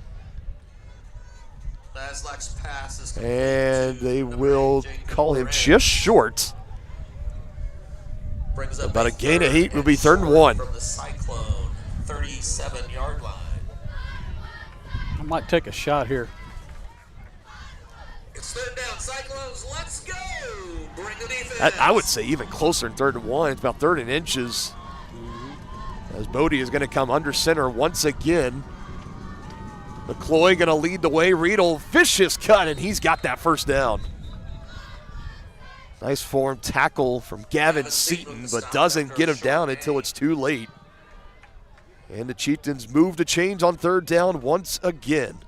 And they will call him just short. About a gain of 8 will be 3rd and 1.
From the Cyclone 37-yard line.
I might take a shot here.
It's 3rd down, Cyclones, let's go! Bring the defense.
I would say even closer than 3rd and 1. It's about 3rd and inches. As Bodie is going to come under center once again. McCloy going to lead the way. Riedel, vicious cut, and he's got that first down. Nice form tackle from Gavin Seaton, but doesn't get him down until it's too late. And the Chieftains move the chains on 3rd down once again.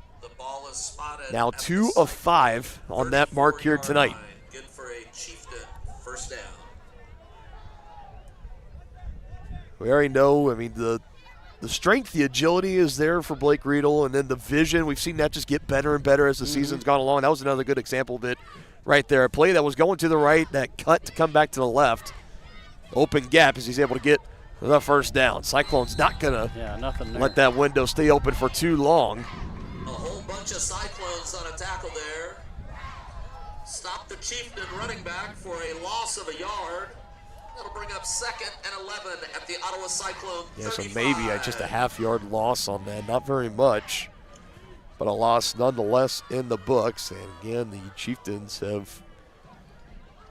Now 2 of 5 on that mark here tonight.
Good for a Chieftain first down.
We already know, I mean, the strength, the agility is there for Blake Riedel, and then the vision, we've seen that just get better and better as the season's gone along. That was another good example of it right there. A play that was going to the right, that cut to come back to the left. Open gap as he's able to get the first down. Cyclones not going to let that window stay open for too long.
A whole bunch of Cyclones on a tackle there. Stop the Chieftain running back for a loss of a yard. That'll bring up 2nd and 11 at the Ottawa Cyclone 35.
Yeah, so maybe just a half-yard loss on that. Not very much, but a loss nonetheless in the books. And again, the Chieftains have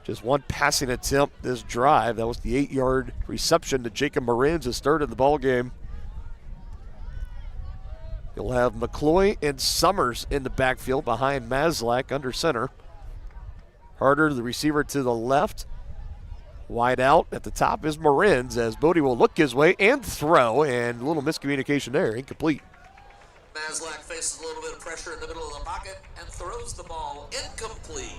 just one passing attempt this drive. That was the 8-yard reception to Jacob Marins, his 3rd of the ball game. You'll have McCloy and Summers in the backfield behind Maslak under center. Harder, the receiver to the left. Wide out at the top is Marins as Bodie will look his way and throw, and a little miscommunication there, incomplete.
Maslak faces a little bit of pressure in the middle of the pocket and throws the ball incomplete.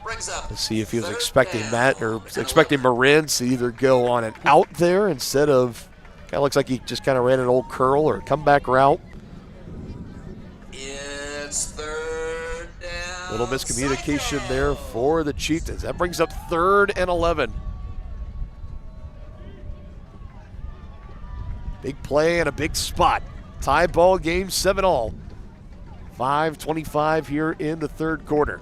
Brings up.
Let's see if he was expecting that or expecting Marins to either go on an out there instead of, kind of looks like he just kind of ran an old curl or comeback route.
It's 3rd down.
Little miscommunication there for the Chieftains. That brings up 3rd and 11. Big play and a big spot. Tie ball game, 7-all. 5:25 here in the 3rd quarter.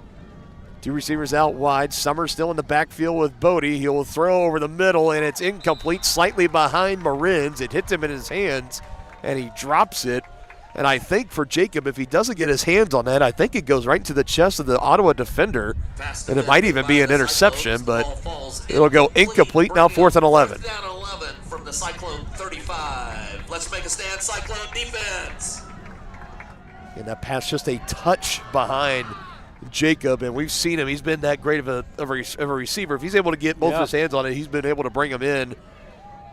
2 receivers out wide. Summers still in the backfield with Bodie. He will throw over the middle, and it's incomplete, slightly behind Marins. It hits him in his hands, and he drops it. And I think for Jacob, if he doesn't get his hands on that, I think it goes right into the chest of the Ottawa defender. And it might even be an interception, but it'll go incomplete. Now 4th and 11.
Down 11 from the Cyclone 35. Let's make a stand, Cyclone defense.
And that pass just a touch behind Jacob, and we've seen him. He's been that great of a receiver. If he's able to get both of his hands on it, he's been able to bring him in.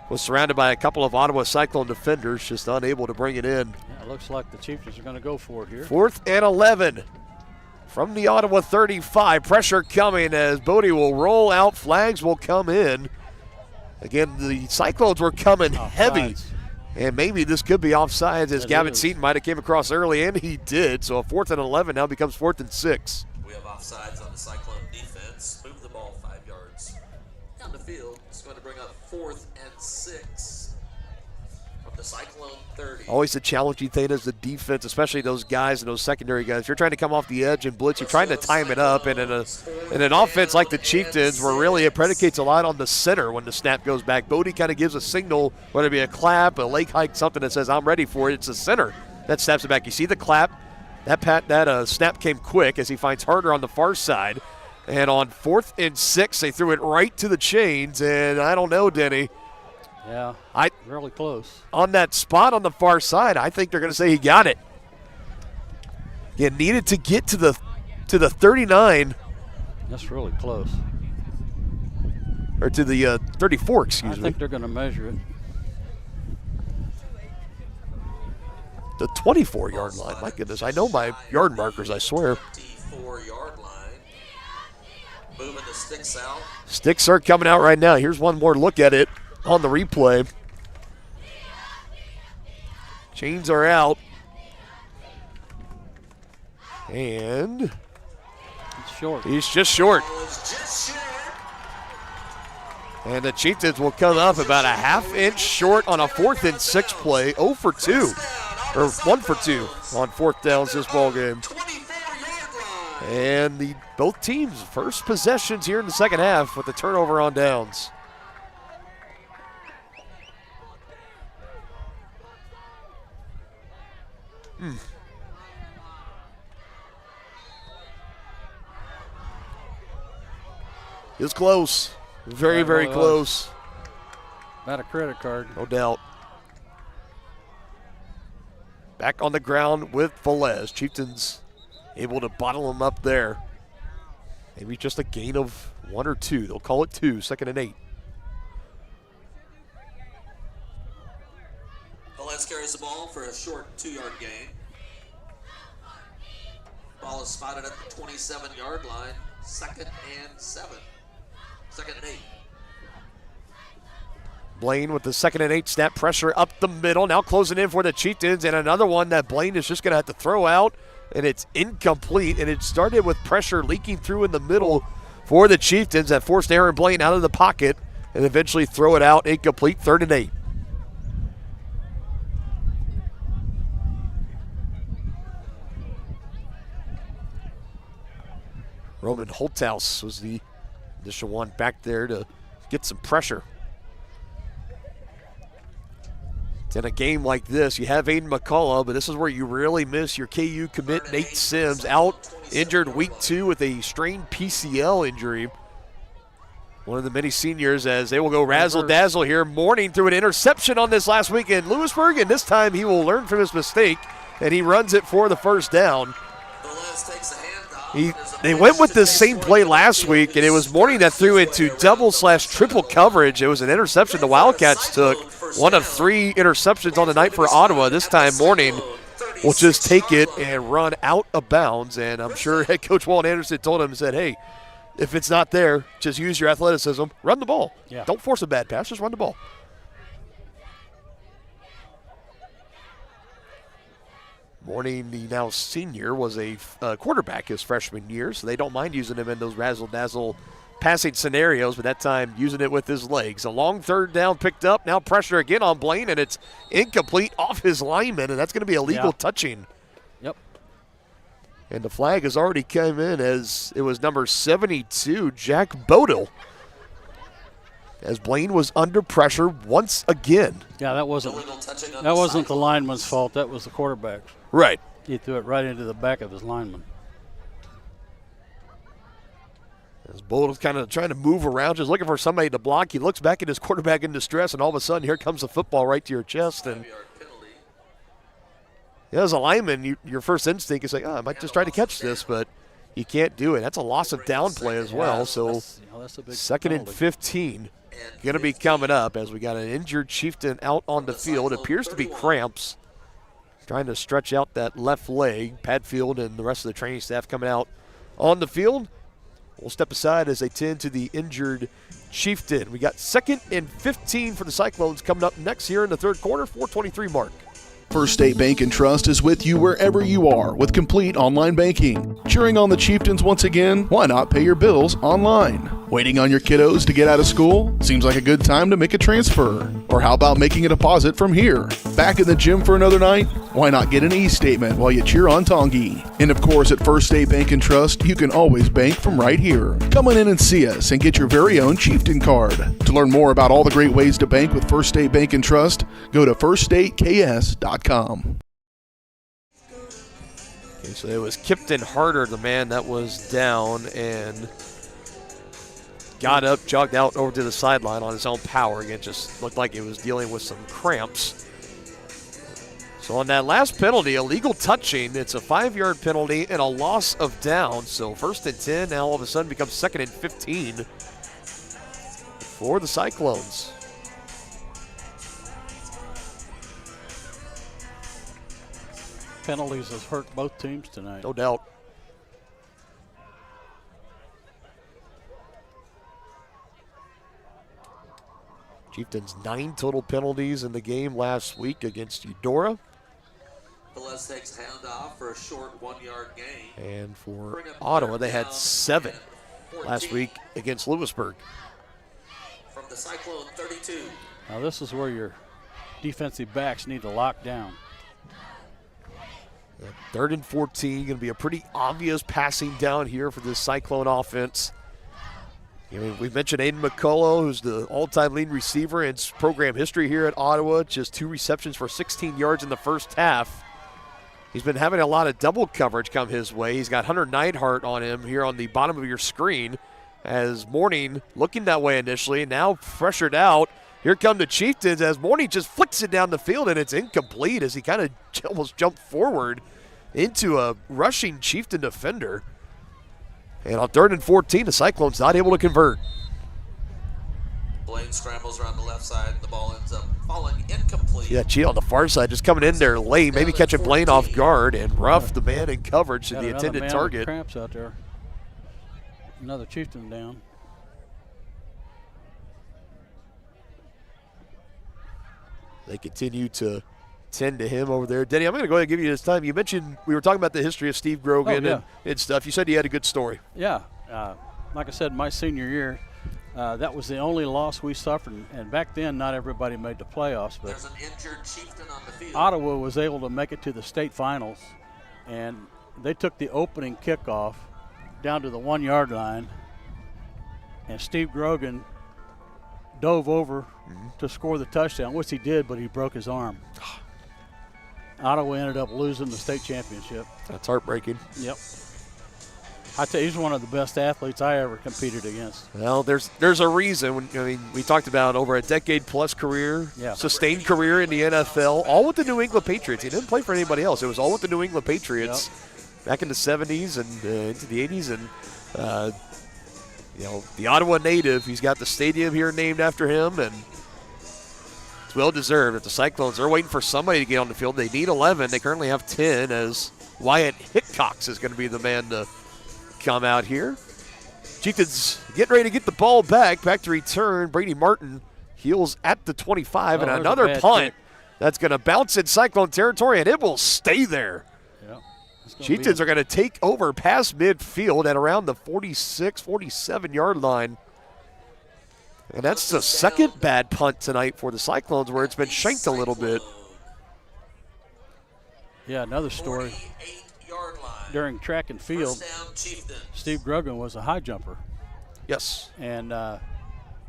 Was surrounded by a couple of Ottawa Cyclone defenders, just unable to bring it in.
Yeah, it looks like the Chieftains are going to go for it here.
4th and 11 from the Ottawa 35. Pressure coming as Bodie will roll out. Flags will come in. Again, the Cyclones were coming heavy. And maybe this could be offsides as Gavin Seaton might have came across early, and he did. So a 4th and 11 now becomes 4th and 6.
We have offsides on the Cyclone defense. Move the ball 5 yards down the field. It's going to bring up 4th and 6 from the Cyclone 30.
Always the challenging thing is the defense, especially those guys and those secondary guys. If you're trying to come off the edge and blitz, you're trying to time it up. And in an offense like the Chieftains, where really it predicates a lot on the center when the snap goes back, Bodie kind of gives a signal, whether it be a clap, a leg hike, something that says, I'm ready for it. It's the center that snaps it back. You see the clap. That snap came quick as he finds Harder on the far side. And on 4th and 6, they threw it right to the chains. And I don't know, Denny.
Yeah, really close.
On that spot on the far side, I think they're going to say he got it. You needed to get to the 39.
That's really close.
Or to the 34, excuse me.
I think they're going to measure it.
The 24-yard line. My goodness, I know my yard markers, I swear.
24-yard line. Moving the sticks out.
Sticks are coming out right now. Here's one more look at it on the replay. Chains are out. And
it's short.
He's just short. And the Chieftains will come up about a half-inch short on a 4th and 6 play. 0 for 2, or 1 for 2 on 4th downs this ball game. And both teams' first possessions here in the second half with the turnover on downs. It was close. Very, very close.
About a credit card.
No doubt. Back on the ground with Velez. Chieftains able to bottle him up there. Maybe just a gain of 1 or 2. They'll call it 2, 2nd and 8.
Velez carries the ball for a short 2-yard gain. Ball is spotted at the 27-yard line. 2nd and 7. 2nd and 8.
Blaine with the 2nd and 8 snap, pressure up the middle. Now closing in for the Chieftains, and another one that Blaine is just going to have to throw out, and it's incomplete. And it started with pressure leaking through in the middle for the Chieftains that forced Aaron Blaine out of the pocket and eventually throw it out incomplete. 3rd and 8. Roman Holthaus was the initial one back there to get some pressure. In a game like this, you have Aiden McCullough, but this is where you really miss your KU commit Nate Sims, out injured week 2 with a strained PCL injury. One of the many seniors as they will go razzle-dazzle here. Morning threw an interception on this last week in Lewisburg, and this time he will learn from his mistake, and he runs it for the first down. They went with this same play last week, and it was Morning that threw into double/triple coverage. It was an interception the Wildcats took. One of 3 interceptions on the night for Ottawa. This time Morning will just take it and run out of bounds. And I'm sure head coach Walt Anderson told him, said, hey, if it's not there, just use your athleticism. Run the ball.
Yeah.
Don't force a bad pass. Just run the ball. Morning, the now senior, was a quarterback his freshman year, so they don't mind using him in those razzle-dazzle passing scenarios, but that time using it with his legs. A long 3rd down picked up. Now pressure again on Blaine, and it's incomplete off his lineman, and that's going to be a legal touching.
Yep.
And the flag has already come in as it was number 72, Jack Bodil. as Blaine was under pressure once again.
Yeah, that wasn't the lineman's fault. That was the quarterback's.
Right.
He threw it right into the back of his lineman.
As Bull was kind of trying to move around, just looking for somebody to block. He looks back at his quarterback in distress, and all of a sudden, here comes a football right to your chest. And as a lineman, your first instinct is like, I might just try to catch this, but you can't do it. That's a loss of down play as well. So
that's a big
2nd and 15 going to be coming up as we got an injured Chieftain out on the field. It appears to be cramps. Trying to stretch out that left leg. Padfield and the rest of the training staff coming out on the field. We'll step aside as they tend to the injured Chieftain. We got 2nd and 15 for the Cyclones coming up next here in the third quarter, 4:23 mark.
First State Bank and Trust is with you wherever you are with complete online banking. Cheering on the Chieftains once again? Why not pay your bills online? Waiting on your kiddos to get out of school? Seems like a good time to make a transfer. Or how about making a deposit from here? Back in the gym for another night? Why not get an e-statement while you cheer on Tongi? And of course, at First State Bank and Trust, you can always bank from right here. Come on in and see us and get your very own Chieftain card. To learn more about all the great ways to bank with First State Bank and Trust, go to firststateks.com.
Okay, so it was Kipton Harder, the man that was down, and got up, jogged out over to the sideline on his own power. Again, just looked like he was dealing with some cramps. So on that last penalty, illegal touching, it's a 5-yard penalty and a loss of down. So 1st and 10 now all of a sudden becomes 2nd and 15 for the Cyclones.
Penalties has hurt both teams tonight.
No doubt. Chieftains 9 total penalties in the game last week against Eudora.
Velez takes a handoff for a short 1-yard gain.
And for Ottawa, they had 7 last week against Lewisburg.
From the Cyclone 32.
Now this is where your defensive backs need to lock down.
3rd and 14, going to be a pretty obvious passing down here for this Cyclone offense. I mean, we mentioned Aiden McCullough, who's the all-time leading receiver in program history here at Ottawa. Just 2 receptions for 16 yards in the first half. He's been having a lot of double coverage come his way. He's got Hunter Neidhart on him here on the bottom of your screen as Morning looking that way initially, now pressured out. Here come the Chieftains as Morning just flicks it down the field, and it's incomplete as he kind of almost jumped forward into a rushing Chieftain defender. And on 3rd and 14, the Cyclones not able to convert.
Blaine scrambles around the left side. The ball ends up falling incomplete.
Yeah, G on the far side just coming in there late, maybe catching Blaine off guard and rough the man in coverage to the intended target.
Cramps out there. Another Chieftain down.
They continue to tend to him over there. Denny, I'm going to go ahead and give you this time. You mentioned we were talking about the history of Steve Grogan and stuff. You said he had a good story.
Yeah. Like I said, my senior year, that was the only loss we suffered. And back then, not everybody made the playoffs. But
there's an injured Chieftain on the field.
Ottawa was able to make it to the state finals. And they took the opening kickoff down to the 1-yard line. And Steve Grogan dove over to score the touchdown, which he did, but he broke his arm. Ottawa ended up losing the state championship.
That's heartbreaking.
Yep. I tell you, he's one of the best athletes I ever competed against.
Well, there's a reason. I mean, we talked about over a decade-plus career, sustained career in the NFL, all with the New England Patriots. He didn't play for anybody else. It was all with the New England Patriots back in the 70s and into the 80s. And, the Ottawa native, he's got the stadium here named after him, and it's well-deserved. If the Cyclones are waiting for somebody to get on the field, they need 11. They currently have 10 as Wyatt Hickox is going to be the man to come out here. Chieftains getting ready to get the ball back to return. Brady Martin heels at the 25, and another punt that's going to bounce in Cyclone territory, and it will stay there. Chieftains are going to take over past midfield at around the 46, 47-yard line. And that's the second bad punt tonight for the Cyclones where it's been shanked a little bit.
Yeah, another story. During track and field, Steve Grogan was a high jumper.
Yes.
And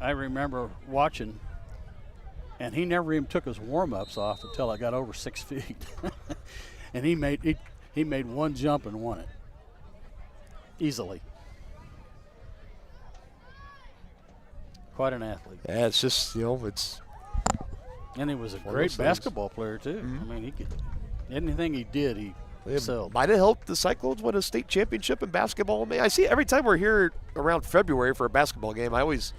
I remember watching, and he never even took his warm-ups off until I got over 6 feet. And he made one jump and won it easily. Quite an athlete.
Yeah, it's just, it's.
And he was a great basketball player, too. I mean, he could, anything he did, he excelled.
Might have helped the Cyclones win a state championship in basketball. I see every time we're here around February for a basketball game, I always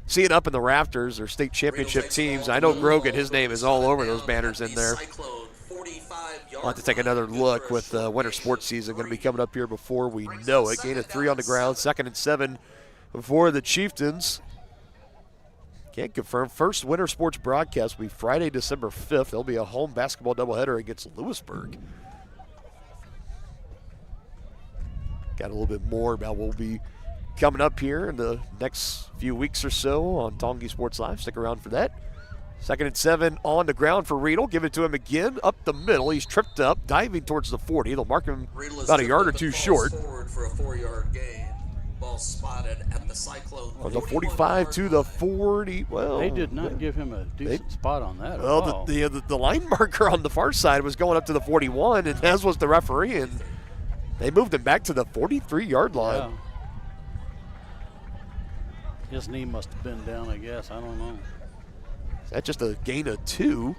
see it up in the rafters, or state championship teams. I know Grogan, his name is all over those banners in there. I'll have to take another look with winter sports season going to be coming up here before we know it. Gain of 3 on the ground, 2nd and 7 for the Chieftains. Can't confirm. First winter sports broadcast will be Friday, December 5th. There'll be a home basketball doubleheader against Lewisburg. Got a little bit more about what will be coming up here in the next few weeks or so on Tonganoxie Sports Live. Stick around for that. 2nd and 7 on the ground for Riedel. Give it to him again up the middle. He's tripped up, diving towards the 40. They'll mark him about a yard or two short.
Forward for a 4-yard gain. Ball spotted at the Cyclone.
From the 45 to the 40. Well,
they did not give him a decent spot on that.
Well, the line marker on the far side was going up to the 41, and as was the referee, and they moved him back to the 43-yard line.
Yeah. His knee must have been down, I guess. I don't know.
Is that just a gain of 2?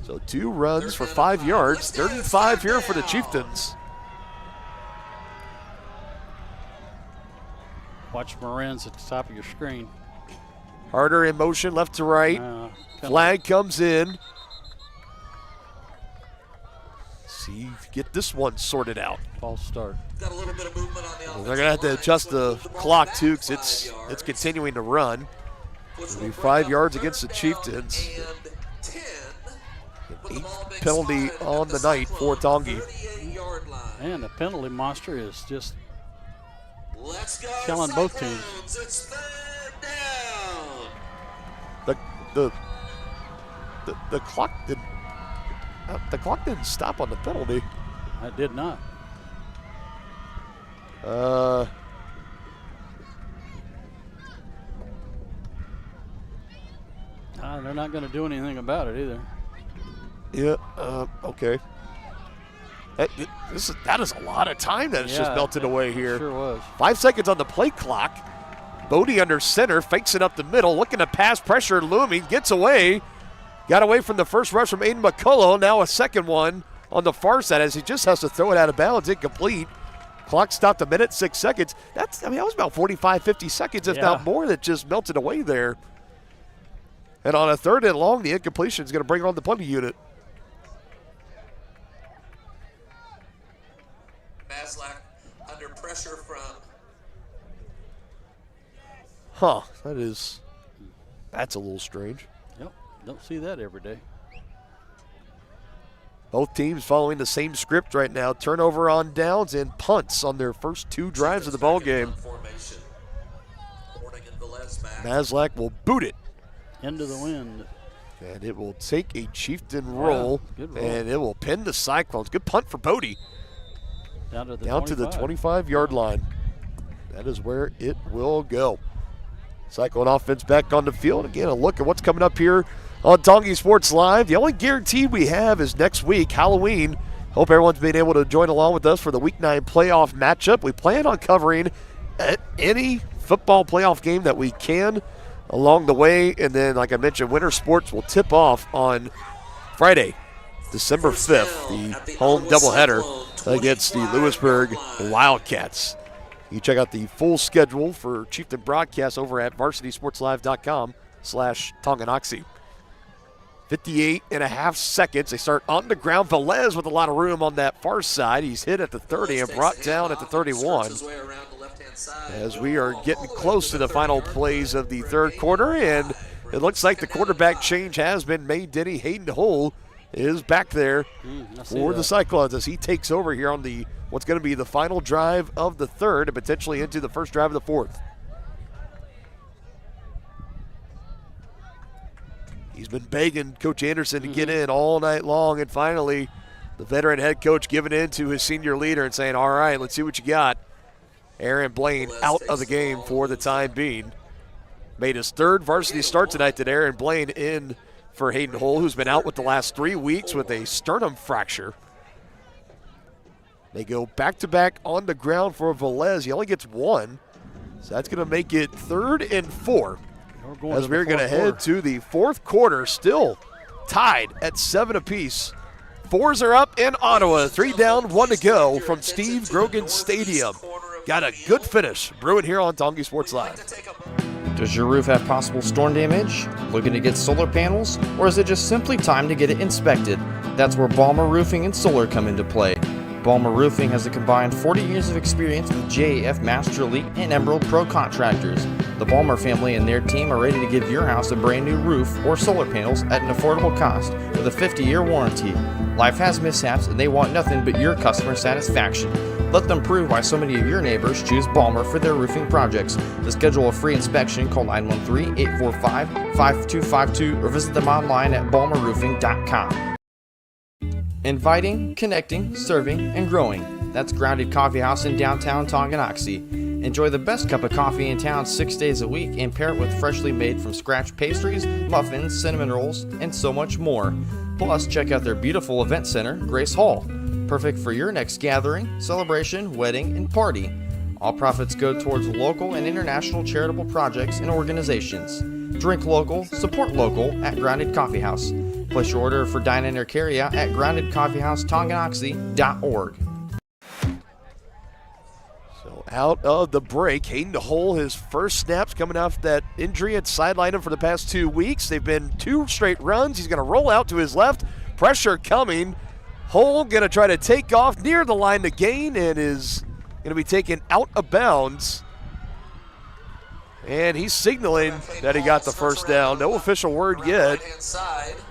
So 2 runs for 5 yards. 3rd and 5 here for the Chieftains.
Watch Moran's at the top of your screen.
Harder in motion, left to right. Flag comes in. See, get this one sorted out.
False start.
Got a little bit of movement on the offense.
They're going to have to adjust the clock, too, because it's continuing to run. It'll be 5 yards against the Chieftains. 8th penalty on the night for Tonganoxie.
And the penalty monster is just killing both teams.
The clock didn't. The clock didn't stop on the penalty.
I did not. They're not going to do anything about it either.
Yeah. Okay. That is a lot of time that it's just melted away here.
Sure was.
5 seconds on the play clock. Bodie under center, fakes it up the middle, looking to pass, pressure looming, gets away. Got away from the first rush from Aiden McCullough. Now a second one on the far side as he just has to throw it out of bounds, incomplete. Clock stopped 1:06 seconds. That was about 45, 50 seconds, if not more, that just melted away there. And on a 3rd and long, the incompletion is going to bring on the punting unit.
Maslak under pressure from.
That's a little strange.
Yep, don't see that every day.
Both teams following the same script right now. Turnover on downs and punts on their first 2 drives of the ball game. Maslak will boot it.
Into the wind.
And it will take a Chieftain roll, and it will pin the Cyclones. Good punt for Bodie.
Down to
the 25-yard line. That is where it will go. Cyclone offense back on the field. Again, a look at what's coming up here on Tonganoxie Sports Live. The only guarantee we have is next week, Halloween. Hope everyone's been able to join along with us for the Week 9 playoff matchup. We plan on covering any football playoff game that we can along the way. And then, like I mentioned, winter sports will tip off on Friday, December 5th, the home doubleheader against the Lewisburg Wildcats. You can check out the full schedule for Chieftain broadcasts over at varsitysportslive.com/Tonganoxie. 58.5 seconds. They start on the ground. Velez with a lot of room on that far side. He's hit at the 30 and brought down at the 31. As we are getting close to the final plays of the 3rd quarter, and it looks like the quarterback change has been made. Denny Hayden Hole is back there for the Cyclones as he takes over here on the what's going to be the final drive of the 3rd and potentially into the first drive of the 4th. He's been begging Coach Anderson to get in all night long, and finally the veteran head coach giving in to his senior leader and saying, all right, let's see what you got. Aaron Blaine out of the game for the time being. made his third varsity start tonight today. Aaron Blaine in for Hayden Hull, who's been out with the last 3 weeks with a sternum fracture. They go back-to-back on the ground for Velez. He only gets one, so that's going to make it 3rd and 4. As we're going to head to the fourth quarter, still tied at 7 apiece. 4s are up in Ottawa. 3 down, 1 to go from Steve Grogan Stadium. Got a good finish brewing here on Tongi Sports Live.
Does your roof have possible storm damage? Looking to get solar panels? Or is it just simply time to get it inspected? That's where Balmer Roofing and Solar come into play. Balmer Roofing has a combined 40 years of experience with JAF Master Elite and Emerald Pro contractors. The Balmer family and their team are ready to give your house a brand new roof or solar panels at an affordable cost with a 50-year warranty. Life has mishaps and they want nothing but your customer satisfaction. Let them prove why so many of your neighbors choose Balmer for their roofing projects. To schedule a free inspection, call 913-845-5252 or visit them online at balmerroofing.com. Inviting, connecting, serving, and growing. That's Grounded Coffee House in downtown Tonganoxie. Enjoy the best cup of coffee in town 6 days a week and pair it with freshly made from scratch pastries, muffins, cinnamon rolls, and so much more. Plus, check out their beautiful event center, Grace Hall. Perfect for your next gathering, celebration, wedding, and party. All profits go towards local and international charitable projects and organizations. Drink local, support local at Grounded Coffee House. Place your order for dine-in or carry-out at groundedcoffeehousetonganoxie.org.
So out of the break, Hayden Hull, his first snaps coming off that injury and sidelined him for the past 2 weeks. They've been 2 straight runs. He's going to roll out to his left. Pressure coming. Hull going to try to take off near the line to gain and is going to be taken out of bounds. And he's signaling that he got the first down. No official word yet.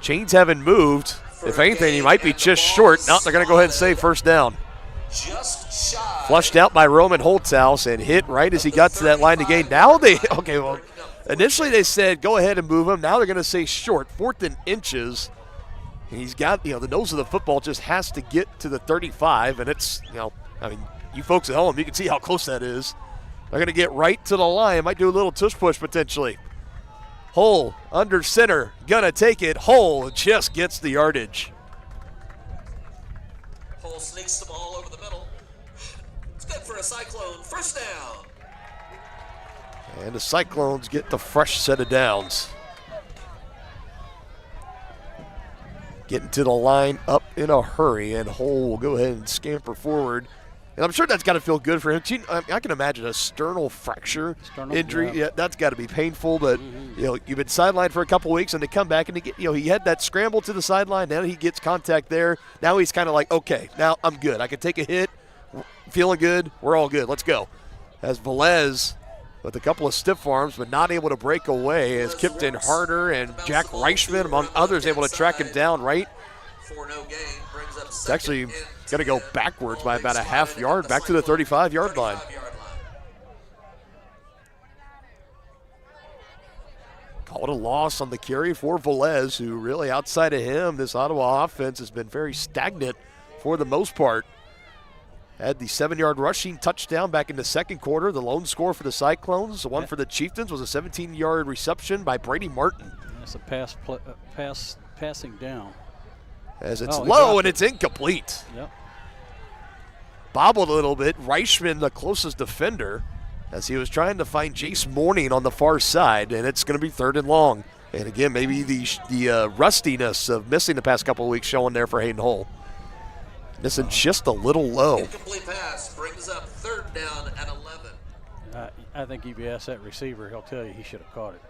Chains haven't moved. If anything, he might be just short. No, they're going to go ahead and say first down. Flushed out by Roman Holthaus and hit right as he got to that line to gain. Now initially they said go ahead and move him. Now they're going to say short, 4th and inches. And he's got, the nose of the football just has to get to the 35. And it's, you folks at home, you can see how close that is. They're going to get right to the line. Might do a little tush push potentially. Hull under center. Going to take it. Hull just gets the yardage.
Hull sneaks the ball over the middle. It's good for a Cyclone. First down.
And the Cyclones get the fresh set of downs. Getting to the line up in a hurry, and Hull will go ahead and scamper forward. And I'm sure that's got to feel good for him. I can imagine a sternal fracture injury. Yeah, that's got to be painful. But you've been sidelined for a couple weeks, and to come back and he had that scramble to the sideline. Now he gets contact there. Now he's kind of like, okay, now I'm good. I can take a hit. Feeling good. We're all good. Let's go. As Velez, with a couple of stiff arms, but not able to break away, as Kipton Harder and Jack Reichman, among others, able to track him down right. It's actually going to go backwards by about a half yard, back to the 35-yard line. Called a loss on the carry for Velez, who really, outside of him, this Ottawa offense has been very stagnant for the most part. Had the 7-yard rushing touchdown back in the second quarter. The lone score for the Cyclones. The one for the Chieftains was a 17-yard reception by Brady Martin.
That's a passing down.
As it's low and it's incomplete.
Yep.
Bobbled a little bit. Reichman, the closest defender, as he was trying to find Jace Morning on the far side, and it's going to be 3rd and long. And again, maybe the rustiness of missing the past couple of weeks showing there for Hayden Hull. Missing just a little low.
Incomplete pass brings up 3rd down and 11.
I think if you ask that receiver, he'll tell you he should have caught it.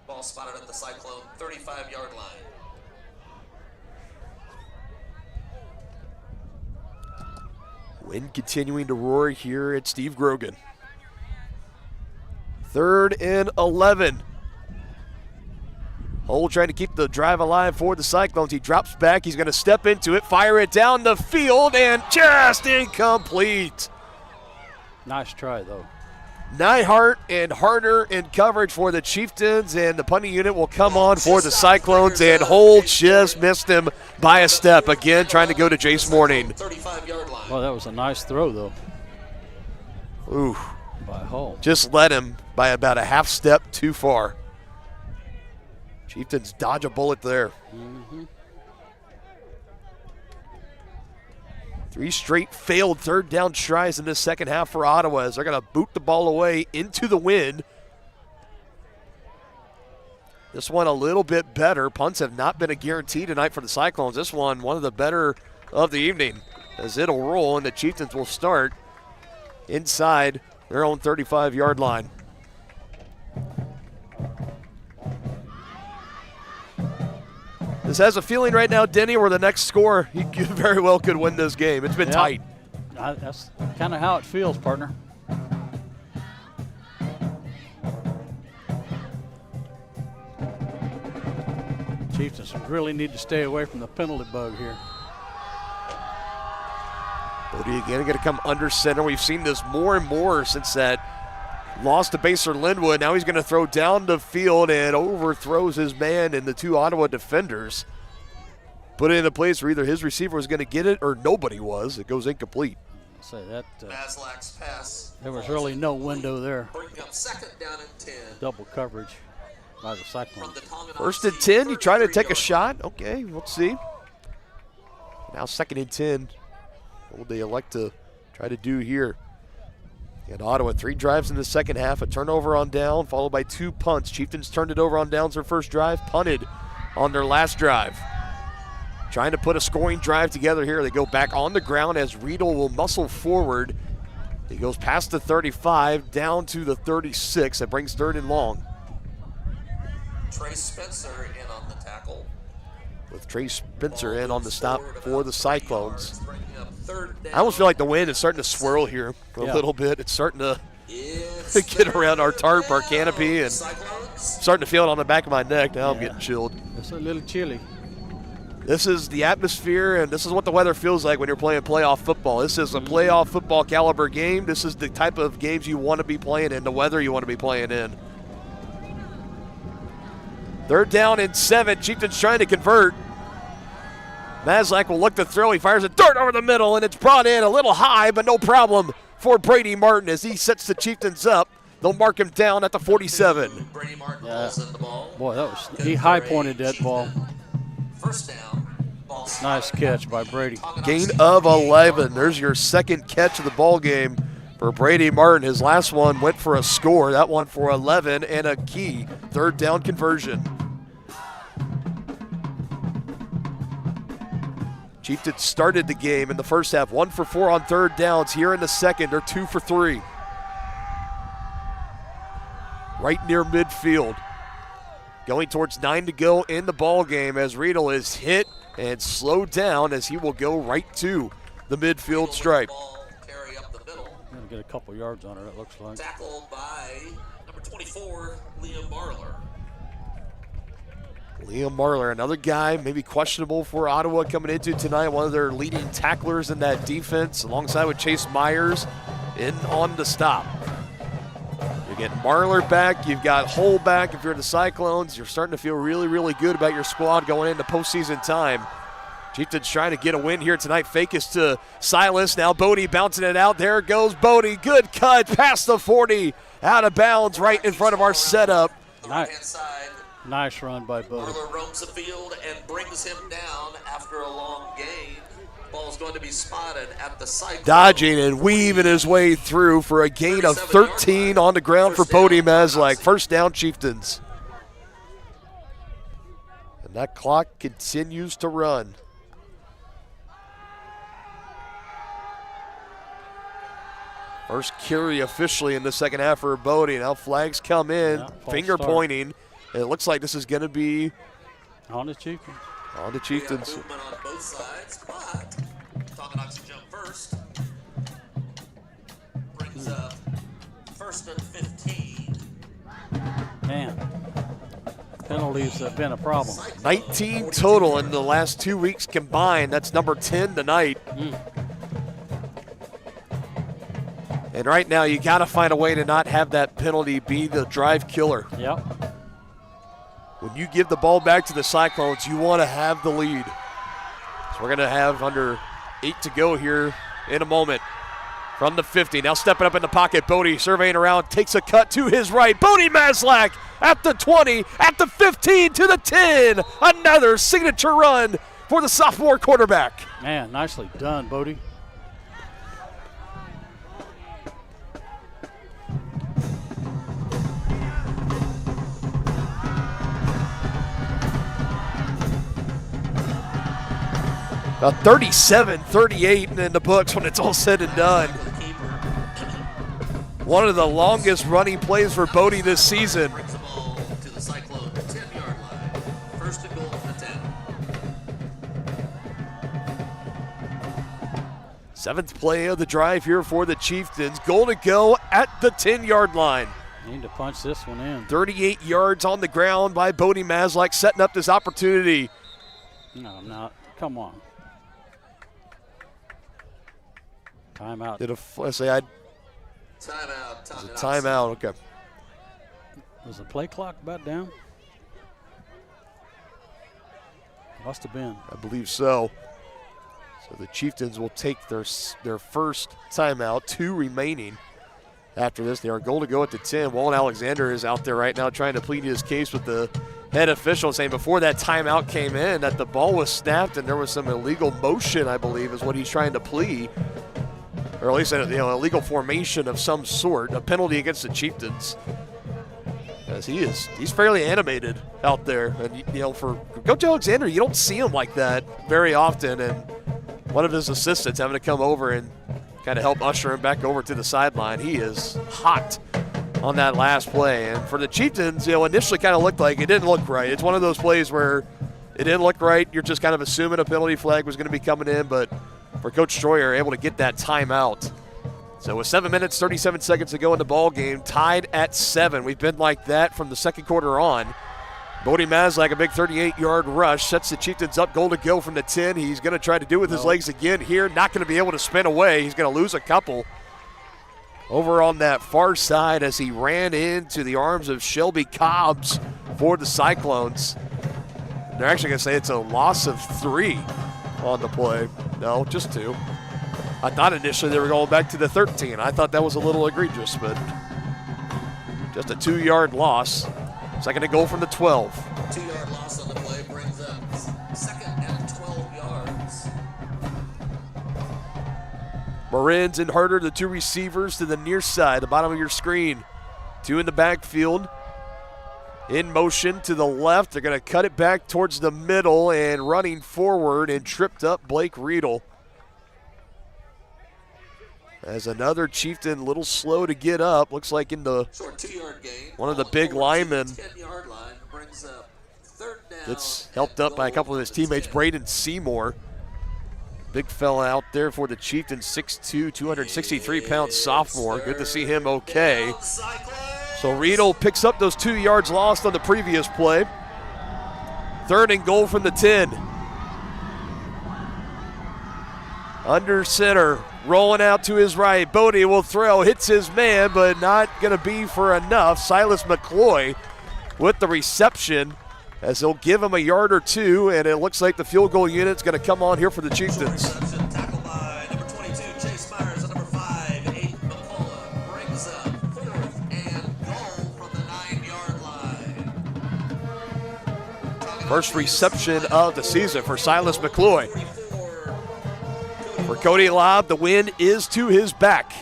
Ball spotted at the Cyclone 35-yard line.
Wind continuing to roar here at Steve Grogan. 3rd and 11. Hull trying to keep the drive alive for the Cyclones. He drops back. He's going to step into it, fire it down the field, and just incomplete.
Nice try, though.
Nyhart and Harder in coverage for the Chieftains, and the punting unit will come on for the Cyclones, and Hull just missed him by a step. Again, trying to go to Jace Morning.
Well, that was a nice throw, though.
Ooh.
By a hole.
Just led him by about a half step too far. Chieftains dodge a bullet there.
Mm-hmm.
3 straight failed third down tries in this second half for Ottawa as they're going to boot the ball away into the wind. This one a little bit better. Punts have not been a guarantee tonight for the Cyclones. This one of the better of the evening as it'll roll and the Chieftains will start inside their own 35-yard line. This has a feeling right now, Denny, where the next score, he very well could win this game. It's been tight.
That's kind of how it feels, partner. Chieftains really need to stay away from the penalty bug here.
Bodie again going to come under center. We've seen this more and more since that loss to Baser Linwood. Now he's going to throw down the field and overthrows his man and the 2 Ottawa defenders. Put it in a place where either his receiver was going to get it or nobody was. It goes incomplete.
I'll say that.
Maslak's pass.
There was really no window there.
Bringing up 2nd down and 10.
Double coverage by the Cyclones.
1st and 10, you try to take a shot. Okay, we'll see. Now 2nd and 10. What would they elect to try to do here? And Ottawa, 3 drives in the second half, a turnover on down, followed by 2 punts. Chieftains turned it over on downs their first drive, punted on their last drive. Trying to put a scoring drive together here. They go back on the ground as Riedel will muscle forward. He goes past the 35, down to the 36. That brings 3rd and long.
Trey Spencer in on the tackle.
With Trey Spencer in on the stop for the Cyclones. I almost feel like the wind is starting to swirl here a little bit. It's starting to get around our tarp, our canopy, and starting to feel it on the back of my neck. Now I'm getting chilled.
It's a little chilly.
This is the atmosphere, and this is what the weather feels like when you're playing playoff football. This is a playoff football caliber game. This is the type of games you want to be playing in, the weather you want to be playing in. 3rd down and 7. Chieftains trying to convert. Maslak will look to throw. He fires a dart over the middle, and it's brought in a little high, but no problem for Brady Martin as he sets the Chieftains up. They'll mark him down at the 47.
Brady Martin pulls in the ball.
Boy, he high-pointed that ball.
1st down.
Nice catch by Brady.
Gain of 11. There's your 2nd catch of the ball game for Brady Martin. His last one went for a score. That one for 11 and a key 3rd down conversion. Chieftains started the game in the first half, 1 for 4 on 3rd downs. Here in the second, they're 2 for 3. Right near midfield. Going towards 9 to go in the ball game as Riedel is hit and slowed down as he will go right to the midfield stripe.
Gonna get a couple yards on her, it looks like.
Tackled by number 24, Liam Marler.
Liam Marler, another guy maybe questionable for Ottawa coming into tonight, one of their leading tacklers in that defense, alongside with Chase Myers in on the stop. You're getting Marler back, you've got Hull back. If you're the Cyclones, you're starting to feel really, really good about your squad going into postseason time. Chieftains trying to get a win here tonight. Fake is to Silas. Now Bodie bouncing it out. There goes Bodie. Good cut past the 40. Out of bounds right in front of our setup.
Nice run by Bodie.
Marler roams the field and brings him down after a long gain. Ball's going to be spotted at the Cyclones.
Dodging and weaving his way through for a gain of 13 on the ground for Bodie Maslak. 1st down, Chieftains. And that clock continues to run. First carry officially in the second half for Bodie. Now flags come in, finger pointing. And it looks like this is going to be
on the Chieftains.
On the Chieftains.
We have movement on both sides, but Tonganoxie jump first. Brings up 1st and 15.
Man, penalties have been a problem.
19 total in the last 2 weeks combined. That's number 10 tonight. And right now, you got to find a way to not have that penalty be the drive killer.
Yep.
When you give the ball back to the Cyclones, you want to have the lead. So we're going to have under 8 to go here in a moment.
From the 50, now stepping up in the pocket, Bodie surveying around, takes a cut to his right. Bodie Maslak at the 20, at the 15, to the 10. Another signature run for the sophomore quarterback.
Man, nicely done, Bodie.
About 37-38 in the books when it's all said and done. One of the longest running plays for Bodie this season.
Brings the ball to the Cyclone 10-yard line. First and goal from the 10.
Seventh play of the drive here for the Chieftains. Goal to go at the 10-yard line.
Need to punch this one in.
38 yards on the ground by Bodie Maslak, setting up this opportunity.
No, come on. Timeout.
Timeout, okay.
Was the play clock about down? Must have been.
I believe so. So the Chieftains will take their first timeout, 2 remaining after this. They are goal to go at the 10. Wallen Alexander is out there right now trying to plead his case with the head official, saying before that timeout came in that the ball was snapped and there was some illegal motion, I believe, is what he's trying to plead. Or at least an illegal formation of some sort, a penalty against the Chieftains. As he's fairly animated out there. And, for Coach Alexander, you don't see him like that very often. And one of his assistants having to come over and kind of help usher him back over to the sideline. He is hot on that last play. And for the Chieftains, initially kind of looked like it didn't look right. It's one of those plays where it didn't look right. You're just kind of assuming a penalty flag was going to be coming in, but for Coach Stroyer, able to get that timeout. So with 7 minutes, 37 seconds to go in the ball game, tied at 7. We've been like that from the second quarter on. Bodie Maslak, a big 38-yard rush, sets the Chieftains up, goal to go from the 10. He's going to try to do it with his legs again here. Not going to be able to spin away. He's going to lose a couple. Over on that far side as he ran into the arms of Shelby Cobbs for the Cyclones. They're actually going to say it's a loss of 3 on the play. No, just 2. I thought initially they were going back to the 13. I thought that was a little egregious, but just a 2-yard loss. Second and goal from the 12.
2-yard loss on the play brings up second and 12 yards.
Marin's and Harder, the 2 receivers to the near side, the bottom of your screen. 2 in the backfield. In motion to the left. They're going to cut it back towards the middle and running forward and tripped up Blake Riedel. As another Chieftain a little slow to get up. Looks like in the
short 2-yard gain.
One of the big linemen
10-yard line brings up third down.
Gets helped up by a couple of his teammates. Braden Seymour. Big fella out there for the Chieftains. 6'2", 263-pound sophomore. Good to see him okay. So Riedel picks up those 2 yards lost on the previous play. Third and goal from the 10. Under center, rolling out to his right. Bodie will throw, hits his man, but not going to be for enough. Silas McCloy with the reception as they'll give him a yard or 2, and it looks like the field goal unit's going to come on here for the Chieftains.
Tackled by number 22, Chase Myers, and number 5, 8, McCullough. Brings up 4th and goal from the 9-yard line.
First reception of the season for Silas McCloy. For Cody Lobb, the win is to his back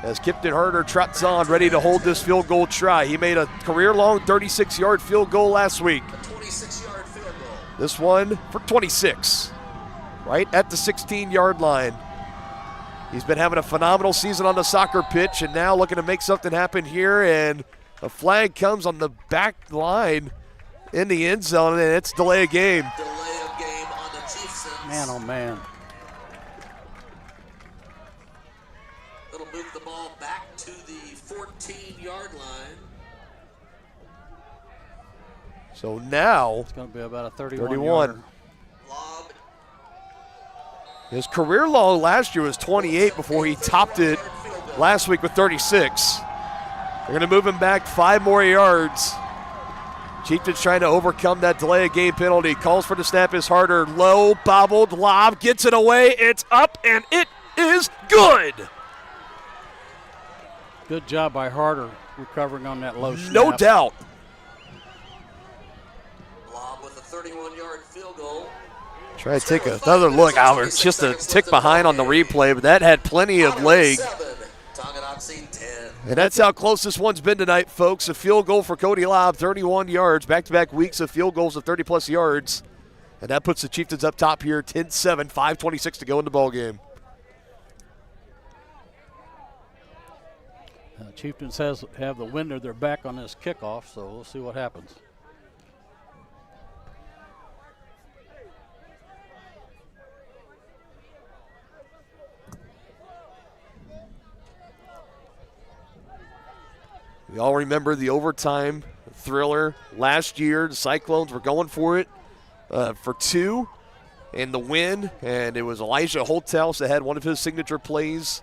as Kipton Harder trots on, ready to hold this field goal try. He made a career-long 36-yard field goal last week.
A 26-yard field goal.
This one for 26, right at the 16-yard line. He's been having a phenomenal season on the soccer pitch and now looking to make something happen here, and a flag comes on the back line in the end zone, and it's delay of game.
Delay of game on the Chieftains.
Man, oh man.
It'll move the ball back to the 14-yard line.
So now
it's going to be about a
31. His career low last year was 28 before he topped it last week with 36. They're going to move him back 5 more yards. Chieftains trying to overcome that delay of game penalty. Calls for the snap is Harder. Low, bobbled, lob, gets it away. It's up, and it is good.
Good job by Harder recovering on that low snap.
No doubt.
Lob with a 31-yard field goal.
Try to take another look. Howard just a tick behind on the replay, but that had plenty of leg.
Tonganoxie 10.
And that's how close this one's been tonight, folks. A field goal for Cody Lobb, 31 yards. Back-to-back weeks of field goals of 30-plus yards. And that puts the Chieftains up top here, 10-7, 5:26 to go in the ballgame.
Chieftains have the wind of their back on this kickoff, so we'll see what happens.
We all remember the overtime thriller last year. The Cyclones were going for it for 2 in the win, and it was Elijah Holthouse that had one of his signature plays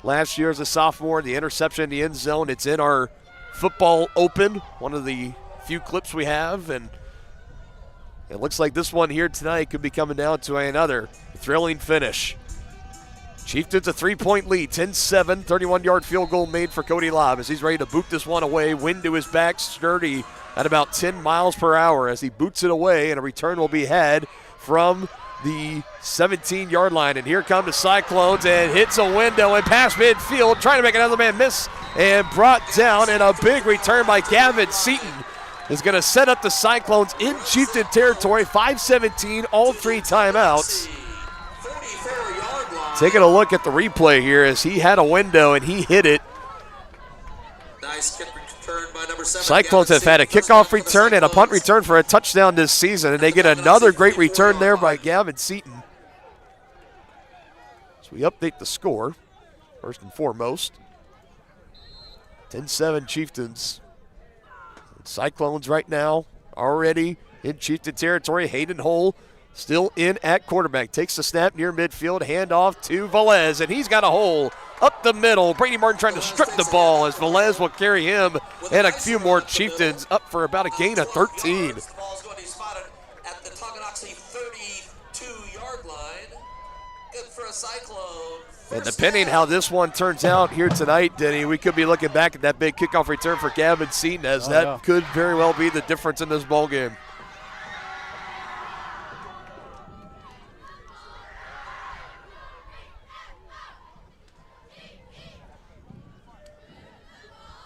last year as a sophomore, the interception in the end zone. It's in our football open, one of the few clips we have, and it looks like this one here tonight could be coming down to another thrilling finish. Chieftains a 3-point lead, 10-7, 31-yard field goal made for Cody Lobb as he's ready to boot this one away. Wind to his back, sturdy at about 10 miles per hour as he boots it away, and a return will be had from the 17-yard line. And here come the Cyclones and hits a window and past midfield, trying to make another man miss and brought down. And a big return by Gavin Seaton is going to set up the Cyclones in Chieftain territory. 5:17, all 3 timeouts. Taking a look at the replay here as he had a window and he hit it.
Nice kick return by number 7.
Cyclones have had a kickoff return and a punt return for a touchdown this season, and they get another great return there by Gavin Seaton. So we update the score, first and foremost. 10-7 Chieftains. Cyclones right now already in Chieftain territory. Hayden Hull still in at quarterback. Takes the snap near midfield, handoff to Velez, and he's got a hole up the middle. Brady Martin trying to strip the ball as Velez will carry him and a few more Chieftains up for about a gain of 13.
Ball's going to be spotted at the Tonganoxie 32-yard line. Good for a Cyclone.
And depending how this one turns out here tonight, Denny, we could be looking back at that big kickoff return for Gavin Seaton as that could very well be the difference in this ball game.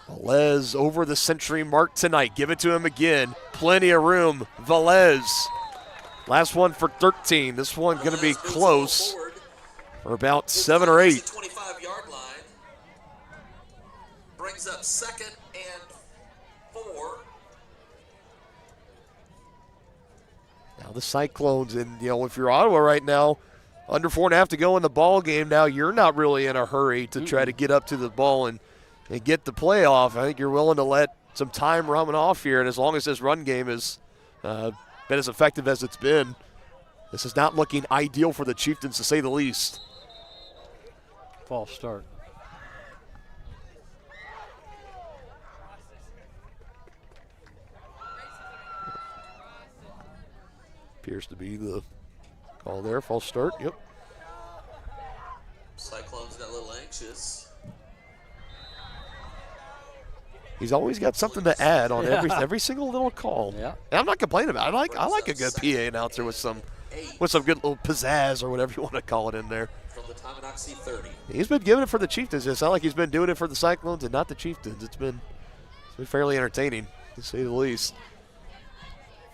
Velez over the century mark tonight. Give it to him again. Plenty of room. Velez. Last one for 13. This one going to be close for about 7 or 8.
25-yard line. Brings up 2nd and 4.
Now the Cyclones, and if you're Ottawa right now, under 4.5 to go in the ball game, now you're not really in a hurry to try to get up to the ball and get the playoff. I think you're willing to let some time run off here, and as long as this run game has been as effective as it's been, this is not looking ideal for the Chieftains, to say the least.
False start.
Appears to be the call there. False start, yep.
Cyclones got a little anxious.
He's always got something to add on every single little call.
Yeah.
And I'm not complaining about it. I like a good PA announcer with some good little pizzazz or whatever you want to call it in there.
From the Tonganoxie 30.
He's been giving it for the Chieftains. It's not like he's been doing it for the Cyclones and not the Chieftains. It's been fairly entertaining, to say the least.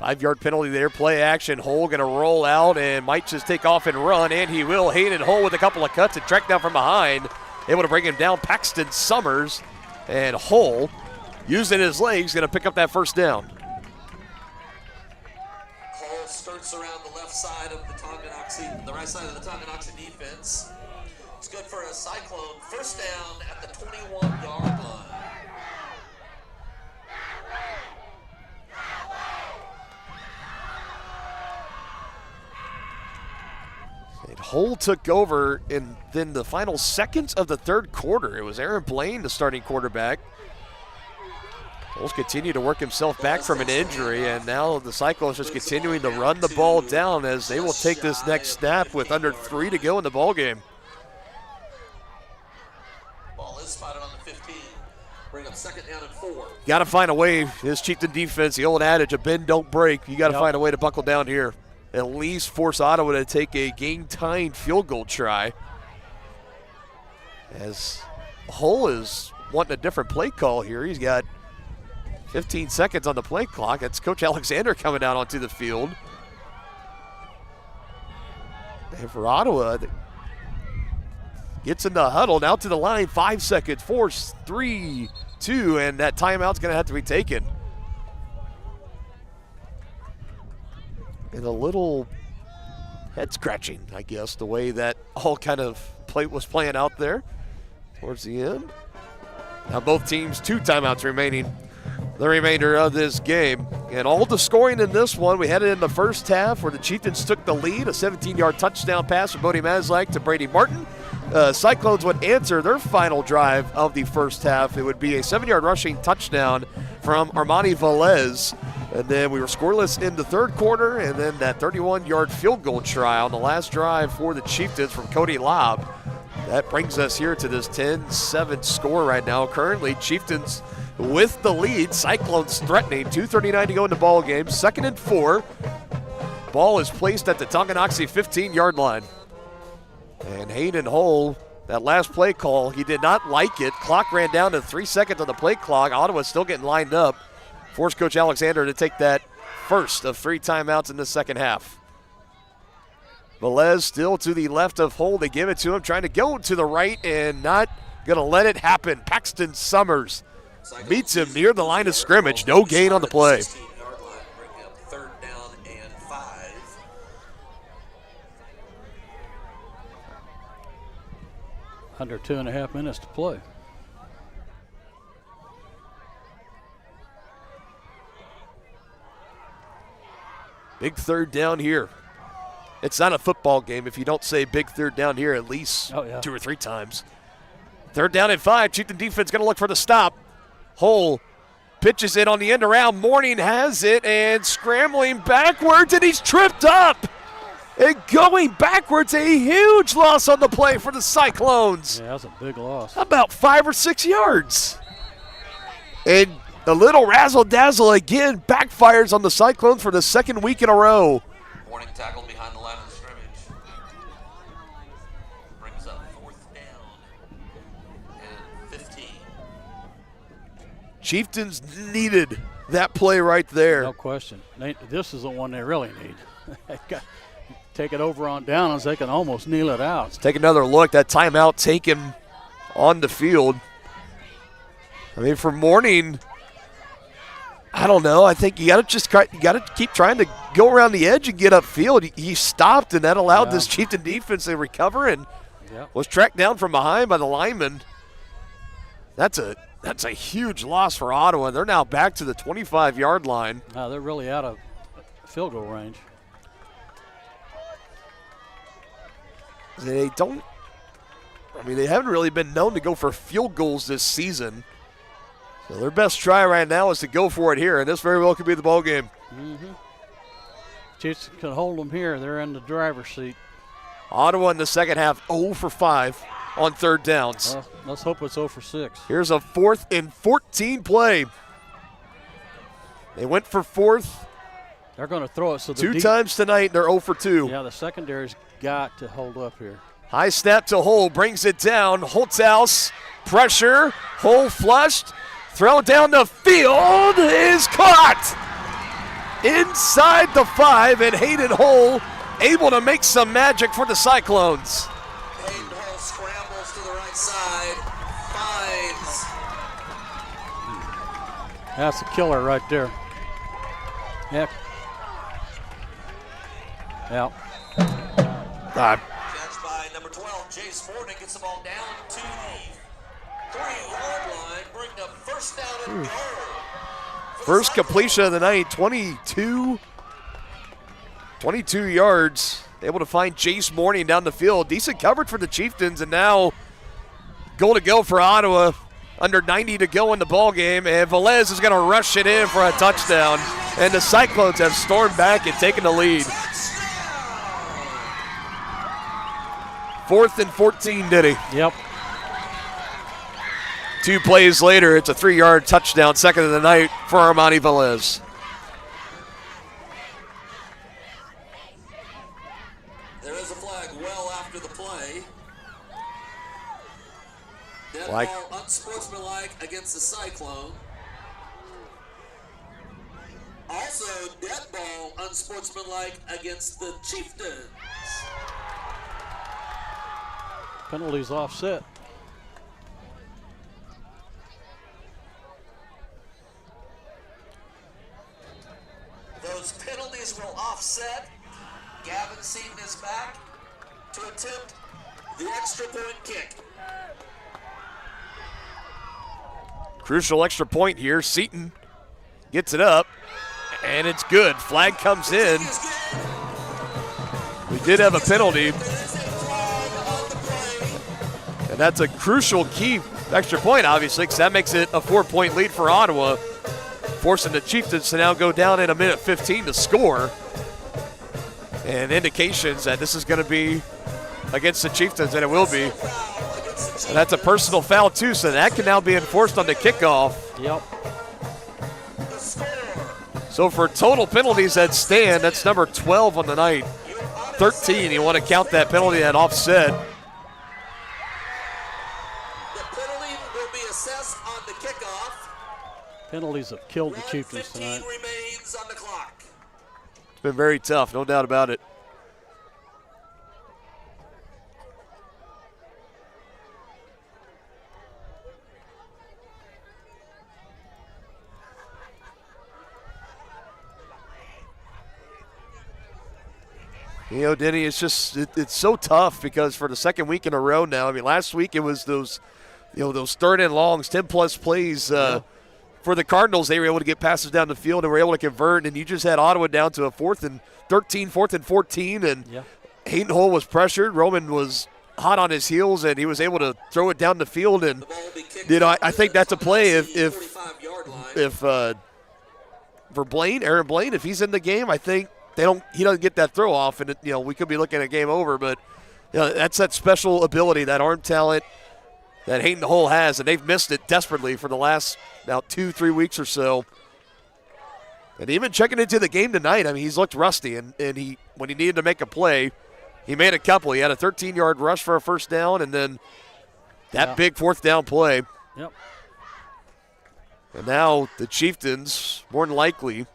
5-yard penalty there, play action. Hull going to roll out and might just take off and run, and he will. Hayden Hull with a couple of cuts and track down from behind. Able to bring him down. Paxton Summers, and Hull, using his legs, going to pick up that first down.
Hull skirts around the left side of the Tonganoxie, the right side of the Tonganoxie defense. It's good for a Cyclone. First down at the 21-yard line.
And Hull took over in then the final seconds of the third quarter. It was Aaron Blaine, the starting quarterback. Hull's continued to work himself back from an injury, and now the Cyclones just continuing to run the ball down as they will take this next snap with under 3 to go in the ball game.
Ball is spotted on the 15. Bring up 2nd down and 4.
Got to find a way. This Chieftain defense, the old adage of bend, don't break. You got to find a way to buckle down here. At least force Ottawa to take a game-tying field goal try. As Hull is wanting a different play call here. He's got 15 seconds on the play clock. That's Coach Alexander coming out onto the field. And for Ottawa, gets in the huddle, now to the line, 5 seconds, 4, 3, 2, and that timeout's going to have to be taken. And a little head scratching, I guess, the way that all kind of play was playing out there towards the end. Now both teams 2 timeouts remaining the remainder of this game. And all the scoring in this one, we had it in the first half where the Chieftains took the lead, a 17-yard touchdown pass from Bodie Mazlak to Brady Martin. Cyclones would answer their final drive of the first half. It would be a 7-yard rushing touchdown from Armani Velez. And then we were scoreless in the third quarter, and then that 31-yard field goal try on the last drive for the Chieftains from Cody Lobb. That brings us here to this 10-7 score right now. Currently, Chieftains with the lead. Cyclones threatening. 2:39 to go in the ball game. 2nd and 4. Ball is placed at the Tonganoxie 15-yard line. And Hayden Hull, that last play call, he did not like it. Clock ran down to 3 seconds on the play clock. Ottawa's still getting lined up. Forced Coach Alexander to take that first of 3 timeouts in the second half. Velez still to the left of Hull. They give it to him, trying to go to the right and not going to let it happen. Paxton Summers meets him near the line of scrimmage. No gain on the play.
16-yard line, bring up 3rd down and 5.
Under 2.5 minutes to play.
Big 3rd down here. It's not a football game if you don't say big 3rd down here at least 2 or 3 times. 3rd down and 5. Chieftain defense going to look for the stop. Hull pitches it on the end around. Morning has it and scrambling backwards, and he's tripped up. And going backwards, a huge loss on the play for the Cyclones.
Yeah, that's a big loss.
About 5 or 6 yards. And the little razzle-dazzle again backfires on the Cyclones for the 2nd week in a row.
Morning tackled behind the line of scrimmage. Brings up 4th down and 15.
Chieftains needed that play right there.
No question. This is the one they really need. Take it over on downs, they can almost kneel it out.
Let's take another look. That timeout taken on the field. I mean, for Morning, I don't know. I think you got to keep trying to go around the edge and get upfield. He stopped, and that allowed this Chieftain defense to recover and was tracked down from behind by the lineman. That's a huge loss for Ottawa. They're now back to the 25-yard line.
Now they're really out of field goal range.
They haven't really been known to go for field goals this season. So their best try right now is to go for it here, and this very well could be the ball game.
Chiefs can hold them here. They're in the driver's seat.
Ottawa in the second half 0 for 5 on 3rd downs.
Well, let's hope it's 0 for 6.
Here's a 4th and 14 play. They went for 4th.
They're going to throw it. So
2 times tonight, they're 0 for 2.
Yeah, the secondary's got to hold up here.
High snap to Hull, brings it down. Holthaus, pressure, Hull flushed, throw down the field, is caught inside the 5, and Hayden Hull able to make some magic for the Cyclones.
Hayden Hull scrambles to the right side, finds.
That's a killer right there. Yeah. Yeah.
Catch by number 12, Jace Morton, gets the ball down to the 3-yard line, bring up 1st down and goal.
First completion of the night, 22 yards. Able to find Jace Morning down the field. Decent coverage for the Chieftains, and now goal to go for Ottawa. Under 90 to go in the ball game, and Velez is going to rush it in for a touchdown. And the Cyclones have stormed back and taken the lead. 4th and 14, Diddy.
Yep.
2 plays later, it's a 3-yard touchdown, second of the night for Armani Velez.
There is a flag well after the play. Dead
Like-
ball unsportsmanlike against the Cyclone. Also, dead ball unsportsmanlike against the Chieftains.
Penalties offset.
Those penalties will offset. Gavin Seaton is back to attempt the extra point kick.
Crucial extra point here. Seaton gets it up, and it's good. Flag comes in. We did have a penalty. And that's a crucial key extra point, obviously, because that makes it a 4-point lead for Ottawa, forcing the Chieftains to now go down in a minute 15 to score. And indications that this is going to be against the Chieftains, and it will be. And that's a personal foul, too, so that can now be enforced on the kickoff.
Yep.
So for total penalties that stand, that's number 12 on the night. 13, you want to count that penalty at offset.
The penalty will be assessed on the kickoff.
Penalties have killed the Chieftains tonight.
Remains on the clock.
It's been very tough, no doubt about it. You know, Denny, it's just it's so tough because for the second week in a row now. I mean, last week it was those 3rd and longs, 10+ plays for the Cardinals. They were able to get passes down the field and were able to convert. And you just had Ottawa down to a 4th and 13, 4th and 14, and Hayden Hull was pressured. Roman was hot on his heels, and he was able to throw it down the field. And I think that's a play for Blaine, Aaron Blaine, if he's in the game, I think. He doesn't get that throw off, and we could be looking at game over. But that's that special ability, that arm talent that Hayden Hull has, and they've missed it desperately for the last about 2-3 weeks or so. And even checking into the game tonight, I mean, he's looked rusty, and he when he needed to make a play, he made a couple. He had a 13-yard rush for a first down, and then that big 4th down play.
Yep.
And now the Chieftains, more than likely,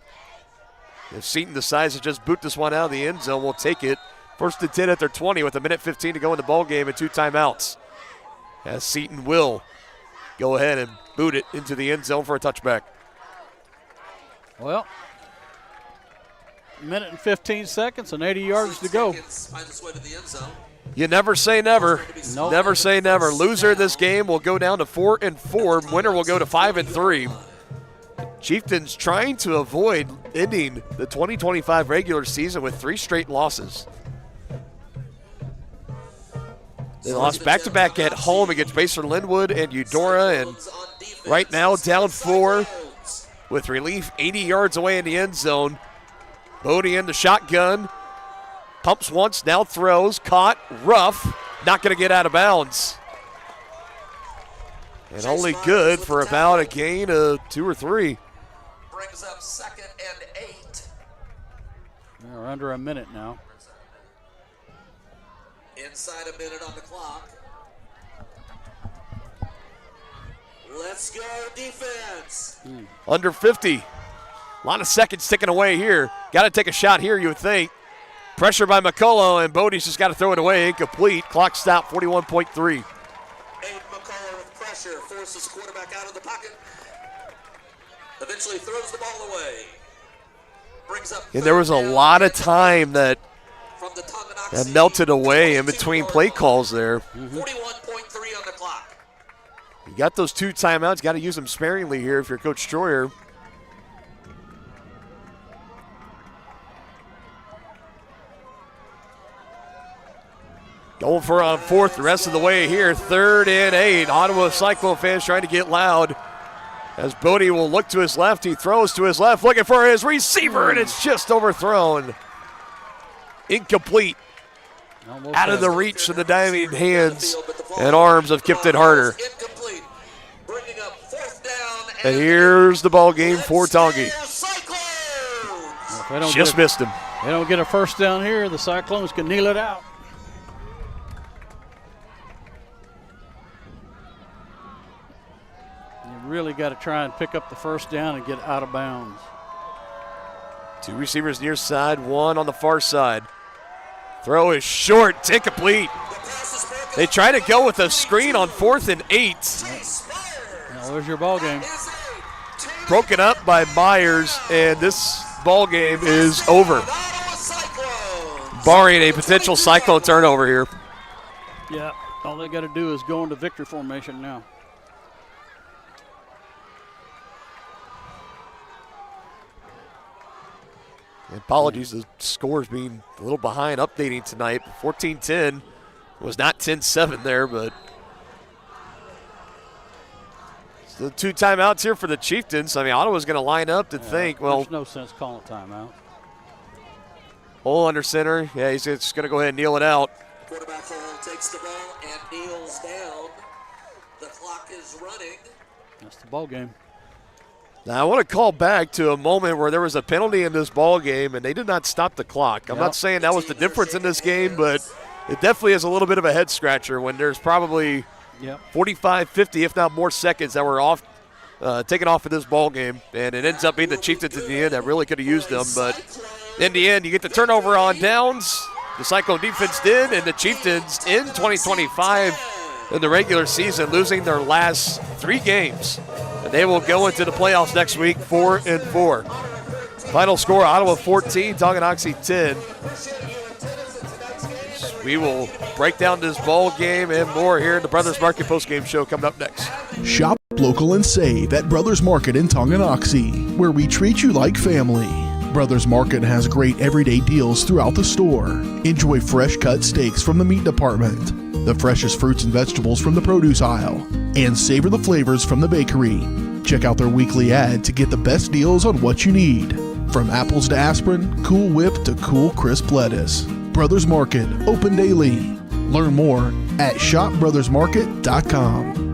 if Seaton decides to just boot this one out of the end zone, we'll take it. 1st and 10 at their 20 with a minute 15 to go in the ball game and 2 timeouts. As Seaton will go ahead and boot it into the end zone for a touchback.
Well, minute and 15 seconds and 80 yards to go.
Find its way to the end zone.
You never say never.
Nope.
Never say never. Loser of this game will go down to 4-4. Winner will go to 5-3. Chieftains trying to avoid ending the 2025 regular season with 3 straight losses. They lost back-to-back at home against Baser Linwood and Eudora, and right now down 4 with relief 80 yards away in the end zone. Bodie in the shotgun. Pumps once, now throws, caught, rough, not going to get out of bounds. And only good for about a gain of 2 or 3.
Brings up 2nd and 8.
We're under a minute now.
Inside a minute on the clock. Let's go defense.
Under 50. A lot of seconds ticking away here. Got to take a shot here, you would think. Pressure by McCullough, and Bodie's just got to throw it away. Incomplete. Clock stop, 41.3.
Abe McCullough with pressure forces quarterback out of the pocket. Eventually throws the ball away. Brings up.
And there was a lot of time that melted away in between play calls there.
41.3 on the clock.
You got those 2 timeouts. Got to use them sparingly here if you're Coach Troyer. Going for on 4th the rest of the way here. 3rd and 8. Ottawa Cyclone fans trying to get loud. As Bodie will look to his left. He throws to his left, looking for his receiver, and it's just overthrown. Incomplete. Out of the reach of the diving hands and arms of Kipton Harder.
Incomplete. Brings
And here's the ball game for Tongi. Just missed him.
They don't get a first down here, the Cyclones can kneel it out. You really got to try and pick up the first down and get out of bounds.
2 receivers near side, 1 on the far side. Throw is short, incomplete. They try to go with a screen on 4th and 8.
Now there's your ball game.
Broken up by Myers, and this ball game is over. Barring a potential Cyclone turnover here.
Yeah, all they got to do is go into victory formation now.
Apologies, the scores being a little behind updating tonight. 14-10 was not 10-7 there, but the 2 timeouts here for the Chieftains. I mean, Ottawa's going to line up to think, well.
There's no sense calling timeout.
Hole under center. Yeah, he's just going to go ahead and kneel it out.
Quarterback Hole takes the ball and kneels down. The clock is running.
That's the ball game.
Now, I want to call back to a moment where there was a penalty in this ball game, and they did not stop the clock. I'm not saying that was the difference in this game, but it definitely is a little bit of a head-scratcher when there's probably 45, 50, if not more seconds that were off, taken off of this ball game, and it ends up being the Chieftains in the end that really could have used them. But in the end, you get the turnover on downs. The Cyclone defense did, and the Chieftains in 2025 in the regular season losing their last 3 games. And they will go into the playoffs next week 4-4. Final score, Ottawa 14, Tonganoxie 10. We will break down this ball game and more here in the Brothers Market postgame show coming up next.
Shop local and save at Brothers Market in Tonganoxie, where we treat you like family. Brothers Market has great everyday deals throughout the store. Enjoy fresh cut steaks from the meat department, the freshest fruits and vegetables from the produce aisle, and savor the flavors from the bakery. Check out their weekly ad to get the best deals on what you need. From apples to aspirin, Cool Whip to cool crisp lettuce. Brothers Market, open daily. Learn more at shopbrothersmarket.com.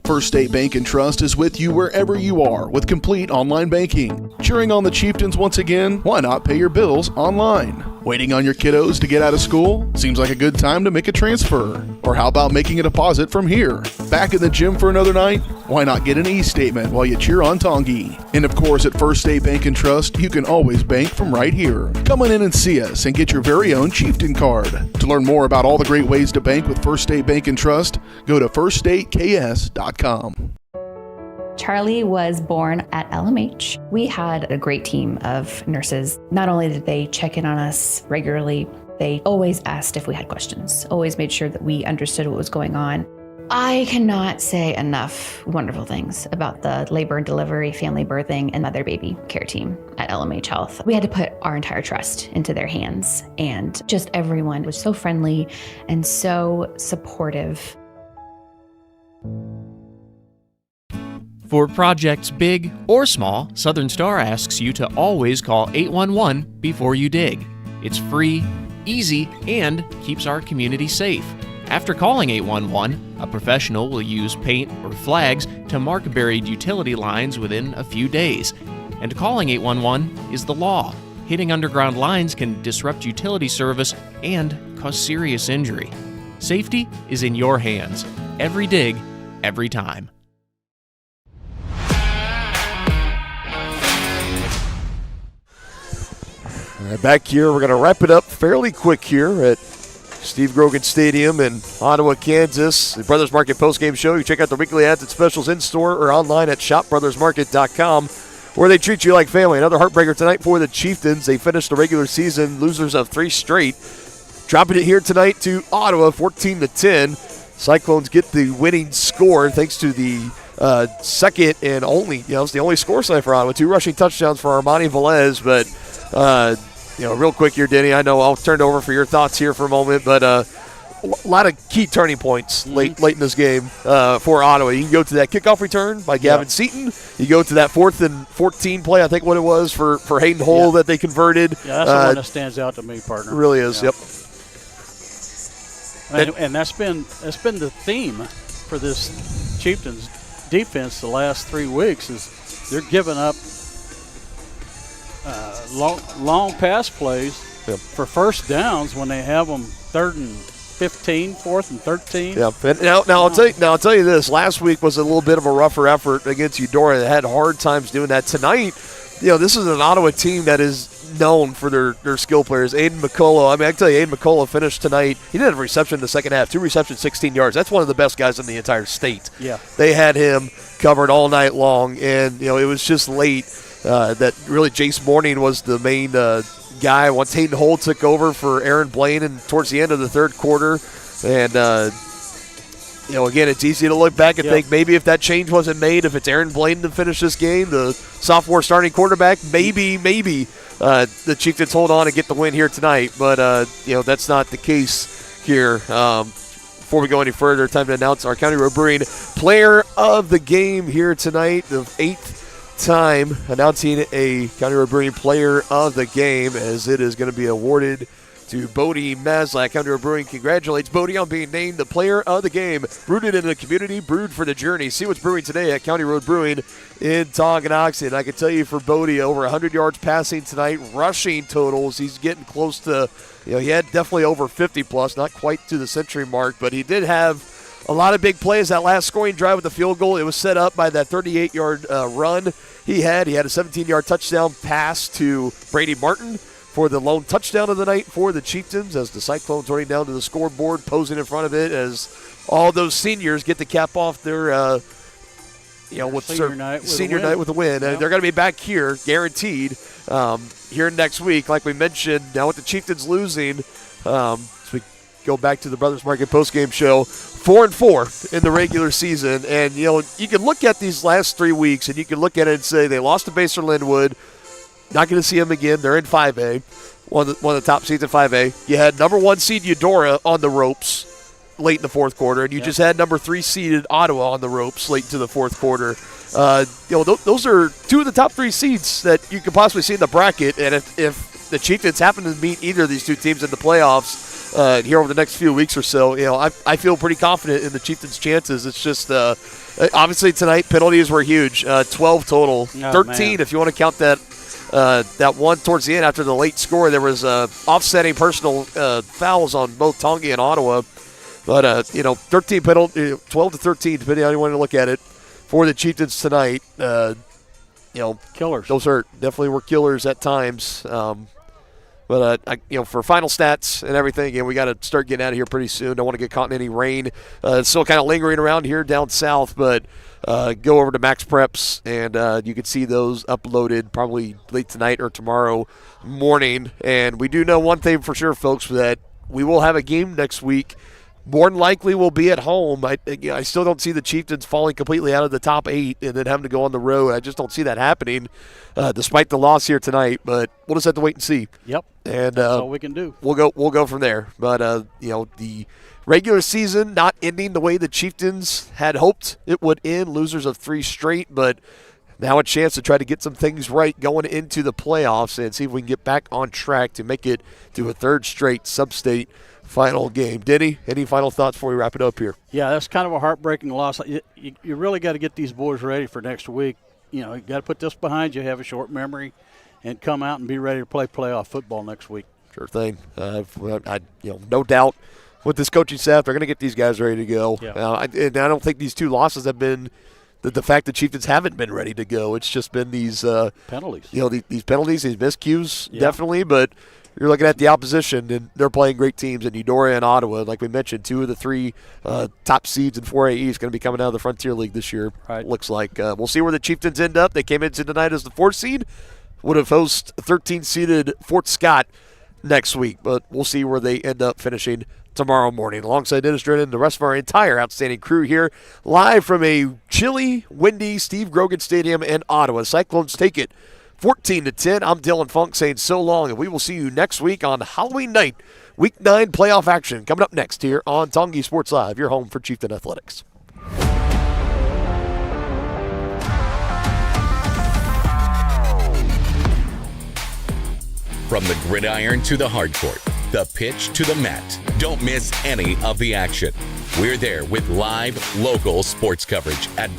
First State Bank and Trust is with you wherever you are with complete online banking. Cheering on the Chieftains once again? Why not pay your bills online? Waiting on your kiddos to get out of school? Seems like a good time to make a transfer. Or how about making a deposit from here? Back in the gym for another night? Why not get an e-statement while you cheer on Tongi? And of course, at First State Bank and Trust, you can always bank from right here. Come on in and see us and get your very own Chieftain card. To learn more about all the great ways to bank with First State Bank and Trust, go to firststateks.com.
Charlie was born at LMH. We had a great team of nurses. Not only did they check in on us regularly, they always asked if we had questions, always made sure that we understood what was going on. I cannot say enough wonderful things about the labor and delivery, family birthing, and mother baby care team at LMH Health. We had to put our entire trust into their hands, and just everyone was so friendly and so supportive.
For projects big or small, Southern Star asks you to always call 811 before you dig. It's free, easy, and keeps our community safe. After calling 811, a professional will use paint or flags to mark buried utility lines within a few days. And calling 811 is the law. Hitting underground lines can disrupt utility service and cause serious injury. Safety is in your hands. Every dig, every time.
All right, back here, we're going to wrap it up fairly quick here at Steve Grogan Stadium in Ottawa, Kansas. The Brothers Market postgame show. You check out the weekly ads and specials in-store or online at shopbrothersmarket.com, where they treat you like family. Another heartbreaker tonight for the Chieftains. They finished the regular season losers of 3 straight. Dropping it here tonight to Ottawa, 14-10. Cyclones get the winning score thanks to the second and only, it's the only score sign for Ottawa. 2 rushing touchdowns for Armani Velez, but real quick here, Denny, I know I'll turn it over for your thoughts here for a moment, but a lot of key turning points late in this game for Ottawa. You can go to that kickoff return by Gavin Seaton. You go to that 4th and 14 play, I think what it was, for Hayden Hull that they converted.
Yeah, that's the one that stands out to me, partner.
Really is, yep.
And that's been the theme for this Chieftains defense the last 3 weeks is they're giving up long pass plays for first downs when they have them 3rd and 15, 4th and 13.
Yeah. Now I'll tell you this. Last week was a little bit of a rougher effort against Eudora. They had hard times doing that. Tonight, this is an Ottawa team that is known for their skill players. Aiden McCullough. I mean, I can tell you, Aiden McCullough finished tonight. He didn't have a reception in the second half. 2 receptions, 16 yards. That's one of the best guys in the entire state.
Yeah.
They had him covered all night long, and it was just late that really Jace Morning was the main guy. Once Hayden Holt took over for Aaron Blaine and towards the end of the third quarter, and again, it's easy to look back and think maybe if that change wasn't made, if it's Aaron Blaine to finish this game, the sophomore starting quarterback, maybe the Chieftains hold on and get the win here tonight. But that's not the case here. Before we go any further, time to announce our County Road Brewing Player of the Game here tonight, the 8th time announcing a County Road Brewing Player of the Game, as it is going to be awarded to Bodie Maslak. County Road Brewing congratulates Bodie on being named the Player of the Game. Rooted in the community, brewed for the journey. See what's brewing today at County Road Brewing in Tonganoxie. And I can tell you for Bodie, over 100 yards passing tonight, rushing totals. He's getting close to, he had definitely over 50 plus, not quite to the century mark, but he did have a lot of big plays. That last scoring drive with the field goal, it was set up by that 38-yard run he had. He had a 17-yard touchdown pass to Brady Martin for the lone touchdown of the night for the Chieftains, as the Cyclones running down to the scoreboard, posing in front of it as all those seniors get to cap off their senior night with a win. Yep. They're going to be back here, guaranteed, here next week. Like we mentioned, now with the Chieftains losing, as we go back to the Brothers Market postgame show, 4-4 in the regular season. And, you can look at these last 3 weeks and you can look at it and say they lost to Basler Linwood. Not going to see them again. They're in 5A, one of the top seeds in 5A. You had number 1 seed Eudora on the ropes late in the fourth quarter, and you just had number 3 seeded Ottawa on the ropes late into the fourth quarter. Those are 2 of the top 3 seeds that you could possibly see in the bracket, and if the Chieftains happen to meet either of these 2 teams in the playoffs here over the next few weeks or so, I feel pretty confident in the Chieftains' chances. It's just obviously tonight penalties were huge, 12 total, 13 if you want to count that one towards the end after the late score. There was offsetting personal fouls on both Tonga and Ottawa. But, 13 penalty, 12 to 13, depending on how you want to look at it, for the Chieftains tonight.
Killers.
Those definitely were killers at times. But for final stats and everything, again, we got to start getting out of here pretty soon. Don't want to get caught in any rain. It's still kind of lingering around here down south, but go over to Max Preps, and you can see those uploaded probably late tonight or tomorrow morning. And we do know one thing for sure, folks, that we will have a game next week. More than likely we'll be at home. I still don't see the Chieftains falling completely out of the top 8 and then having to go on the road. I just don't see that happening, despite the loss here tonight. But we'll just have to wait and see.
Yep.
And
that's all we can do.
We'll go from there. But the regular season not ending the way the Chieftains had hoped it would end. Losers of 3 straight, but now a chance to try to get some things right going into the playoffs and see if we can get back on track to make it to a 3rd straight sub-state final game. Denny, any final thoughts before we wrap it up here?
Yeah, that's kind of a heartbreaking loss. You really got to get these boys ready for next week. You got to put this behind you, have a short memory, and come out and be ready to play playoff football next week.
Sure thing. No doubt with this coaching staff, they're going to get these guys ready to go.
Yeah.
And I don't think these 2 losses have been the fact that Chieftains haven't been ready to go. It's just been these
penalties.
These penalties, these miscues, definitely, but you're looking at the opposition, and they're playing great teams in Eudora and Ottawa. Like we mentioned, 2 of the 3 top seeds in 4A East going to be coming out of the Frontier League this year.
Right.
Looks like. We'll see where the Chieftains end up. They came into tonight as the 4th seed. Would have hosted 13-seeded Fort Scott next week, but we'll see where they end up finishing tomorrow morning. Alongside Dennis Drennan and the rest of our entire outstanding crew here, live from a chilly, windy Steve Grogan Stadium in Ottawa. Cyclones take it 14-10. I'm Dylan Funk saying so long, and we will see you next week on Halloween night. Week 9 playoff action coming up next here on Tongi Sports Live, your home for Chieftain Athletics.
From the gridiron to the hardcourt, the pitch to the mat, don't miss any of the action. We're there with live, local sports coverage at